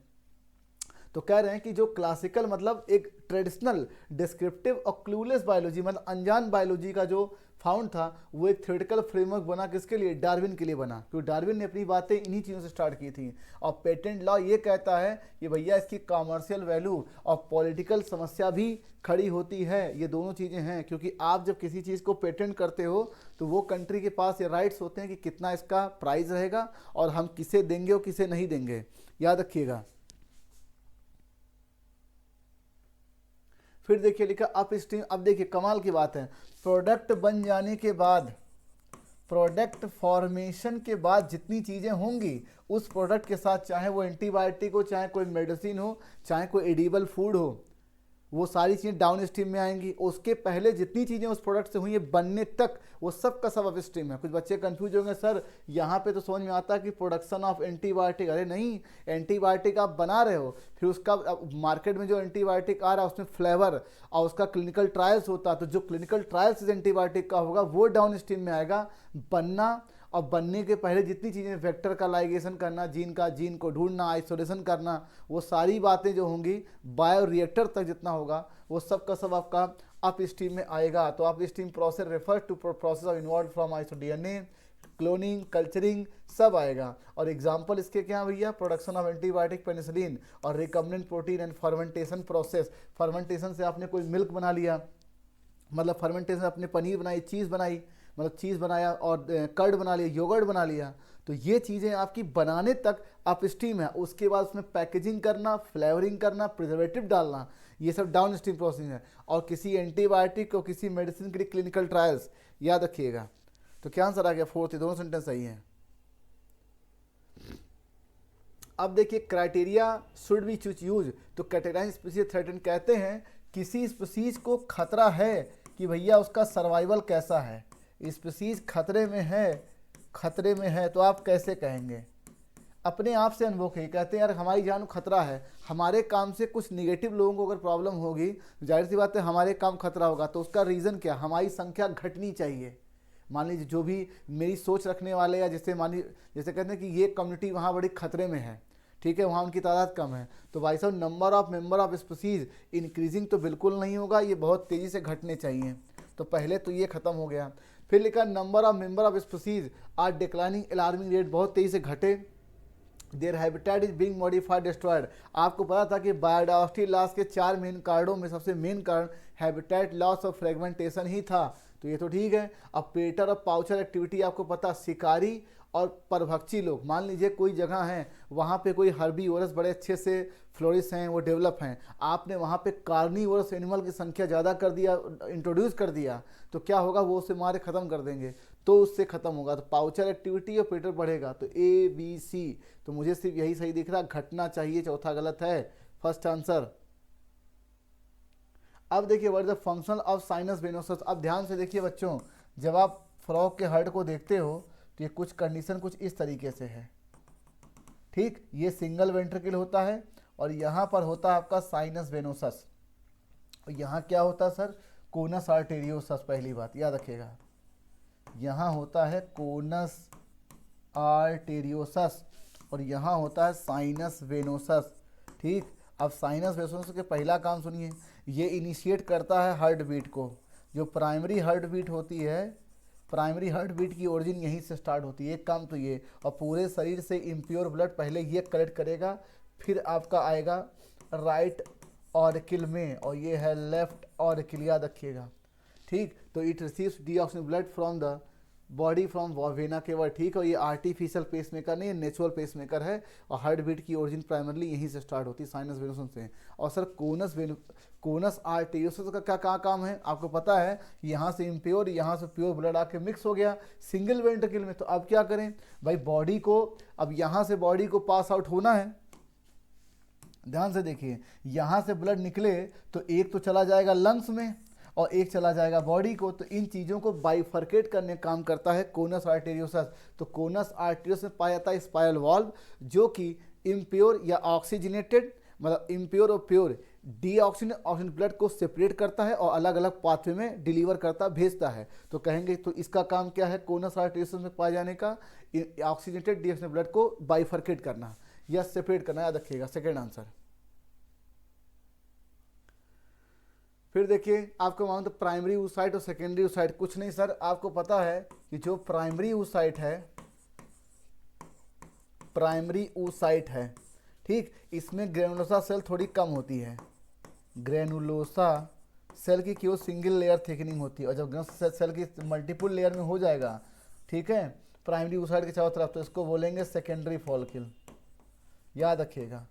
तो कह रहे हैं कि जो क्लासिकल मतलब एक ट्रेडिशनल डिस्क्रिप्टिव और क्लूलेस बायोलॉजी मतलब अनजान बायोलॉजी का जो फाउंड था, वो एक थ्योरेटिकल फ्रेमवर्क बना किसके लिए? डार्विन के लिए बना, क्योंकि डार्विन ने अपनी बातें इन्हीं चीज़ों से स्टार्ट की थी। और पेटेंट लॉ ये कहता है कि भैया इसकी कॉमर्शियल वैल्यू और पॉलिटिकल समस्या भी खड़ी होती है। ये दोनों चीज़ें हैं, क्योंकि आप जब किसी चीज़ को पेटेंट करते हो तो वो कंट्री के पास ये राइट्स होते हैं कि कितना इसका प्राइस रहेगा और हम किसे देंगे और किसे नहीं देंगे, याद रखिएगा। फिर देखिए लिखा अप स्ट्रीम। अब देखिए कमाल की बात है, प्रोडक्ट बन जाने के बाद, प्रोडक्ट फॉर्मेशन के बाद जितनी चीज़ें होंगी उस प्रोडक्ट के साथ, चाहे वो एंटीबायोटिक हो, चाहे कोई मेडिसिन हो, चाहे कोई एडिबल फूड हो, वो सारी चीज़ें डाउन स्ट्रीम में आएंगी। उसके पहले जितनी चीज़ें उस प्रोडक्ट से हुई है बनने तक, वो सब का सब अप स्ट्रीम है। कुछ बच्चे कंफ्यूज होंगे, सर यहाँ पे तो समझ में आता है कि प्रोडक्शन ऑफ एंटीबायोटिक। अरे नहीं, एंटीबायोटिक आप बना रहे हो, फिर उसका मार्केट में जो एंटीबायोटिक आ रहा है उसमें फ्लेवर और उसका क्लिनिकल ट्रायल्स होता है, तो जो क्लिनिकल ट्रायल्स एंटीबायोटिक का होगा वो डाउन स्ट्रीम में आएगा। बनना और बनने के पहले जितनी चीज़ें, वेक्टर का लाइगेशन करना, जीन को ढूंढना, आइसोलेशन करना, वो सारी बातें जो होंगी बायो रिएक्टर तक जितना होगा वो सब का सब आपका अप स्ट्रीम में आएगा। तो upstream process refer to process of involve from iso DNA, cloning, culturing सब आएगा। और एग्जाम्पल इसके क्या भैया? प्रोडक्शन ऑफ एंटीबायोटिक, पेनिसिलिन और recombinant protein and fermentation process. Fermentation से आपने कोई मिल्क बना लिया, मतलब फर्मेंटेशन अपने पनीर बनाई, चीज़ बनाई, मतलब चीज़ बनाया और कर्ड बना लिया, योगर्ट बना लिया। तो ये चीज़ें आपकी बनाने तक अप स्ट्रीम है। उसके बाद उसमें पैकेजिंग करना, फ्लेवरिंग करना, प्रिजर्वेटिव डालना, ये सब डाउन स्ट्रीम प्रोसेस है। और किसी एंटीबायोटिक और किसी मेडिसिन के लिए क्लिनिकल ट्रायल्स, याद रखिएगा। तो क्या आंसर आ गया? 4th, दोनों सेंटेंस सही हैं। अब देखिए क्राइटेरिया शुड बी यूज। तो कैटेगराइज स्पीसीज थ्रेटन, कहते हैं किसी स्पीसीज को खतरा है कि भैया उसका सर्वाइवल कैसा है, स्पीसीज खतरे में है, तो आप कैसे कहेंगे? अपने आप से अनुभव किए, कहते हैं यार हमारी जान को खतरा है, हमारे काम से कुछ निगेटिव लोगों को अगर प्रॉब्लम होगी, जाहिर सी बात है हमारे काम खतरा होगा। तो उसका रीज़न क्या? हमारी संख्या घटनी चाहिए। मान लीजिए जो भी मेरी सोच रखने वाले, या जैसे जैसे कहते हैं कि ये कम्युनिटी वहाँ बड़ी खतरे में है, ठीक है, वहाँ उनकी तादाद कम है, तो भाई साहब number of member of species increasing तो बिल्कुल नहीं होगा, ये बहुत तेज़ी से घटने चाहिए। तो पहले तो ये खत्म हो गया। फिर लिखा number of member of species are declining alarming rate, बहुत तेज़ी से घटे। Their habitat is being modified destroyed. आपको पता था कि बायोडाइवर्सिटी लॉस के 4 मेन कारणों में सबसे मेन कारण हैबिटेट लॉस और फ्रेगमेंटेशन ही था, तो ये तो ठीक है। अब पेटर और पाउचर एक्टिविटी, आपको पता शिकारी और परभक्षी लोग, मान लीजिए कोई जगह है वहाँ पे कोई हर्बीवोरस बड़े अच्छे से फ्लोरिस हैं, वो डेवलप हैं, आपने वहाँ पे कार्निवोरस एनिमल की संख्या ज़्यादा कर दिया, इंट्रोड्यूस कर दिया, तो क्या होगा? वो उसे मारे ख़त्म कर देंगे, तो उससे ख़त्म होगा। तो पाउचर एक्टिविटी और पेटर बढ़ेगा। तो ABC, तो मुझे सिर्फ यही सही दिख रहा, घटना चाहिए, चौथा गलत है, फर्स्ट आंसर। अब देखिए what is the function of sinus venosus. अब ध्यान से देखिए बच्चों, जब आप फ्रॉग के हर्ट को देखते हो तो ये कुछ कंडीशन कुछ इस तरीके से है, ठीक। ये सिंगल वेंट्रिकल होता है और यहाँ पर होता है आपका साइनस वेनोसस, और यहाँ क्या होता है सर? Conus arteriosus. पहली बात याद रखिएगा, यहाँ होता है कोनस आर्टेरियोसस और यहाँ होता है साइनस वेनोसस, ठीक। अब साइनस वेनोसस के पहला काम सुनिए, ये इनिशिएट करता है हार्ट बीट को। जो प्राइमरी हार्ट बीट होती है, प्राइमरी हार्ट बीट की ओरिजिन यहीं से स्टार्ट होती है। एक काम तो ये, और पूरे शरीर से इम्प्योर ब्लड पहले ये कलेक्ट करेगा, फिर आपका आएगा राइट ऑरिकल में, और ये है लेफ्ट ऑरिकल, याद रखिएगा, ठीक। तो it receives डीऑक्सीजन blood from the body from vena केवल, ठीक। और ये आर्टिफिशियल पेसमेकर नहीं है, नेचुरल पेसमेकर है, और हार्ट बीट की ओरिजिन प्राइमरली यहीं से स्टार्ट होती है, साइनस वेनुसम से। और सर कोनस आर्टेरियोसस का क्या काम है आपको पता है, यहाँ से इम्प्योर, यहाँ से प्योर ब्लड आके मिक्स हो गया सिंगल वेंट्रिकल में। तो अब क्या करें भाई, बॉडी को, अब यहाँ से बॉडी को पास आउट होना है, ध्यान से देखिए, यहाँ से ब्लड निकले तो एक तो चला जाएगा लंग्स में और एक चला जाएगा बॉडी को। तो इन चीज़ों को बाइफर्केट करने काम करता है कोनस आर्टेरियोसस। तो कोनस आर्टेरियोसस में पाया जाता है स्पाइरल वाल्व, जो कि इम्प्योर या ऑक्सीजनेटेड, मतलब इम्प्योर और प्योर ऑक्सीजन ब्लड को सेपरेट करता है और अलग अलग पाथवे में डिलीवर करता, भेजता है। तो कहेंगे तो इसका काम क्या है, कोनस आर्टेरियोसस में पाए जाने का ऑक्सीजनेटेड डीऑक्सीजन ब्लड को बाइफर्केट करना या सेपरेट करना, याद रखिएगा, सेकेंड आंसर। फिर देखिए आपको मालूम तो प्राइमरी ऊसाइट और सेकेंडरी ऊसाइट, कुछ नहीं सर, आपको पता है कि जो प्राइमरी ऊसाइट है, प्राइमरी ऊसाइट है, ठीक, इसमें ग्रेनुलोसा सेल थोड़ी कम होती है। ग्रेनुलोसा सेल की केवल सिंगल लेयर थिकनिंग होती है, और जब ग्रेनुलोसा सेल की मल्टीपल लेयर में हो जाएगा, ठीक है, प्राइमरी ऊसाइट के चारों तरफ, तो इसको बोलेंगे सेकेंडरी फॉलिकल, याद रखिएगा,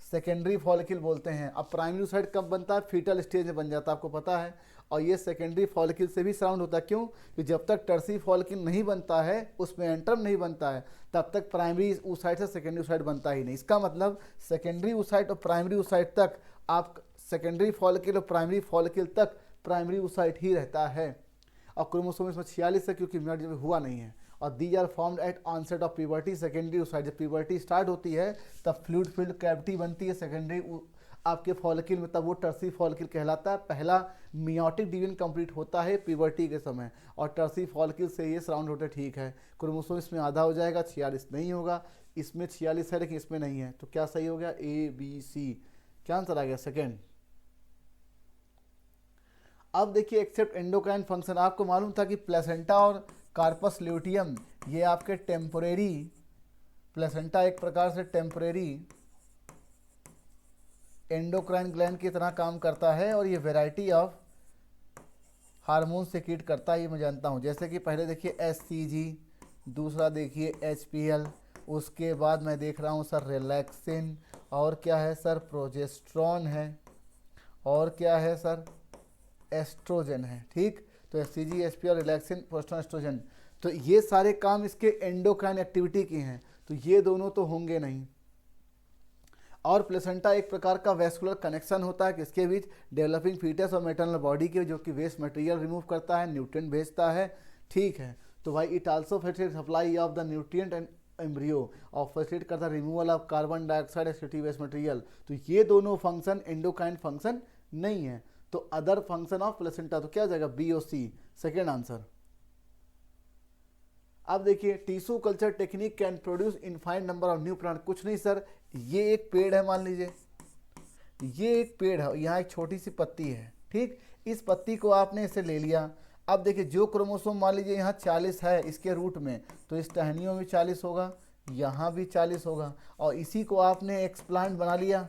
सेकेंडरी फॉलिकल बोलते हैं। अब प्राइमरी ऊसाइट कब बनता है, फीटल स्टेज में बन जाता है, आपको पता है। और ये सेकेंडरी फॉलिकल से भी सराउंड होता है, क्यों, कि जब तक टर्सी फॉलिकल नहीं बनता है, उसमें एंटरम नहीं बनता है, तब तक प्राइमरी ऊसाइट से सेकेंडरी ऊसाइट बनता ही नहीं। इसका मतलब सेकेंडरी ऊसाइट और प्राइमरी ऊसाइट तक आप, सेकेंडरी फॉलिकल और प्राइमरी फॉलिकल तक प्राइमरी ऊसाइट ही रहता है। और क्रोमोसोम इसमें 46 है, क्योंकि म्यूटेशन जब हुआ नहीं है। और these are formed at onset of puberty, secondary oocyte, जब प्यूबर्टी स्टार्ट होती है तब फ्लूइड फिल्ड कैविटी बनती है सेकेंडरी आपके फॉलिकल में, तब वो टर्सी फॉलिकल कहलाता है। पहला मियोटिक डिवीजन कंप्लीट होता है प्यूबर्टी के समय, और टर्सी फॉलिकल से ये सराउंड होते, ठीक है। क्रोमोसोम इसमें आधा हो जाएगा, 46 नहीं होगा, इसमें 46 है लेकिन इसमें नहीं है, तो क्या सही हो गया, ABC, क्या आंसर आ गया, सेकेंड। अब देखिए एक्सेप्ट एंडोक्राइन फंक्शन, आपको मालूम था कि प्लेसेंटा और कार्पस ल्यूटियम ये आपके टेम्पोरेरी, प्लेसेंटा एक प्रकार से टेम्पोरेरी एंडोक्राइन ग्लैंड की तरह काम करता है, और ये वैरायटी ऑफ हार्मोन सेक्रेट करता है, ये मैं जानता हूँ। जैसे कि पहले देखिए HCG, दूसरा देखिए HPL, उसके बाद मैं देख रहा हूँ सर रिलैक्सिन, और क्या है सर, प्रोजेस्ट्रॉन है, और क्या है सर, एस्ट्रोजन है, ठीक। तो HCG, HPL, relaxin, progesterone, oestrogen, तो ये सारे काम इसके एंडोक्राइन एक्टिविटी के हैं, तो ये दोनों तो होंगे नहीं। और प्लेसेंटा एक प्रकार का वेस्कुलर कनेक्शन होता है किसके बीच, डेवलपिंग फीटस और मैटरनल बॉडी के, जो कि वेस्ट मटेरियल रिमूव करता है, न्यूट्रिएंट भेजता है, ठीक है। तो भाई it also facilitate supply of the nutrient and embryo, और फैसिलिटेट करता है removal of carbon dioxide active waste material. तो ये दोनों फंक्शन एंडोक्राइन फंक्शन नहीं है। तो अदर फंक्शन ऑफ प्लेसेंटा, तो क्या हो जाएगा, B और C, सेकेंड आंसर। अब देखिए tissue culture technique can produce infinite number of new plant, कुछ नहीं सर, ये एक पेड़ है, मान लीजिए ये एक पेड़ है, यहाँ एक छोटी सी पत्ती है, ठीक। इस पत्ती को आपने इसे ले लिया। अब देखिए जो क्रोमोसोम मान लीजिए यहाँ 40 है इसके रूट में, तो इस टहनियों में 40 होगा, यहाँ भी 40 होगा, और इसी को आपने एक्सप्लांट बना लिया,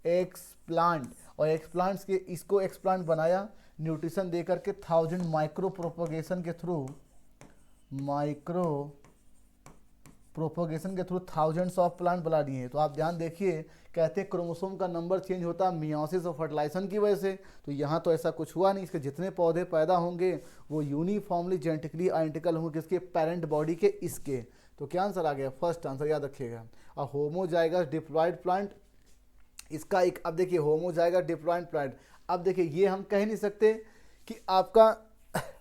एक्सप्लांट, और एक्सप्लांट्स के इसको एक्सप्लांट बनाया न्यूट्रिशन दे करके 1000 माइक्रो प्रोपोगेशन के थ्रू, माइक्रो प्रोपोगेशन के थ्रू थाउजेंड्स ऑफ प्लांट बना दिए हैं। तो आप ध्यान देखिए, कहते हैं क्रोमोसोम का नंबर चेंज होता है मियोसिस और फर्टिलाइजेशन की वजह से, तो यहाँ तो ऐसा कुछ हुआ नहीं। इसके जितने पौधे पैदा होंगे वो यूनिफॉर्मली जेनेटिकली आइडेंटिकल होंगे किसके, पेरेंट बॉडी के, इसके। तो क्या आंसर आ गया, फर्स्ट आंसर, याद रखिएगा। और होमोजाइगस डिप्लॉयड प्लांट, इसका एक, अब देखिए होमोजाइगस डिप्लॉयड प्लांट, अब देखिए ये हम कह नहीं सकते कि आपका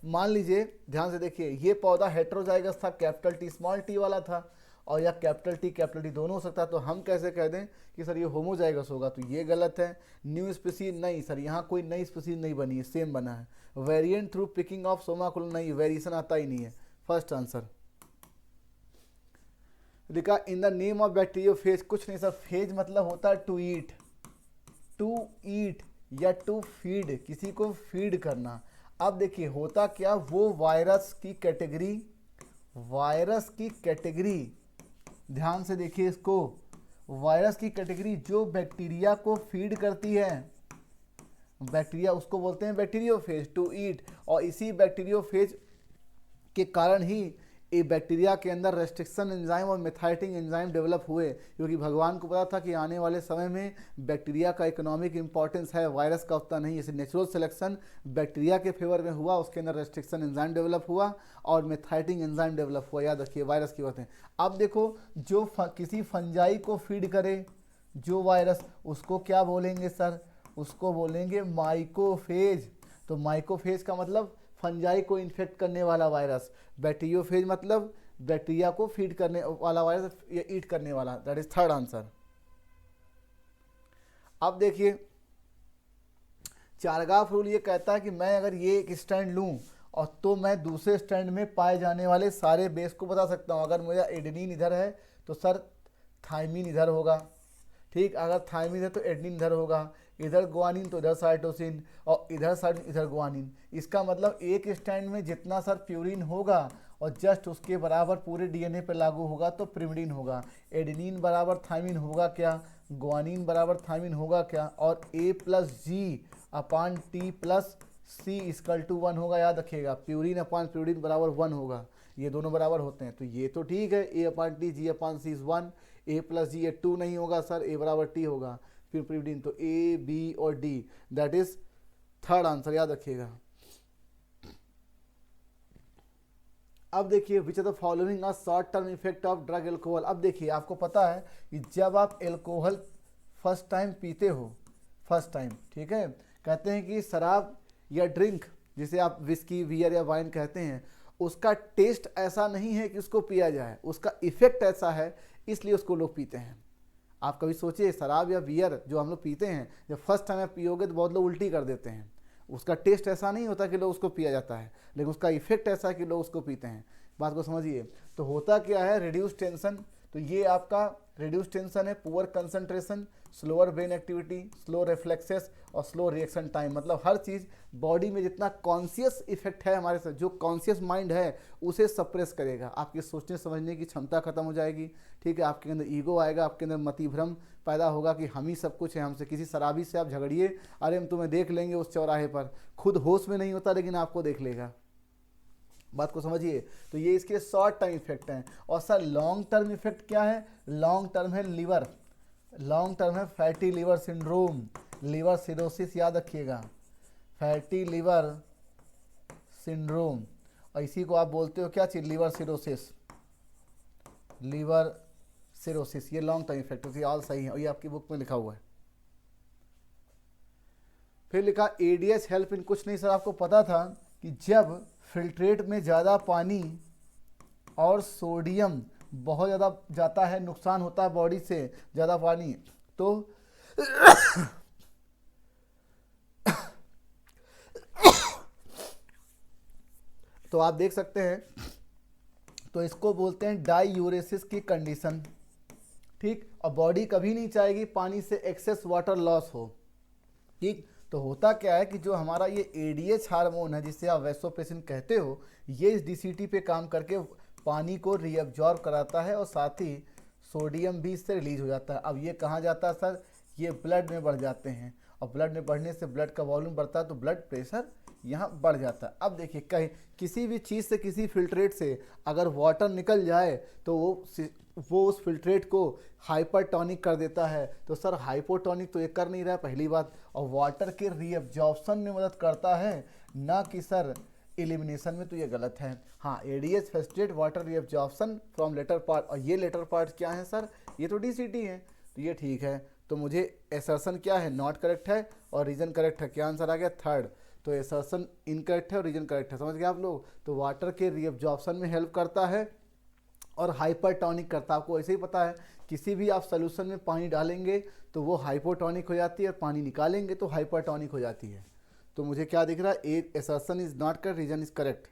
मान लीजिए ध्यान से देखिए, ये पौधा हेट्रोजाइगस था, कैपिटल T स्मॉल t वाला था, और या कैपिटल T दोनों हो सकता है, तो हम कैसे कह दें कि सर ये होमोजाइगस होगा, तो ये गलत है। न्यू स्पीसीज नहीं सर, यहाँ कोई नई स्पीसीज नहीं बनी है, सेम बना है। वेरिएंट थ्रू पिकिंग ऑफ सोमाकुल, नहीं, वेरिएशन आता ही नहीं है, फर्स्ट आंसर। लिखा in the name of bacteriophage, कुछ नहीं सर, फेज मतलब होता है टू ईट या टू फीड, किसी को फीड करना। अब देखिए होता क्या, वो वायरस की कैटेगरी, ध्यान से देखिए इसको, वायरस की कैटेगरी जो बैक्टीरिया को फीड करती है, बैक्टीरिया उसको बोलते हैं बैक्टीरियोफेज, टू ईट। और इसी बैक्टीरियोफेज के कारण ही ये बैक्टीरिया के अंदर रेस्ट्रिक्शन एंजाइम और मेथाइटिंग एंजाइम डेवलप हुए, क्योंकि भगवान को पता था कि आने वाले समय में बैक्टीरिया का इकोनॉमिक इंपॉर्टेंस है, वायरस का उतना नहीं। इसे नेचुरल सिलेक्शन बैक्टीरिया के फेवर में हुआ, उसके अंदर रेस्ट्रिक्शन एंजाइम डेवलप हुआ और मेथाइटिंग एंजाइम डेवलप हुआ। याद रखिए वायरस की बातें। अब देखो, जो किसी फंजाई को फीड करे जो वायरस, उसको क्या बोलेंगे सर? उसको बोलेंगे माइकोफेज। तो माइकोफेज का मतलब फंजाई को इन्फेक्ट करने वाला वायरस, बैक्टीरियोफेज मतलब बैक्टीरिया को फीड करने वाला वायरस या ईट करने वाला। That is third answer. अब देखिए चारगाफ रूल ये कहता है कि मैं अगर ये एक स्टैंड लूं और तो मैं दूसरे स्टैंड में पाए जाने वाले सारे बेस को बता सकता हूं। अगर मेरा एडेनिन इधर है तो सर थाइमिन इधर होगा, ठीक। अगर थाइमिन है तो एडेनिन इधर होगा, इधर गुआनिन तो इधर साइटोसिन, और इधर साइटोसिन इधर गुआनिन। इसका मतलब एक स्टैंड में जितना सर प्यूरिन होगा और जस्ट उसके बराबर पूरे डीएनए पे लागू होगा तो प्रिमिडीन होगा। एडेनिन बराबर थाइमिन होगा क्या, गुआनिन बराबर थाइमिन होगा क्या, और A + G/T + C=1 होगा। याद रखिएगा प्यूरिन अपान प्यूरिन बराबर 1 होगा, ये दोनों बराबर होते हैं। तो ये तो ठीक है, A/T G/C is 1, A + G, ये 2 नहीं होगा सर, A बराबर T होगा। फिर प्रिमिडीन तो A, B और D, that is third answer. याद रखिएगा। अब देखिए which are the following are short term effect of drug alcohol. अब देखिए आपको पता है कि जब आप एल्कोहल फर्स्ट टाइम पीते हो, फर्स्ट टाइम, ठीक है, कहते हैं कि शराब या ड्रिंक जिसे आप विस्की, बियर या वाइन कहते हैं, उसका टेस्ट ऐसा नहीं है कि उसको पिया जाए, उसका इफेक्ट ऐसा है इसलिए उसको लोग पीते हैं। आप कभी सोचिए शराब या बियर जो हम लोग पीते हैं, जब फर्स्ट टाइम आप पियोगे तो बहुत लोग उल्टी कर देते हैं। उसका टेस्ट ऐसा नहीं होता कि लोग उसको पिया जाता है, लेकिन उसका इफेक्ट ऐसा है कि लोग उसको पीते हैं। बात को समझिए। तो होता क्या है, रिड्यूस टेंशन, तो ये आपका रिड्यूस टेंशन है, poor concentration, slower brain activity, slow reflexes और स्लो रिएक्शन टाइम। मतलब हर चीज़ बॉडी में जितना कॉन्शियस इफेक्ट है हमारे साथ, जो कॉन्शियस माइंड है उसे सप्रेस करेगा। आपकी सोचने समझने की क्षमता खत्म हो जाएगी, ठीक है। आपके अंदर ईगो आएगा, आपके अंदर मति भ्रम पैदा होगा कि हम ही सब कुछ है, हमसे किसी शराबी से आप झगड़िए, अरे हम तुम्हें देख लेंगे उस चौराहे पर, खुद होश में नहीं होता लेकिन आपको देख लेगा। बात को समझिए। तो ये इसके शॉर्ट टर्म इफेक्ट हैं। और सर लॉन्ग टर्म इफेक्ट क्या है? लॉन्ग टर्म है लिवर, लॉन्ग टर्म है fatty liver syndrome, liver cirrhosis. याद रखिएगा फैटी लिवर सिंड्रोम, और इसी को आप बोलते हो क्या चीज? Liver cirrhosis, liver cirrhosis. ये लॉन्ग टर्म इफेक्ट है, ऑल सही है और ये आपकी बुक में लिखा हुआ है। फिर लिखा एडीएच हेल्प इन, कुछ नहीं सर, आपको पता था कि जब फिल्ट्रेट में ज़्यादा पानी और सोडियम बहुत ज़्यादा जाता है, नुकसान होता है बॉडी से ज़्यादा पानी, तो आप देख सकते हैं, तो इसको बोलते हैं डाईयूरेसिस की कंडीशन, ठीक। और बॉडी कभी नहीं चाहेगी पानी से एक्सेस वाटर लॉस हो, ठीक। तो होता क्या है कि जो हमारा ये एडीएच हार्मोन है जिसे आप वैसोप्रेसिन कहते हो, ये इस डीसीटी पे काम करके पानी को रीअब्जॉर्ब कराता है और साथ ही सोडियम भी इससे रिलीज हो जाता है। अब ये कहाँ जाता है सर? ये ब्लड में बढ़ जाते हैं, और ब्लड में बढ़ने से ब्लड का वॉल्यूम बढ़ता है तो ब्लड प्रेशर यहाँ बढ़ जाता है। अब देखिए कहीं किसी भी चीज़ से, किसी फिल्ट्रेट से अगर वाटर निकल जाए तो वो उस फिल्ट्रेट को हाइपरटॉनिक कर देता है। तो सर हाइपोटॉनिक तो ये कर नहीं रहा पहली बात, और वाटर के रीअब्जॉर्प्शन में मदद करता है, ना कि सर एलिमिनेशन में, तो ये गलत है। हाँ, ADH facilitate water reabsorption from latter part, और ये लेटर पार्ट क्या है सर? ये तो डीसीटी है, तो ये ठीक है। तो मुझे एसर्शन क्या है? नॉट करेक्ट है, और रीजन करेक्ट है। क्या आंसर आ गया? थर्ड। तो एसर्शन इनकरेक्ट है और रीजन करेक्ट है, समझ गए आप लोग। तो वाटर के रीअब्जॉर्प्शन में हेल्प करता है और हाइपरटॉनिक करता है। आपको ऐसे ही पता है, किसी भी आप सोल्यूशन में पानी डालेंगे तो वो हाइपोटॉनिक हो जाती है, और पानी निकालेंगे तो हाइपरटॉनिक हो जाती है। तो मुझे क्या दिख रहा है? A assertion is not correct, reason is correct.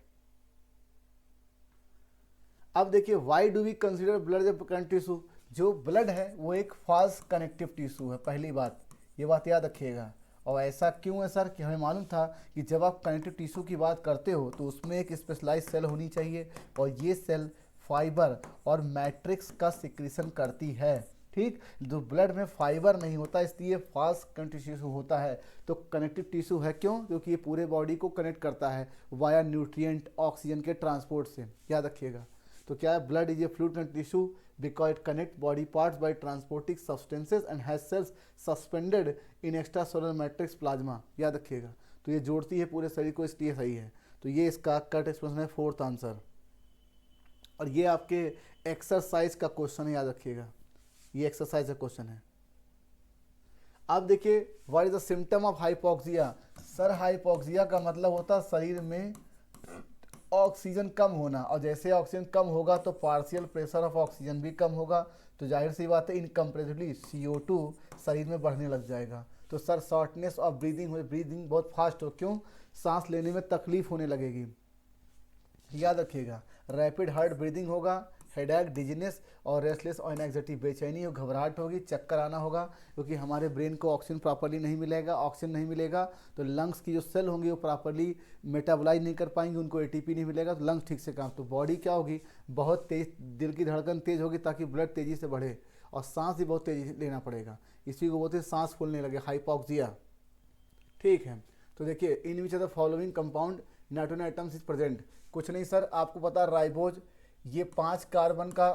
अब देखिए, why do we consider blood a connective tissue? जो ब्लड है वो एक फॉल्स कनेक्टिव टिश्यू है, पहली बात, ये बात याद रखिएगा। और ऐसा क्यों है सर कि हमें मालूम था कि जब आप कनेक्टिव टिश्यू की बात करते हो तो उसमें एक स्पेशलाइज सेल होनी चाहिए और ये सेल फाइबर और मैट्रिक्स का सिक्रीशन करती है। ठीक, जो ब्लड में फाइबर नहीं होता इसलिए फास्ट कनेक्टिव टिश्यू होता है। तो कनेक्टिव टिश्यू है क्यों? क्योंकि ये पूरे बॉडी को कनेक्ट करता है वाया न्यूट्रिएंट ऑक्सीजन के ट्रांसपोर्ट से, याद रखिएगा। तो क्या है, blood is a fluid connective tissue because it connect body parts by transporting substances and has cells suspended in extracellular matrix plasma, याद रखिएगा। तो ये जोड़ती है पूरे शरीर को, इसलिए सही है। तो ये इसका कट एक्सप्रेशन है, फोर्थ आंसर। और ये आपके एक्सरसाइज का क्वेश्चन है, याद रखिएगा, ये एक्सरसाइज का क्वेश्चन है। अब देखिए, what is the symptom of hypoxia? Sir hypoxia का मतलब होता है शरीर में ऑक्सीजन कम होना, और जैसे ऑक्सीजन कम होगा तो पार्शियल प्रेशर ऑफ ऑक्सीजन भी कम होगा, तो जाहिर सी बात है इनकम्पैरेटिवली CO2 शरीर में बढ़ने लग जाएगा। तो सर शॉर्टनेस ऑफ ब्रीदिंग बहुत फास्ट हो, क्यों? सांस लेने में तकलीफ होने लगेगी, याद रखिएगा। रैपिड हार्ट ब्रीदिंग होगा, हेडेक, डिजीनेस और रेस्टलेस और एंग्जाइटी, बेचैनी और घबराहट होगी, चक्कर आना होगा, क्योंकि हमारे ब्रेन को ऑक्सीजन प्रॉपर्ली नहीं मिलेगा। ऑक्सीजन नहीं मिलेगा तो लंग्स की जो सेल होंगी वो प्रॉपर्ली मेटाबोलाइज नहीं कर पाएंगे, उनको ATP नहीं मिलेगा तो लंग्स ठीक से काम, तो बॉडी क्या होगी, बहुत तेज, दिल की धड़कन तेज होगी ताकि ब्लड तेज़ी से बढ़े, और सांस भी बहुत तेजी से लेना पड़ेगा, इसी को बोलते हैं सांस फूलने लगे, हाइपोक्सिया। ठीक है, तो देखिए, in which of the following compound nitrogen items is present? कुछ नहीं सर, आपको पता है राइबोज, ये 5 कार्बन का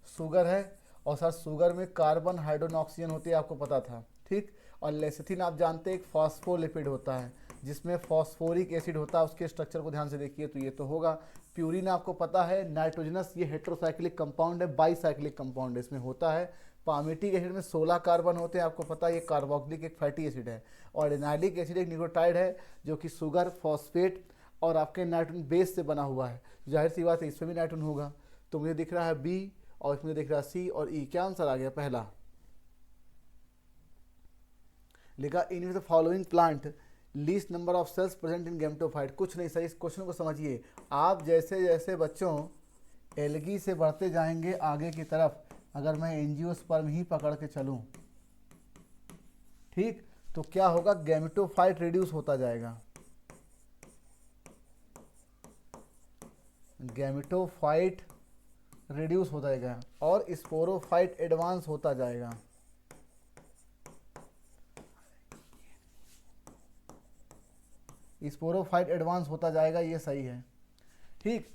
शुगर है, और सर शुगर में कार्बन हाइड्रोजन ऑक्सीजन होते हैं, आपको पता था। ठीक, और लेसिथिन आप जानते हैं एक फॉस्फोलिपिड होता है जिसमें फॉस्फोरिक एसिड होता है, उसके स्ट्रक्चर को ध्यान से देखिए तो ये तो होगा। प्यूरिन आपको पता है नाइट्रोजनस, ये हेट्रोसाइक्लिक कंपाउंड है, बाईसाइक्लिक कंपाउंड है, इसमें होता है। पामेटिक एसिड में 16 कार्बन होते हैं, आपको पता है, ये कार्बोक्सिलिक एक फैटी एसिड है। और एनाइलिक एसिड एक न्यूक्लियोटाइड है जो कि शुगर, फॉस्फेट और आपके नाइट्रोजन बेस से बना हुआ है, जाहिर सी बात है इसमें भी नाइट्रोजन होगा। तो मुझे दिख रहा है B और इसमें दिख रहा है C और E, क्या आंसर आ गया? पहला लिखा, in the following plant least number of cells present in gametophyte. कुछ नहीं सही, इस क्वेश्चन को समझिए। आप जैसे जैसे बच्चों एल्गी से बढ़ते जाएंगे आगे की तरफ, अगर मैं एंजियोस्पर्म ही पकड़ के चलूं, ठीक, तो क्या होगा, गैमेटोफाइट रिड्यूस होता जाएगा, गैमेटोफाइट रिड्यूस होता जाएगा, और स्पोरोफाइट एडवांस होता जाएगा। स्पोरोफाइट एडवांस होता जाएगा, ये सही है। ठीक,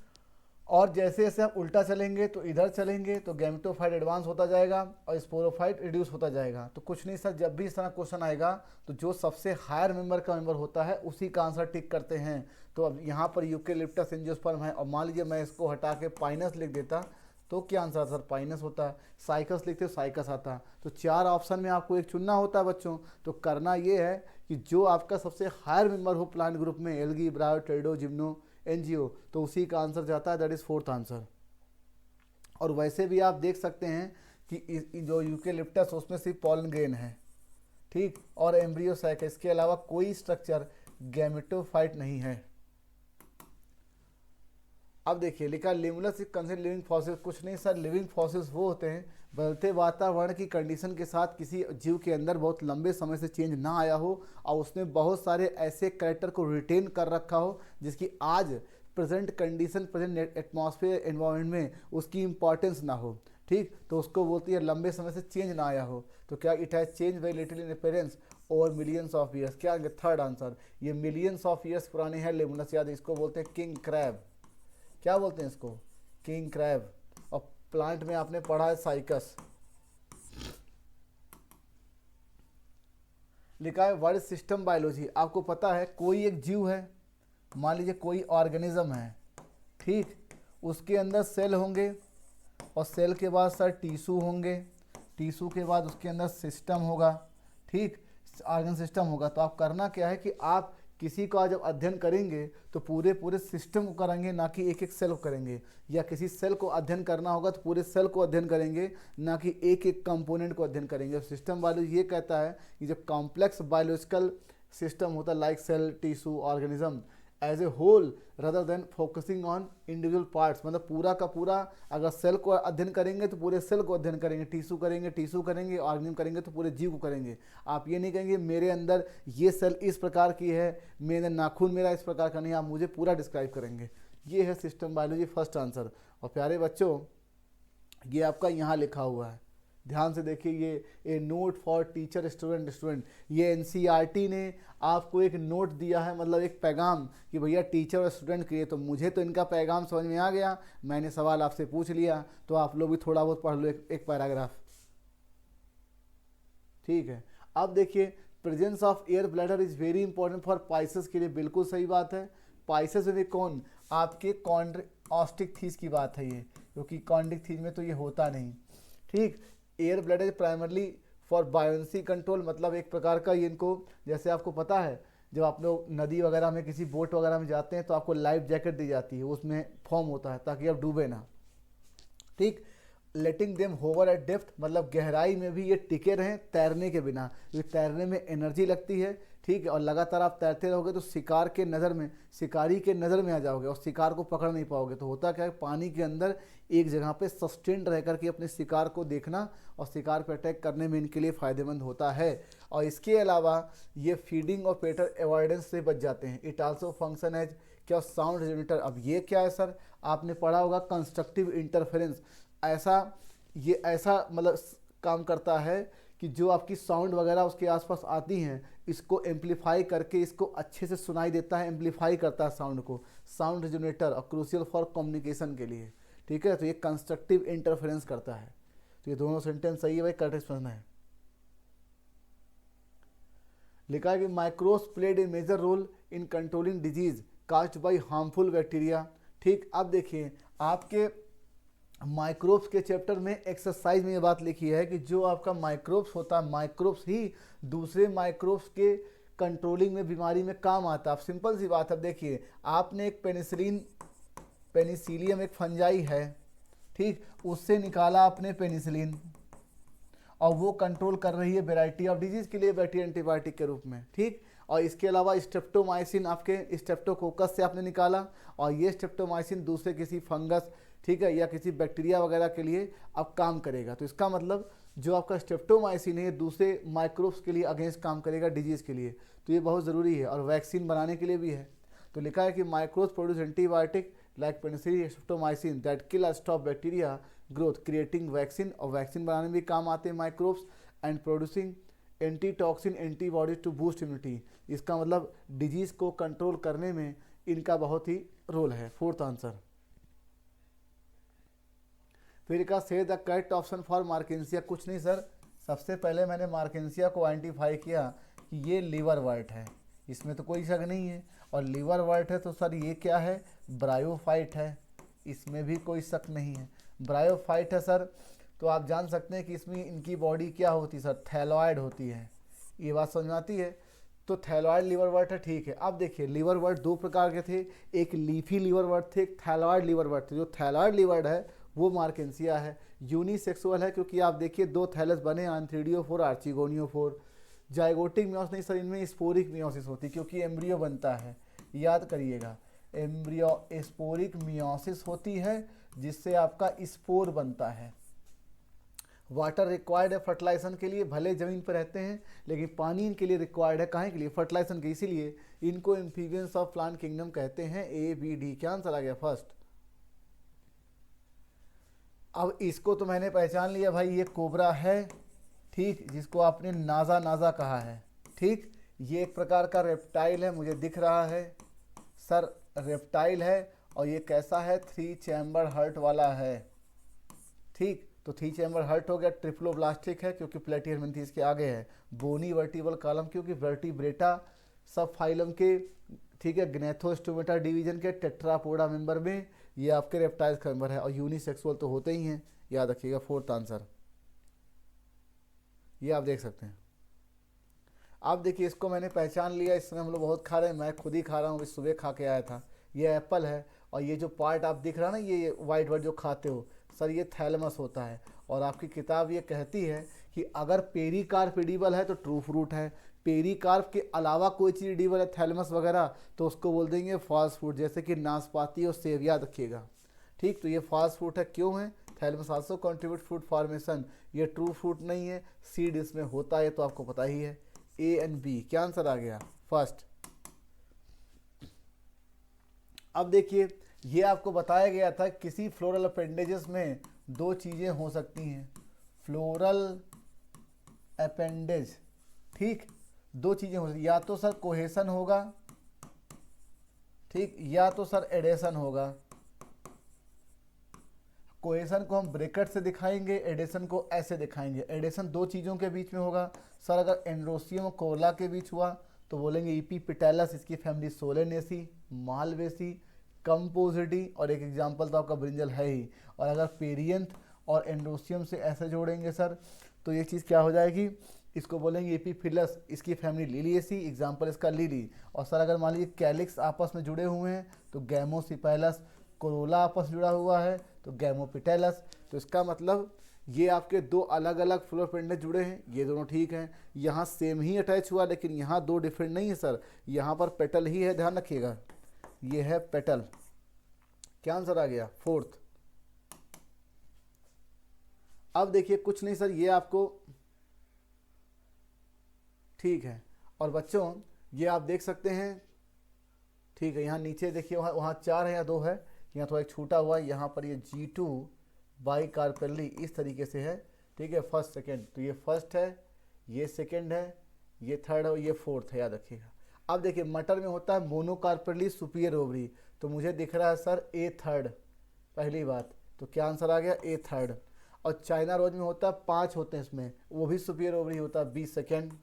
और जैसे जैसे आप उल्टा चलेंगे तो इधर चलेंगे तो गैमेटोफाइट एडवांस होता जाएगा और स्पोरोफाइट रिड्यूस होता जाएगा। तो कुछ नहीं सर, जब भी इस तरह क्वेश्चन आएगा तो जो सबसे हायर मेंबर का मेंबर होता है उसी का आंसर टिक करते हैं। तो अब यहाँ पर यूकेलिप्टस एंजियोस्पर्म है, और मान लीजिए मैं इसको हटा के पाइनस लिख देता तो क्या आंसर आता सर? पाइनस होता। साइकस लिखते साइकस आता। तो 4 ऑप्शन में आपको एक चुनना होता है बच्चों। तो करना ये है कि जो आपका सबसे हायर मेंबर हो प्लांट ग्रुप में, एल्गी, ब्रायो, टेरिडो, जिम्नो, एनजीओ, तो उसी का आंसर जाता है, दैट इज 4th आंसर। और वैसे भी आप देख सकते हैं कि जो यूकेलिप्टस उसमें सिर्फ पॉलन ग्रेन है, ठीक, और एम्ब्रियो सैक है, इसके अलावा कोई स्ट्रक्चर गैमेटोफाइट नहीं है। अब देखिए लिखा, Limulus is considered living fossils. कुछ नहीं सर, लिविंग फॉसिल्स वो होते हैं बदलते वातावरण की कंडीशन के साथ किसी जीव के अंदर बहुत लंबे समय से चेंज ना आया हो और उसने बहुत सारे ऐसे कैरेक्टर को रिटेन कर रखा हो जिसकी आज present condition, present atmosphere environment में उसकी इंपॉर्टेंस ना हो, ठीक, तो उसको बोलती है लंबे समय से चेंज ना आया हो। तो क्या it has change very little in appearance over millions of years. क्या 3rd आंसर, ये मिलियंस ऑफ ईयर्स पुराने हैं लिमुलस, याद, इसको बोलते हैं किंग क्रैब। क्या बोलते हैं इसको? King crab. और प्लांट में आपने पढ़ा है साइकस। लिखा है वर्ड सिस्टम बायोलॉजी। आपको पता है कोई एक जीव है, मान लीजिए कोई ऑर्गेनिज्म है, ठीक, उसके अंदर सेल होंगे और सेल के बाद सर टिश्यू होंगे, टिश्यू के बाद उसके अंदर सिस्टम होगा, ठीक, ऑर्गन सिस्टम होगा। तो आप करना क्या है कि आप किसी का जब अध्ययन करेंगे तो पूरे पूरे सिस्टम को करेंगे, ना कि एक एक सेल को करेंगे। या किसी सेल को अध्ययन करना होगा तो पूरे सेल को अध्ययन करेंगे, ना कि एक एक कंपोनेंट को अध्ययन करेंगे। सिस्टम बायोलॉजी ये कहता है कि जब कॉम्प्लेक्स बायोलॉजिकल सिस्टम होता है like cell, tissue, organism, as a whole rather than focusing on individual parts, मतलब पूरा का पूरा अगर सेल को अध्ययन करेंगे तो पूरे सेल को अध्ययन करेंगे, टिश्यू करेंगे, ऑर्गेनिज्म करेंगे तो पूरे जीव को करेंगे। आप ये नहीं कहेंगे मेरे अंदर ये सेल इस प्रकार की है, मेरे नाखून मेरा इस प्रकार का नहीं, आप मुझे पूरा डिस्क्राइब करेंगे। ये है सिस्टम बायोलॉजी फर्स्ट आंसर। और प्यारे बच्चों ये आपका यहाँ लिखा हुआ है, ध्यान से देखिए, ये ए नोट फॉर टीचर स्टूडेंट, ये एनसीईआरटी ने आपको एक नोट दिया है, मतलब एक पैगाम कि भैया टीचर और स्टूडेंट के लिए। तो मुझे तो इनका पैगाम समझ में आ गया, मैंने सवाल आपसे पूछ लिया, तो आप लोग भी थोड़ा बहुत पढ़ लो एक पैराग्राफ, ठीक है। अब देखिए presence of air bladder is very important for Pisces के लिए, बिल्कुल सही बात है। पाइसेस में कौन, आपके ऑस्टिक थीस की बात है ये, क्योंकि कॉन्डिक थीस में तो ये होता नहीं, ठीक। Air bladder primarily for buoyancy control, मतलब एक प्रकार का ये इनको, जैसे आपको पता है जब आप लोग नदी वगैरह में किसी बोट वगैरह में जाते हैं तो आपको लाइफ जैकेट दी जाती है, उसमें फॉर्म होता है ताकि आप डूबे ना, ठीक। Letting them hover at depth, मतलब गहराई में भी ये टिके रहें तैरने के बिना, क्योंकि तैरने में एनर्जी लगती है, ठीक है। और लगातार आप तैरते रहोगे तो शिकारी के नज़र में आ जाओगे और शिकार को पकड़ नहीं पाओगे। तो होता क्या है, पानी के अंदर एक जगह पे सस्टेन्ड रह करके अपने शिकार को देखना और शिकार पर अटैक करने में इनके लिए फ़ायदेमंद होता है। और इसके अलावा ये फीडिंग और प्रेडेटर अवॉइडेंस से बच जाते हैं। इट आल्सो फंक्शन एज क्या, साउंड रेजोनेटर। अब ये क्या है सर, आपने पढ़ा होगा कंस्ट्रक्टिव इंटरफेरेंस, ऐसा मतलब काम करता है कि जो आपकी साउंड वगैरह उसके आसपास आती हैं इसको एम्पलीफाई करके इसको अच्छे से सुनाई देता है, एम्पलीफाई करता है साउंड को, साउंड रेजोनेटर, और क्रूशियल फॉर कम्युनिकेशन के लिए, ठीक है। तो ये कंस्ट्रक्टिव इंटरफेरेंस करता है। तो ये दोनों सेंटेंस सही है भाई, करेक्ट समझना है। लिखा है कि microbes played a major role in controlling disease caused by harmful bacteria, ठीक। अब देखिए आपके माइक्रोब्स के चैप्टर में एक्सरसाइज में ये बात लिखी है कि जो आपका माइक्रोब्स होता है, माइक्रोब्स ही दूसरे माइक्रोब्स के कंट्रोलिंग में, बीमारी में काम आता है। अब सिंपल सी बात है, देखिए आपने एक पेनिसिलियम एक फंजाई है, ठीक, उससे निकाला आपने पेनिसिलिन और वो कंट्रोल कर रही है वैरायटी ऑफ डिजीज के लिए बैक्टीरिया एंटीबायोटिक के रूप में, ठीक। और इसके अलावा स्ट्रेप्टोमाइसिन आपके स्ट्रेप्टोकोकस से आपने निकाला और ये स्ट्रेप्टोमाइसिन दूसरे किसी फंगस, ठीक है, या किसी बैक्टीरिया वगैरह के लिए अब काम करेगा। तो इसका मतलब जो आपका स्ट्रेप्टोमाइसिन है ये दूसरे माइक्रोब्स के लिए अगेंस्ट काम करेगा, डिजीज़ के लिए। तो ये बहुत ज़रूरी है और वैक्सीन बनाने के लिए भी है। तो लिखा है कि microbes produce antibiotic like penicillin, streptomycin that kill और stop bacteria growth, creating vaccine, और वैक्सीन बनाने में भी काम आते हैं microbes, and producing antitoxin antibodies to boost immunity. इसका मतलब डिजीज़ को कंट्रोल करने में इनका बहुत ही रोल है। Fourth answer. फिर का से the correct option for marchantia, कुछ नहीं सर, सबसे पहले मैंने मार्केंसिया को आइडेंटिफाई किया कि ये लीवर वर्ट है, इसमें तो कोई शक नहीं है। और लीवर वर्ट है तो सर ये क्या है, ब्रायोफाइट है, इसमें भी कोई शक नहीं है, ब्रायोफाइट है सर। तो आप जान सकते हैं कि इसमें इनकी बॉडी क्या होती है सर, थैलॉइड होती है। ये बात समझ में आती है। तो थैलॉइड लीवर वर्ट है, ठीक है। अब देखिए लीवर वर्ट दो प्रकार के थे, एक लीफी लीवर वर्ट थे, एक थैलॉइड लीवर वर्ट थे। जो थैलॉइड लीवर है वो मार्केंसिया है, यूनिसेक्सुअल है, क्योंकि आप देखिए दो थैलस बने, आंथ्रीडियोफोर आर्चिगोनियोफोर। जाइगोटिक मियोसिस नहीं सर, इनमें स्पोरिक मियोसिस होती है क्योंकि एम्ब्रियो बनता है, याद करिएगा, एम्ब्रियो स्पोरिक मियोसिस होती है जिससे आपका स्पोर बनता है। वाटर रिक्वायर्ड है फर्टिलाइजेशन के लिए, भले ज़मीन पर रहते हैं लेकिन पानी इनके लिए रिक्वायर्ड है, काहे के लिए, फर्टिलाइजेशन के, इसीलिए इनको एम्फीबियंस ऑफ प्लांट किंगडम कहते हैं। ABD क्या आंसर आ गया फर्स्ट। अब इसको तो मैंने पहचान लिया भाई, ये कोबरा है, ठीक, जिसको आपने नाजा कहा है, ठीक। ये एक प्रकार का रेप्टाइल है, मुझे दिख रहा है सर, रेप्टाइल है। और ये कैसा है, 3 चैम्बर हर्ट वाला है, ठीक। तो 3 चैम्बर हर्ट हो गया, ट्रिप्लोब्लास्टिक है क्योंकि प्लेटिहेल्मिन्थेस के आगे है, बोनी वर्टिबल कॉलम क्योंकि वर्टिब्रेटा सब फाइलम के, ठीक है, ग्नेथोस्टोमेटा डिवीजन के टेट्रापोडा मेंबर में ये आपके रेप्टाइल्स का मेंबर है। और यूनिसेक्सुअल तो होते ही हैं, याद रखिएगा। फोर्थ आंसर ये आप देख सकते हैं। आप देखिए इसको मैंने पहचान लिया, इसमें हम लोग बहुत खा रहे हैं, मैं खुद ही खा रहा हूँ, सुबह खा के आया था। ये एप्पल है और ये जो पार्ट आप दिख रहा है ना, ये वाइट वाइट जो खाते हो सर, ये थैलमस होता है। और आपकी किताब ये कहती है कि अगर पेरिकार्पेडिबल है तो ट्रू फ्रूट है, पेरिकार्प के अलावा कोई चीज़ डी वाला थैलमस वगैरह, तो उसको बोल देंगे फास्ट फूड, जैसे कि नाशपाती और सेब, याद रखिएगा। ठीक, तो ये फास्ट फूड है, क्यों है? Thalamus also contribute food formation, ये ट्रू फ्रूट नहीं है, सीड इसमें होता है, तो आपको पता ही है। ए एंड बी, क्या आंसर आ गया? फर्स्ट। अब देखिए, ये आपको बताया गया था किसी फ्लोरल अपेंडेजेस में दो चीज़ें हो सकती हैं, फ्लोरल अपेंडेज। ठीक, दो चीज़ें हो सकती, या तो सर कोहेसन होगा, ठीक, या तो सर एडेशन होगा। कोहेसन को हम ब्रैकेट से दिखाएंगे, एडेशन को ऐसे दिखाएंगे। एडेशन दो चीज़ों के बीच में होगा सर, अगर एंड्रोसियम और कोरला के बीच हुआ तो बोलेंगे ईपी पिटेलस, इसकी फैमिली सोलेनेसी, मालवेसी, कंपोजिडी, और एक एग्जांपल तो आपका ब्रिंजल है ही। और अगर पेरियंथ और एंड्रोसियम से ऐसे जोड़ेंगे सर, तो ये चीज़ क्या हो जाएगी? इसको बोलेंगे एपीफिलस, इसकी फैमिली लिलिएसी, एग्जांपल इसका लिली। और सर अगर मान लीजिए कैलिक्स आपस में जुड़े हुए हैं तो गैमोसिपेलस, कोरोला आपस जुड़ा हुआ है तो गैमोपिटेलस। तो इसका मतलब ये आपके दो अलग अलग फ्लोरोपेंडेज जुड़े हैं, ये दोनों ठीक हैं। यहाँ सेम ही अटैच हुआ, लेकिन यहाँ दो डिफरेंट नहीं है सर, यहाँ पर पेटल ही है, ध्यान रखिएगा, ये है पेटल। क्या आंसर आ गया? फोर्थ। अब देखिए, कुछ नहीं सर, ये आपको ठीक है। और बच्चों ये आप देख सकते हैं, ठीक है, यहाँ नीचे देखिए, वहाँ 4 है या 2 है, यहाँ थोड़ा एक छूटा हुआ है, यहाँ पर ये G2 बाई कार्पेली इस तरीके से है। ठीक है, फर्स्ट सेकेंड, तो ये फर्स्ट है, ये सेकेंड है, ये थर्ड है और ये फोर्थ है, याद रखिएगा। अब देखिए, मटर में होता है मोनोकार्पेली सुपीरियर ओवरी, तो मुझे दिख रहा है सर ए थर्ड, पहली बात, तो क्या आंसर आ गया? ए थर्ड। और चाइना रोज में होता है 5 होते हैं इसमें, वो भी सुपीरियर ओवरी होता है, बी सेकेंड।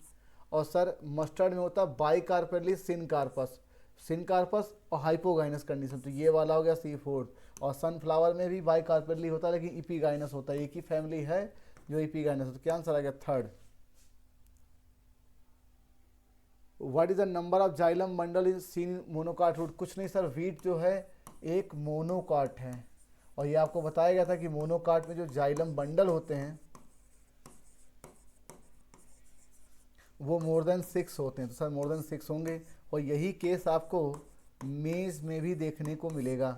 और सर मस्टर्ड में होता है बाई कार्पेली सिनकार्पस, सिनकार्पस और हाइपोगाइनस कंडीशन, तो ये वाला हो गया सी फोर्थ। और सनफ्लावर में भी बाई कार्पेली होता है, लेकिन इपीगाइनस होता है, एक ही फैमिली है जो इपीगाइनस है, तो क्या आंसर आ गया? Third. What is the number of xylem bundle in seen monocot root? कुछ नहीं सर, वीट जो है एक मोनोकाट है, और ये आपको बताया गया था कि मोनोकाट में जो जाइलम बंडल होते हैं वो मोर देन 6 होते हैं, तो सर मोर देन 6 होंगे। और यही केस आपको मेज में भी देखने को मिलेगा।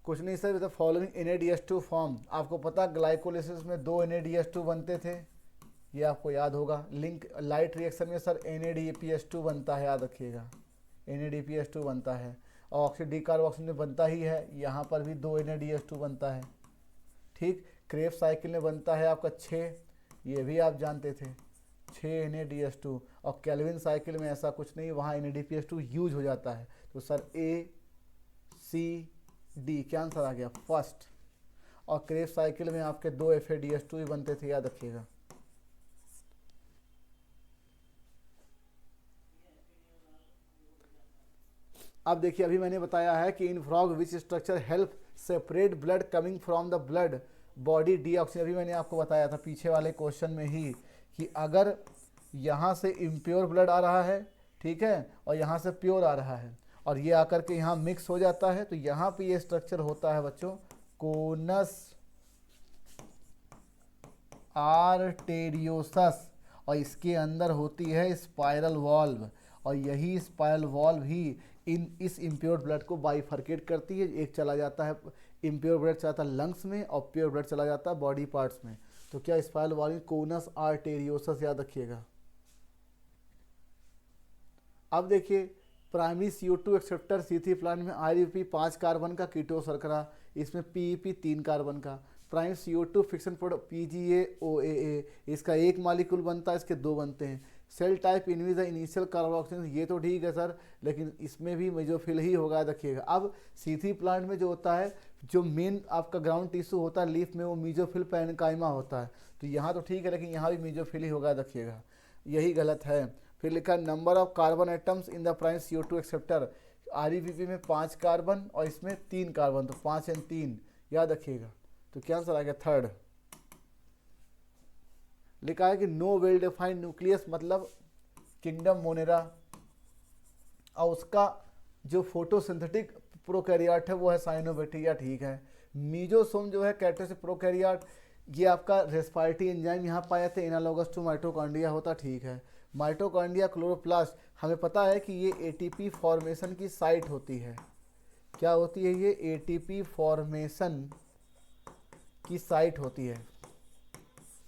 कुछ नहीं sir, with following NADH2 form, आपको पता ग्लाइकोलिसिस में 2 NADH2 बनते थे, ये आपको याद होगा। लिंक लाइट रिएक्शन में सर NADPH2 बनता है, याद रखिएगा, NADPH2 बनता है। और ऑक्सीजन डीकार्बोक्सिल में बनता ही है, यहाँ पर भी 2 NADH2 बनता है। ठीक, क्रेब्स साइकिल में बनता है आपका 6, ये भी आप जानते थे, 6 NADH2। और केल्विन साइकिल में ऐसा कुछ नहीं, वहाँ NADPH2 यूज हो जाता है। तो सर A, C, D, क्या आंसर आ गया? फर्स्ट। और क्रेब्स साइकिल में आपके 2 FADH2 ही बनते थे, याद रखिएगा। अब देखिए, अभी मैंने बताया है कि इन frog which structure help separate blood coming from the blood body डीऑक्सीजन। अभी मैंने आपको बताया था पीछे वाले क्वेश्चन में ही कि अगर यहाँ से इम्प्योर ब्लड आ रहा है, ठीक है, और यहाँ से प्योर आ रहा है, और ये आकर के यहाँ मिक्स हो जाता है, तो यहाँ पे ये स्ट्रक्चर होता है बच्चों कोनस आर्टेरियोसस, और इसके अंदर होती है स्पाइरल वॉल्व, और यही स्पाइरल वॉल्व ही इस इम्प्योर ब्लड को बाइफर्केट करती है। एक चला जाता है, इम्प्योर ब्लड चला जाता है लंग्स में, और प्योर ब्लड चला जाता है बॉडी पार्ट्स में। तो क्या स्पाइरल वॉल्व? कोनस आर्टेरियोसस, याद रखिएगा। अब देखिए, primary CO2 acceptor C3 plant में IUP 5 कार्बन का, कीटो शर्करा, इसमें PEP 3 कार्बन का। Prime CO2 fiction product PGA-OAA, इसका 1 मॉलिक्यूल बनता है, इसके 2 बनते हैं। सेल टाइप इनविज इनिशियल कार्बोक्सिलेशन, ये तो ठीक है सर, लेकिन इसमें भी मेजोफिल ही होगा, रखिएगा। अब C3 प्लांट में जो होता है, जो मेन आपका ग्राउंड टिश्यू होता है लीफ में, वो मीजोफिल पैनकाइमा होता है, तो यहाँ तो ठीक है, लेकिन यहाँ भी मीजोफिल ही होगा, रखिएगा, यही गलत है। फिर लिखा number of carbon atoms in the prime CO2 acceptor, REBP में 5 कार्बन और इसमें 3 कार्बन, तो 5 और 3, याद रखिएगा। तो क्या आंसर आ गया? थर्ड। लिखा है कि नो वेल डिफाइंड न्यूक्लियस, मतलब किंगडम मोनेरा, और उसका जो फोटोसिंथेटिक प्रोकैरियोट है वो है साइनोबैक्टीरिया, ठीक है। मीजोसोम जो है कैरेक्टरिस्टिक प्रोकैरियोट, ये आपका रेस्पिरेटरी एंजाइम यहाँ पाए जाते हैं, एनालॉगस टू माइटोकॉन्ड्रिया होता, ठीक है। माइटोकॉन्ड्रिया क्लोरोप्लास्ट हमें पता है कि ये एटीपी फॉर्मेशन की साइट होती है। क्या होती है ये? एटीपी फॉर्मेशन की साइट होती है,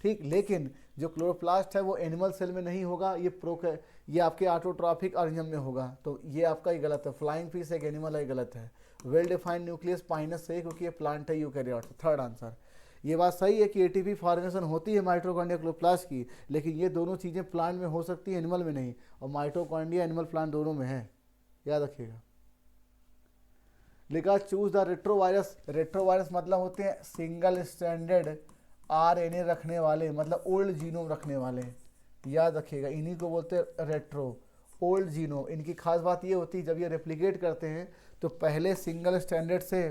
ठीक। लेकिन जो क्लोरोप्लास्ट है वो एनिमल सेल में नहीं होगा, ये आपके ऑटोट्रॉफिक ऑर्गेनिज्म में होगा। तो ये आपका ही गलत है। फ्लाइंग फिश एक एनिमल है, गलत है। वेल डिफाइंड न्यूक्लियस पाइनस से, क्योंकि ये प्लांट है, यूकैरियोट। Third answer. ये बात सही है कि एटीपी फॉर्मेशन होती है माइटोकॉन्ड्रिया क्लोरोप्लास्ट की, लेकिन ये दोनों चीज़ें प्लांट में हो सकती है, एनिमल में नहीं। और माइटोकॉन्ड्रिया एनिमल प्लांट दोनों में है, याद रखिएगा। लिखा चूज द रेट्रोवायरस। रेट्रोवायरस मतलब होते हैं सिंगल स्टैंडर्ड आरएनए रखने वाले, मतलब ओल्ड जीनोम रखने वाले, याद रखिएगा। इन्हीं को बोलते हैं रेट्रो, ओल्ड जीनोम। इनकी खास बात ये होती है जब ये रेप्लिकेट करते हैं तो पहले सिंगल स्टैंडर्ड से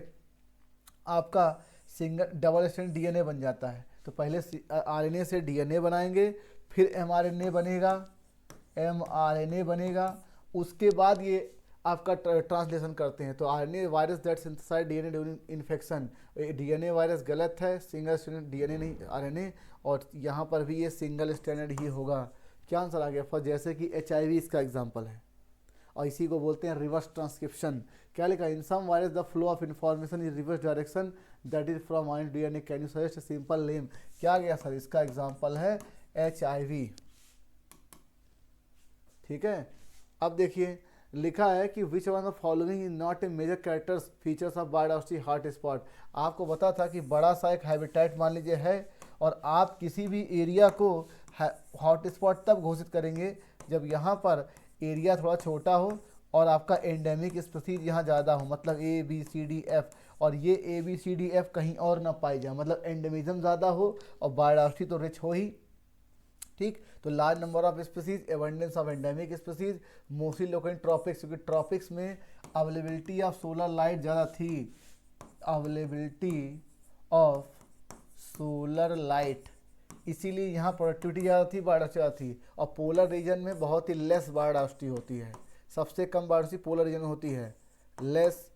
आपका डबल स्टैंडर्ड डीएनए बन जाता है। तो पहले आरएनए से डीएनए बनाएंगे, फिर एमआरएनए बनेगा, एमआरएनए बनेगा, उसके बाद ये आपका ट्रांसलेशन करते हैं। तो RNA virus that synthesise DNA during infection, DNA virus गलत है, सिंगल स्टैंडर्ड डीएनए नहीं, आरएनए। और यहाँ पर भी ये सिंगल स्टैंडर्ड ही होगा। क्या आंसर आ गया? फर्स्ट, जैसे कि एचआईवी इसका एग्जांपल है, और इसी को बोलते हैं रिवर्स ट्रांसक्रिप्शन। क्या लिखा? In some virus the flow of information in reverse direction that is from RNA DNA, can you suggest simple name? क्या गया सर? इसका एग्जांपल है एचआईवी, ठीक है। अब देखिए लिखा है कि which one of following is not a major characters features of biodiversity hot spot. आपको पता था कि बड़ा सा एक हैबिटेट मान लीजिए है, और आप किसी भी एरिया को हॉट स्पॉट तब घोषित करेंगे जब यहाँ पर एरिया थोड़ा छोटा हो और आपका एंडेमिक स्पीसीज यहाँ ज़्यादा हो, मतलब A B C D F, और ये A B C D F कहीं और ना पाई जाए, मतलब एंडेमिज्म ज़्यादा हो और बायोडाइवर्सिटी तो रिच हो ही, ठीक। तो large number of species, abundance of endemic species, mostly located tropics, क्योंकि ट्रॉपिक्स में अवेलेबिलिटी ऑफ सोलर लाइट ज़्यादा थी, अवेलेबिलिटी ऑफ सोलर लाइट, इसीलिए यहाँ प्रोडक्टिविटी ज़्यादा थी, बायोडाइवर्सिटी ज़्यादा थी। और पोलर रीजन में बहुत ही लेस बायोडाइवर्सिटी होती है, सबसे कम बायोडाइवर्सिटी पोलर रीजन में होती है, लेस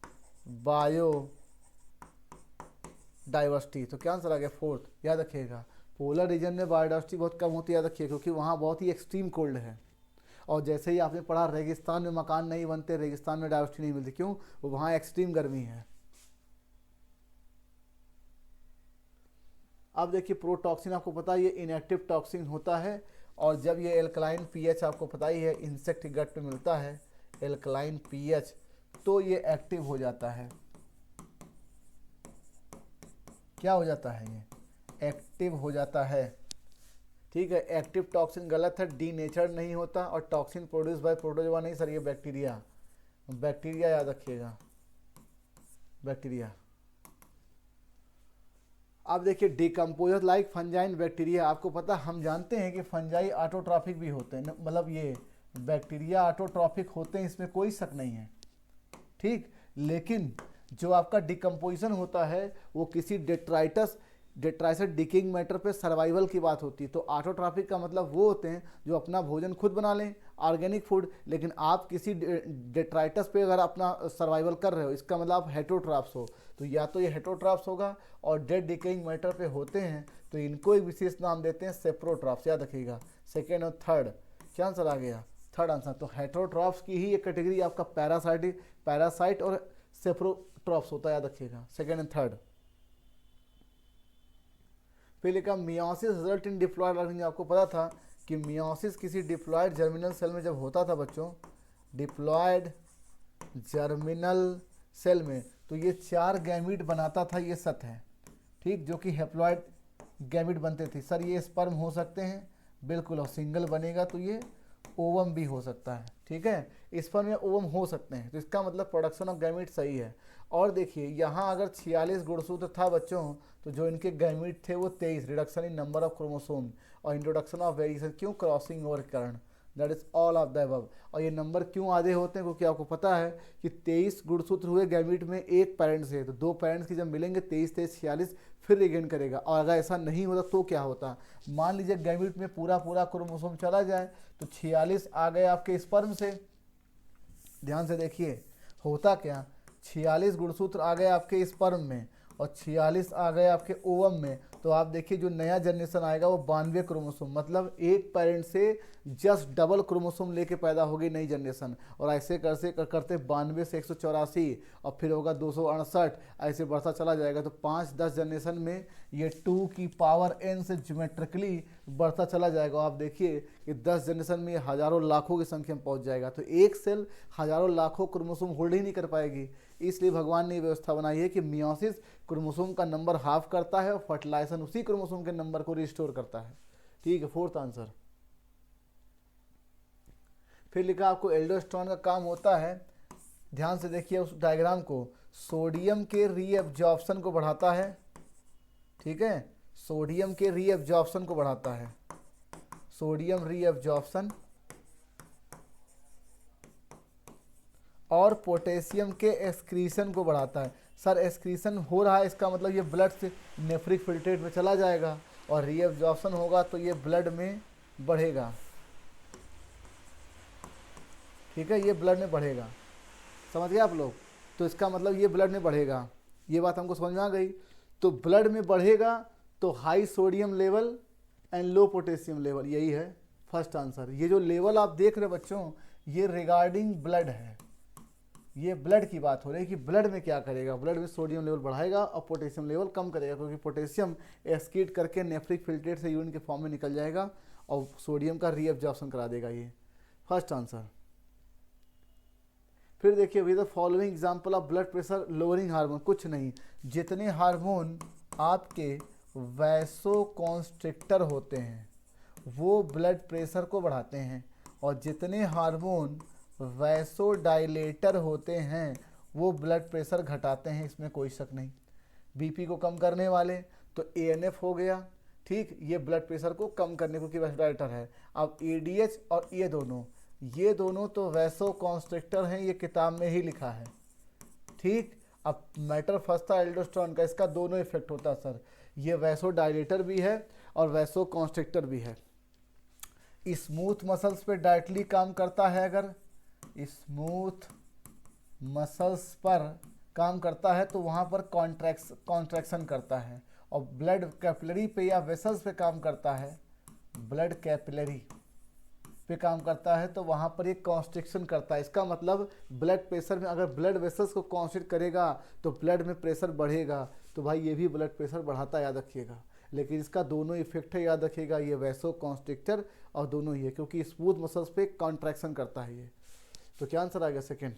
बायो डाइवर्सिटी। तो क्या आंसर आ गया? फोर्थ, याद रखिएगा। पोलर रीजन में बायोडाइवर्सिटी बहुत कम होती है, याद रखिए, क्योंकि वहाँ बहुत ही एक्सट्रीम कोल्ड है। और जैसे ही आपने पढ़ा रेगिस्तान में मकान नहीं बनते, रेगिस्तान में डाइवर्सिटी नहीं मिलती, क्यों? वहाँ एक्सट्रीम गर्मी है। अब देखिए प्रोटॉक्सिन, आपको पता है ये इनएक्टिव टॉक्सिन होता है, और जब ये एल्कलाइन पीएच आपको पता ही है इंसेक्ट के गट पे मिलता है एल्कलाइन पीएच, तो ये एक्टिव हो जाता है। क्या हो जाता है? ये एक्टिव हो जाता है, ठीक है। एक्टिव टॉक्सिन गलत है, डीनेचर्ड नहीं होता, और टॉक्सिन प्रोड्यूस बाय प्रोटोजोआ नहीं सर, ये बैक्टीरिया, बैक्टीरिया याद रखिएगा, बैक्टीरिया। अब देखिए डिकम्पोजर लाइक फंजाइन बैक्टीरिया, आपको पता, हम जानते हैं कि फंजाई ऑटोट्रॉफिक भी होते हैं, मतलब ये बैक्टीरिया ऑटोट्रॉफिक होते हैं, इसमें कोई शक नहीं है, ठीक। लेकिन जो आपका डिकम्पोजिशन होता है वो किसी डेट्राइटस डिकिंग मैटर पे सर्वाइवल की बात होती है। तो ऑटोट्रॉफिक का मतलब वो होते हैं जो अपना भोजन खुद बना लें, ऑर्गेनिक फूड। लेकिन आप किसी डेट्राइटस पे अगर अपना सर्वाइवल कर रहे हो, इसका मतलब आप हेटरोट्रॉप्स हो। तो या तो ये हेटरोट्रॉप्स होगा, और डेड डिकेइंग मैटर पे होते हैं तो इनको एक विशेष नाम देते हैं सेप्रोट्रॉप्स, याद रखिएगा। सेकेंड और थर्ड, क्या आंसर आ गया? Third answer. तो हेटरोट्रॉप्स की ही एक कैटेगरी आपका पैरासाइट और सेप्रोट्रॉप्स होता है, याद रखिएगा, सेकेंड एंड थर्ड। फिर लिखा meiosis result in diploid organism. आपको पता था कि मियोसिस किसी डिप्लॉयड जर्मिनल सेल में जब होता था बच्चों, डिप्लॉयड जर्मिनल सेल में, तो ये 4 गैमीट बनाता था, ये सत है, ठीक, जो कि हैप्लॉयड गैमीट बनते थे। सर ये स्पर्म हो सकते हैं, बिल्कुल, और सिंगल बनेगा तो ये ओवम भी हो सकता है, ठीक है। स्पर्म या ओवम हो सकते हैं, तो इसका मतलब प्रोडक्शन ऑफ गैमीट सही है। और देखिए यहाँ अगर 46 गुणसूत्र था बच्चों, तो जो इनके गैमीट थे वो 23, reduction in number of chromosome और इंट्रोडक्शन ऑफ वेरिएशन, क्यों? क्रॉसिंग ओवर के कारण, that is all of the above. और ये नंबर क्यों आधे होते हैं? क्योंकि आपको पता है कि 23 गुणसूत्र हुए गैमीट में एक पेरेंट से, तो 2 पेरेंट्स की जब मिलेंगे 23 23 46 फिर रिगेन करेगा। और अगर ऐसा नहीं होता तो क्या होता? मान लीजिए गैमीट में पूरा क्रोमोसोम चला जाए, तो 46 आ गए आपके स्पर्म से, ध्यान से देखिए होता क्या, 46 गुणसूत्र आ गए आपके स्पर्म में और 46 आ गए आपके ओवम में, तो आप देखिए जो नया जनरेशन आएगा वो 92 क्रोमोसोम, मतलब एक पेरेंट से जस्ट डबल क्रोमोसोम लेके पैदा होगी नई जनरेशन। और ऐसे करते 92 से 184 और फिर होगा 268, ऐसे बढ़ता चला जाएगा। तो 5-10 जनरेशन में ये 2 की पावर n से ज्योमेट्रिकली बढ़ता चला जाएगा। आप देखिए कि 10 जनरेशन में हज़ारों लाखों की संख्या में पहुंच जाएगा। तो एक सेल हज़ारों लाखों क्रोमोसोम होल्ड ही नहीं कर पाएगी। इसलिए भगवान ने व्यवस्था बनाई है कि मियोसिस क्रोमोसोम का नंबर हाफ करता है और फर्टिलाइजेशन उसी क्रोमोसोम के नंबर को रिस्टोर करता है। ठीक है, फोर्थ आंसर। फिर लिखा आपको एल्डोस्टेरोन का काम होता है, ध्यान से देखिए उस डायग्राम को, सोडियम के रीएब्जॉर्प्शन को बढ़ाता है। ठीक है, सोडियम के रीएब्जॉर्प्शन को बढ़ाता है, सोडियम रीएब्जॉर्प्शन, और पोटेशियम के एक्सक्रीशन को बढ़ाता है। सर एक्सक्रीशन हो रहा है, इसका मतलब ये ब्लड से नेफ्रिक फिल्ट्रेट में चला जाएगा और रीएब्जॉर्प्शन होगा तो ये ब्लड में बढ़ेगा। ठीक है, ये ब्लड में बढ़ेगा, समझ गए आप लोग। तो इसका मतलब ये ब्लड में बढ़ेगा, ये बात हमको समझ में आ गई। तो ब्लड में बढ़ेगा तो high sodium level and low potassium level, यही है फर्स्ट आंसर। ये जो लेवल आप देख रहे बच्चों, ये रिगार्डिंग ब्लड है, ये ब्लड की बात हो रही है कि ब्लड में क्या करेगा। ब्लड में सोडियम लेवल बढ़ाएगा और पोटेशियम लेवल कम करेगा, क्योंकि पोटेशियम एक्सक्रीट करके नेफ्रिक फिल्ट्रेट से यूरिन के फॉर्म में निकल जाएगा और सोडियम का रीएब्जॉर्प्शन करा देगा, ये फर्स्ट आंसर। फिर देखिए with the following example of blood pressure lowering hormone, कुछ नहीं, जितने हार्मोन आपके वैसोकॉन्स्ट्रिक्टर होते हैं वो ब्लड प्रेशर को बढ़ाते हैं, और जितने हार्मोन वैसोडाइलेटर होते हैं वो ब्लड प्रेशर घटाते हैं, इसमें कोई शक नहीं। बीपी को कम करने वाले तो एएनएफ हो गया, ठीक, ये ब्लड प्रेशर को कम करने को वैसोडाइलेटर है। अब एडीएच और ये दोनों तो वैसोकॉन्स्ट्रिक्टर हैं, ये किताब में ही लिखा है। ठीक, अब मैटर फंसता है एल्डोस्टेरोन का, इसका दोनों इफेक्ट होता है सर, ये वैसोडाइलेटर भी है और वैसोकॉन्स्ट्रिक्टर भी है। स्मूथ मसल्स पे डायरेक्टली काम करता है, अगर स्मूथ मसल्स पर काम करता है तो वहाँ पर कॉन्ट्रैक्शन करता है, और ब्लड कैपिलरी पे या वेसल्स पे काम करता है, ब्लड कैपिलरी पे काम करता है तो वहाँ पर ये कॉन्स्ट्रिक्शन करता है। इसका मतलब ब्लड प्रेशर में अगर ब्लड वेसल्स को कॉन्स्ट्रिक्ट करेगा तो ब्लड में प्रेशर बढ़ेगा, तो भाई ये भी ब्लड प्रेशर बढ़ाता, याद रखिएगा। लेकिन इसका दोनों इफेक्ट है, याद रखिएगा, ये वैसो कॉन्स्ट्रिक्टर और दोनों ही है, क्योंकि स्मूथ मसल्स पे कॉन्ट्रैक्शन करता है ये। तो क्या आंसर आ गया सेकेंड।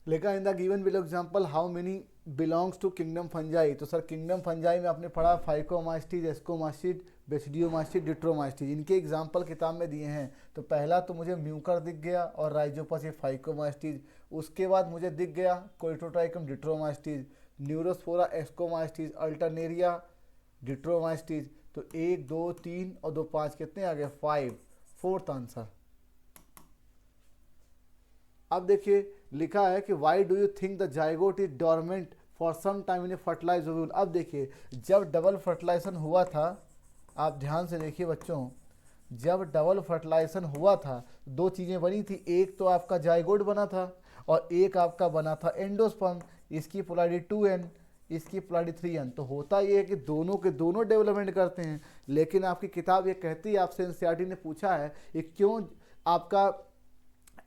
लेखा in the given below example how many belongs to kingdom fungi. तो सर किंगडम फंजाई में आपने पढ़ा फाइकोमास्टीज, एस्कोमास्टीज, बेसिडियोमास्टीज, डिट्रोमास्टीज, इनके एग्जांपल किताब में दिए हैं। तो पहला तो मुझे म्यूकर दिख गया और राइजोपस ये फाइकोमास्टीज, उसके बाद मुझे दिख गया कोइटोट्राइकम डिट्रोमास्टीज, न्यूरोस्पोरा एस्कोमास्टीज, अल्टरनेरिया डिट्रोमास्टीज। तो 1 2 3 और 2 5 कितने आ गए, 5, फोर्थ आंसर। अब देखिए लिखा है कि why do you think the zygote is dormant for some time in a fertilise ovule. अब देखिए जब डबल फर्टिलाइजेशन हुआ था, आप ध्यान से देखिए बच्चों, जब डबल फर्टिलाइजेशन हुआ था दो चीज़ें बनी थी, एक तो आपका जाइगोट बना था और एक आपका बना था एंडोस्पर्म, इसकी पोलैरिटी 2n, इसकी पोलैरिटी 3n। तो होता ये है कि दोनों के दोनों डेवलपमेंट करते हैं, लेकिन आपकी किताब ये कहती है, आपसे एनसीईआरटी ने पूछा है ये क्यों आपका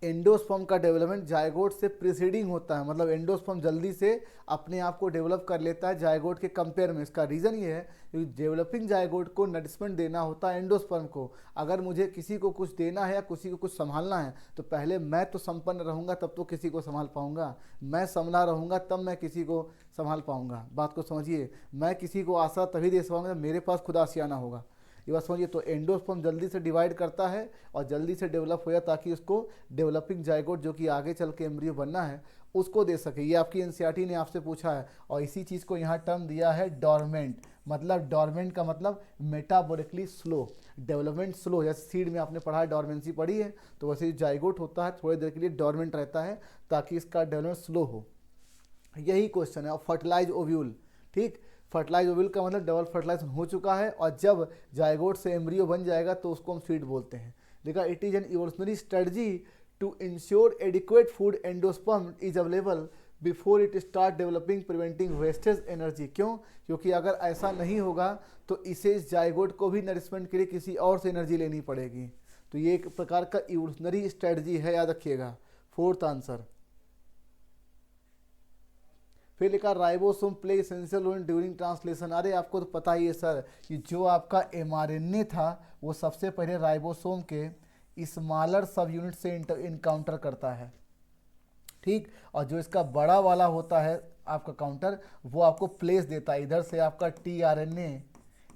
एंडोस्पर्म का डेवलपमेंट जायगोट से प्रीसीडिंग होता है, मतलब एंडोस्पर्म जल्दी से अपने आप को डेवलप कर लेता है जायगोट के कंपेयर में। इसका रीज़न ये है कि डेवलपिंग जायगोट को नरिशमेंट देना होता है एंडोस्पर्म को। अगर मुझे किसी को कुछ देना है या किसी को कुछ संभालना है तो पहले मैं तो संपन्न रहूँगा तब तो किसी को संभाल पाऊँगा, मैं संभला रहूँगा तब मैं किसी को संभाल पाऊँगा। बात को समझिए, मैं किसी को आशा तभी दे पाऊँगा मेरे पास खुद आशियाना होगा, ये बात समझिए। तो एंडोस्पर्म जल्दी से डिवाइड करता है और जल्दी से डेवलप हो जाए ताकि उसको डेवलपिंग जायगोट जो कि आगे चल के एम्ब्रियो बनना है उसको दे सके। ये आपकी एनसीईआरटी ने आपसे पूछा है और इसी चीज़ को यहाँ टर्म दिया है डॉर्मेंट। मतलब डॉर्मेंट का मतलब मेटाबॉलिकली स्लो, डेवलपमेंट स्लो। जैसे सीड में आपने पढ़ा है, डॉर्मेंसी पढ़ी है, तो वैसे जायगोट होता है थोड़ी देर के लिए डॉर्मेंट रहता है ताकि इसका डेवलपमेंट स्लो हो। यही क्वेश्चन है। और फर्टिलाइज ओव्यूल, ठीक, फर्टिलाइज ओव्यूल का मतलब डबल फर्टिलाइजेशन हो चुका है और जब जायगोट से एम्ब्रियो बन जाएगा तो उसको हम सीड बोलते हैं। देखा, it is an evolutionary strategy to ensure adequate food endosperm is available before it start developing preventing wastage energy. क्यों? क्योंकि अगर ऐसा नहीं होगा तो इसे इस जाइगोट को भी नरिशमेंट के लिए किसी और से एनर्जी लेनी पड़ेगी। तो ये एक प्रकार का इवोल्यूशनरी स्ट्रेटजी है, याद रखिएगा। Fourth answer. फिर लिखा ribosome play essential role during translation. अरे आपको तो पता ही है सर कि जो आपका एमआरएनए था वो सबसे पहले राइबोसोम के स्मॉलर सब यूनिट से इनकाउंटर करता है, ठीक। और जो इसका बड़ा वाला होता है आपका काउंटर, वो आपको प्लेस देता है। इधर से आपका टीआरएनए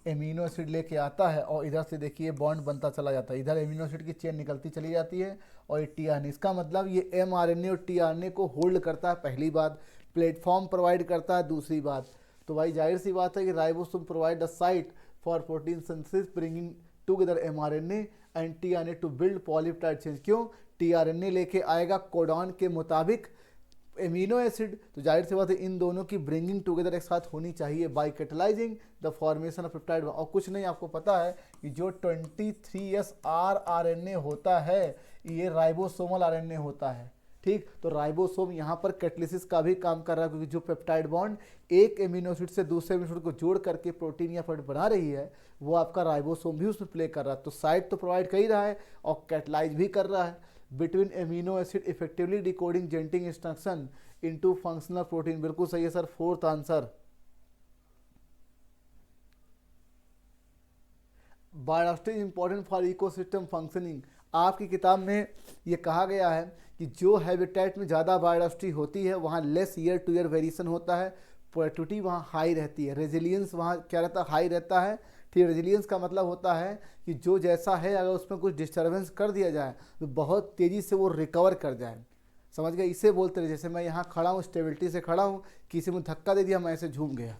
एमिनो एसिड लेके आता है और इधर से देखिए बॉन्ड बनता चला जाता है। इधर एमिनो एसिड की चेन निकलती चली जाती है और ये टीआरएनए, इसका मतलब ये एमआरएनए और टीआरएनए को होल्ड करता है, पहली बात। प्लेटफॉर्म प्रोवाइड करता है, दूसरी बात। तो भाई जाहिर सी बात है कि ribosome provide a site for protein synthesis bringing together mRNA and tRNA to build polypeptide chain. क्यों? टीआरएनए लेके आएगा कोडॉन के मुताबिक एमिनो एसिड, तो जाहिर सी बात है इन दोनों की ब्रिंगिंग टुगेदर एक साथ होनी चाहिए by catalysing the formation of peptide. और कुछ नहीं, आपको पता है कि जो 23S आरएनए होता है ये राइबोसोमल आरएनए होता है, ठीक। तो राइबोसोम यहाँ पर कैटलिसिस का भी काम कर रहा है, क्योंकि जो पेप्टाइड बॉन्ड एक एमिनो एसिड से दूसरे एमिनो एसिड को जोड़ करके प्रोटीन या फैट बना रही है, वो आपका राइबोसोम भी उसमें प्ले कर रहा है। तो साइट तो प्रोवाइड कर ही रहा है और कैटलाइज भी कर रहा है between amino acid effectively decoding genetic instruction into functional protein. बिल्कुल सही है sir, fourth answer. Biodiversity is important for ecosystem functioning. आपकी किताब में ये कहा गया है कि जो हैबिटेट में ज़्यादा बायोडाइवर्सिटी होती है वहाँ less year two year variation होता है, प्रोडक्टिविटी वहाँ हाई रहती है, रेजिलियंस वहाँ क्या रहता है, हाई रहता है, ठीक। रेजिलियंस का मतलब होता है कि जो जैसा है अगर उसमें कुछ डिस्टर्बेंस कर दिया जाए तो बहुत तेज़ी से वो रिकवर कर जाए, समझ गए। इसे बोलते हैं, जैसे मैं यहाँ खड़ा हूँ, स्टेबिलिटी से खड़ा हूँ, किसी ने धक्का दे दिया, मैं ऐसे झूम गया,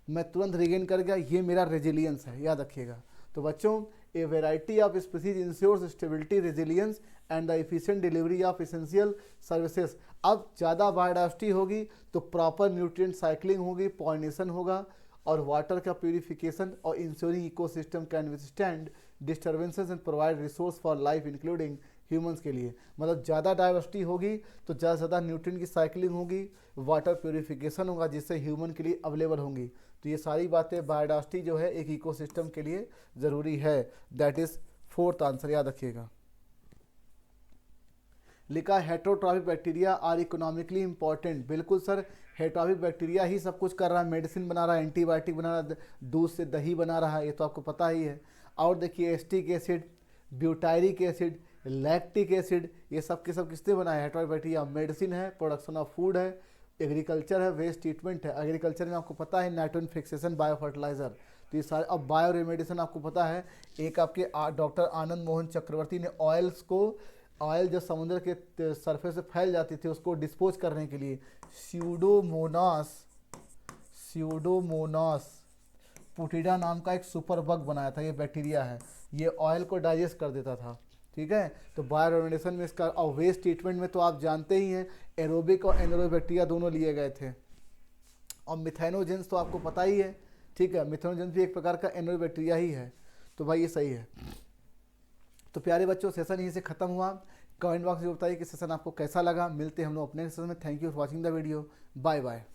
मैं तुरंत रिगेन कर गया, ये मेरा रेजिलियंस है, याद रखिएगा। तो बच्चों, a variety of species ensures stability, resilience and the efficient delivery of essential services. अब ज़्यादा बायोडाइवर्सिटी होगी तो प्रॉपर न्यूट्रिएंट साइक्लिंग होगी, पॉलिनेशन होगा और वाटर का प्यूरिफिकेशन और ensuring ecosystem can withstand disturbances and provide resource for life including humans के लिए। मतलब ज़्यादा डाइवर्सिटी होगी तो ज़्यादा से ज़्यादा न्यूट्रिएंट की साइक्लिंग होगी, वाटर प्यूरिफिकेशन होगा जिससे ह्यूमन के लिए अवेलेबल होंगी। तो ये सारी बातें बायोडाइवर्सिटी जो है एक इकोसिस्टम के लिए ज़रूरी है। दैट इज़ फोर्थ आंसर, याद रखिएगा। लिखा heterotrophic bacteria are economically important. बिल्कुल सर, हेटरोट्रॉफिक बैक्टीरिया ही सब कुछ कर रहा है, मेडिसिन बना रहा है, एंटीबायोटिक बना रहा है, दूध से दही बना रहा है, ये तो आपको पता ही है। और देखिए acetic acid, butyric acid, lactic acid, ये सब के सब किसने बनाया है? Heterotrophic bacteria. मेडिसिन है, प्रोडक्शन ऑफ फूड है, एग्रीकल्चर है, वेस्ट ट्रीटमेंट है। एग्रीकल्चर में आपको पता है नाइट्रोजन फिक्सेशन, बायो फर्टिलाइजर, तो ये सारे। अब बायो रेमेडिसन आपको पता है, एक आपके डॉक्टर आनंद मोहन चक्रवर्ती ने ऑयल्स को, ऑयल जो समुद्र के सरफेस से फैल जाती थी उसको डिस्पोज करने के लिए स्यूडोमोनास पुटिडा नाम का एक सुपर बग बनाया था। ये बैक्टीरिया है, ये ऑयल को डाइजेस्ट कर देता था, ठीक है। तो बायोरेमेडिसन में इसका, और वेस्ट ट्रीटमेंट में तो आप जानते ही हैं एरोबिक और एनरोबिक बैक्टीरिया दोनों लिए गए थे। और मिथेनोजेंस तो आपको पता ही है, ठीक है, मिथेनोजेंस भी एक प्रकार का एनरोबिक बैक्टीरिया ही है। तो भाई ये सही है। तो प्यारे बच्चों, सेशन यहीं से खत्म हुआ। कमेंट बॉक्स में बताइए कि सेशन आपको कैसा लगा। मिलते हैं हम लोग अपने सेशन में। Thank you for watching the video. Bye bye.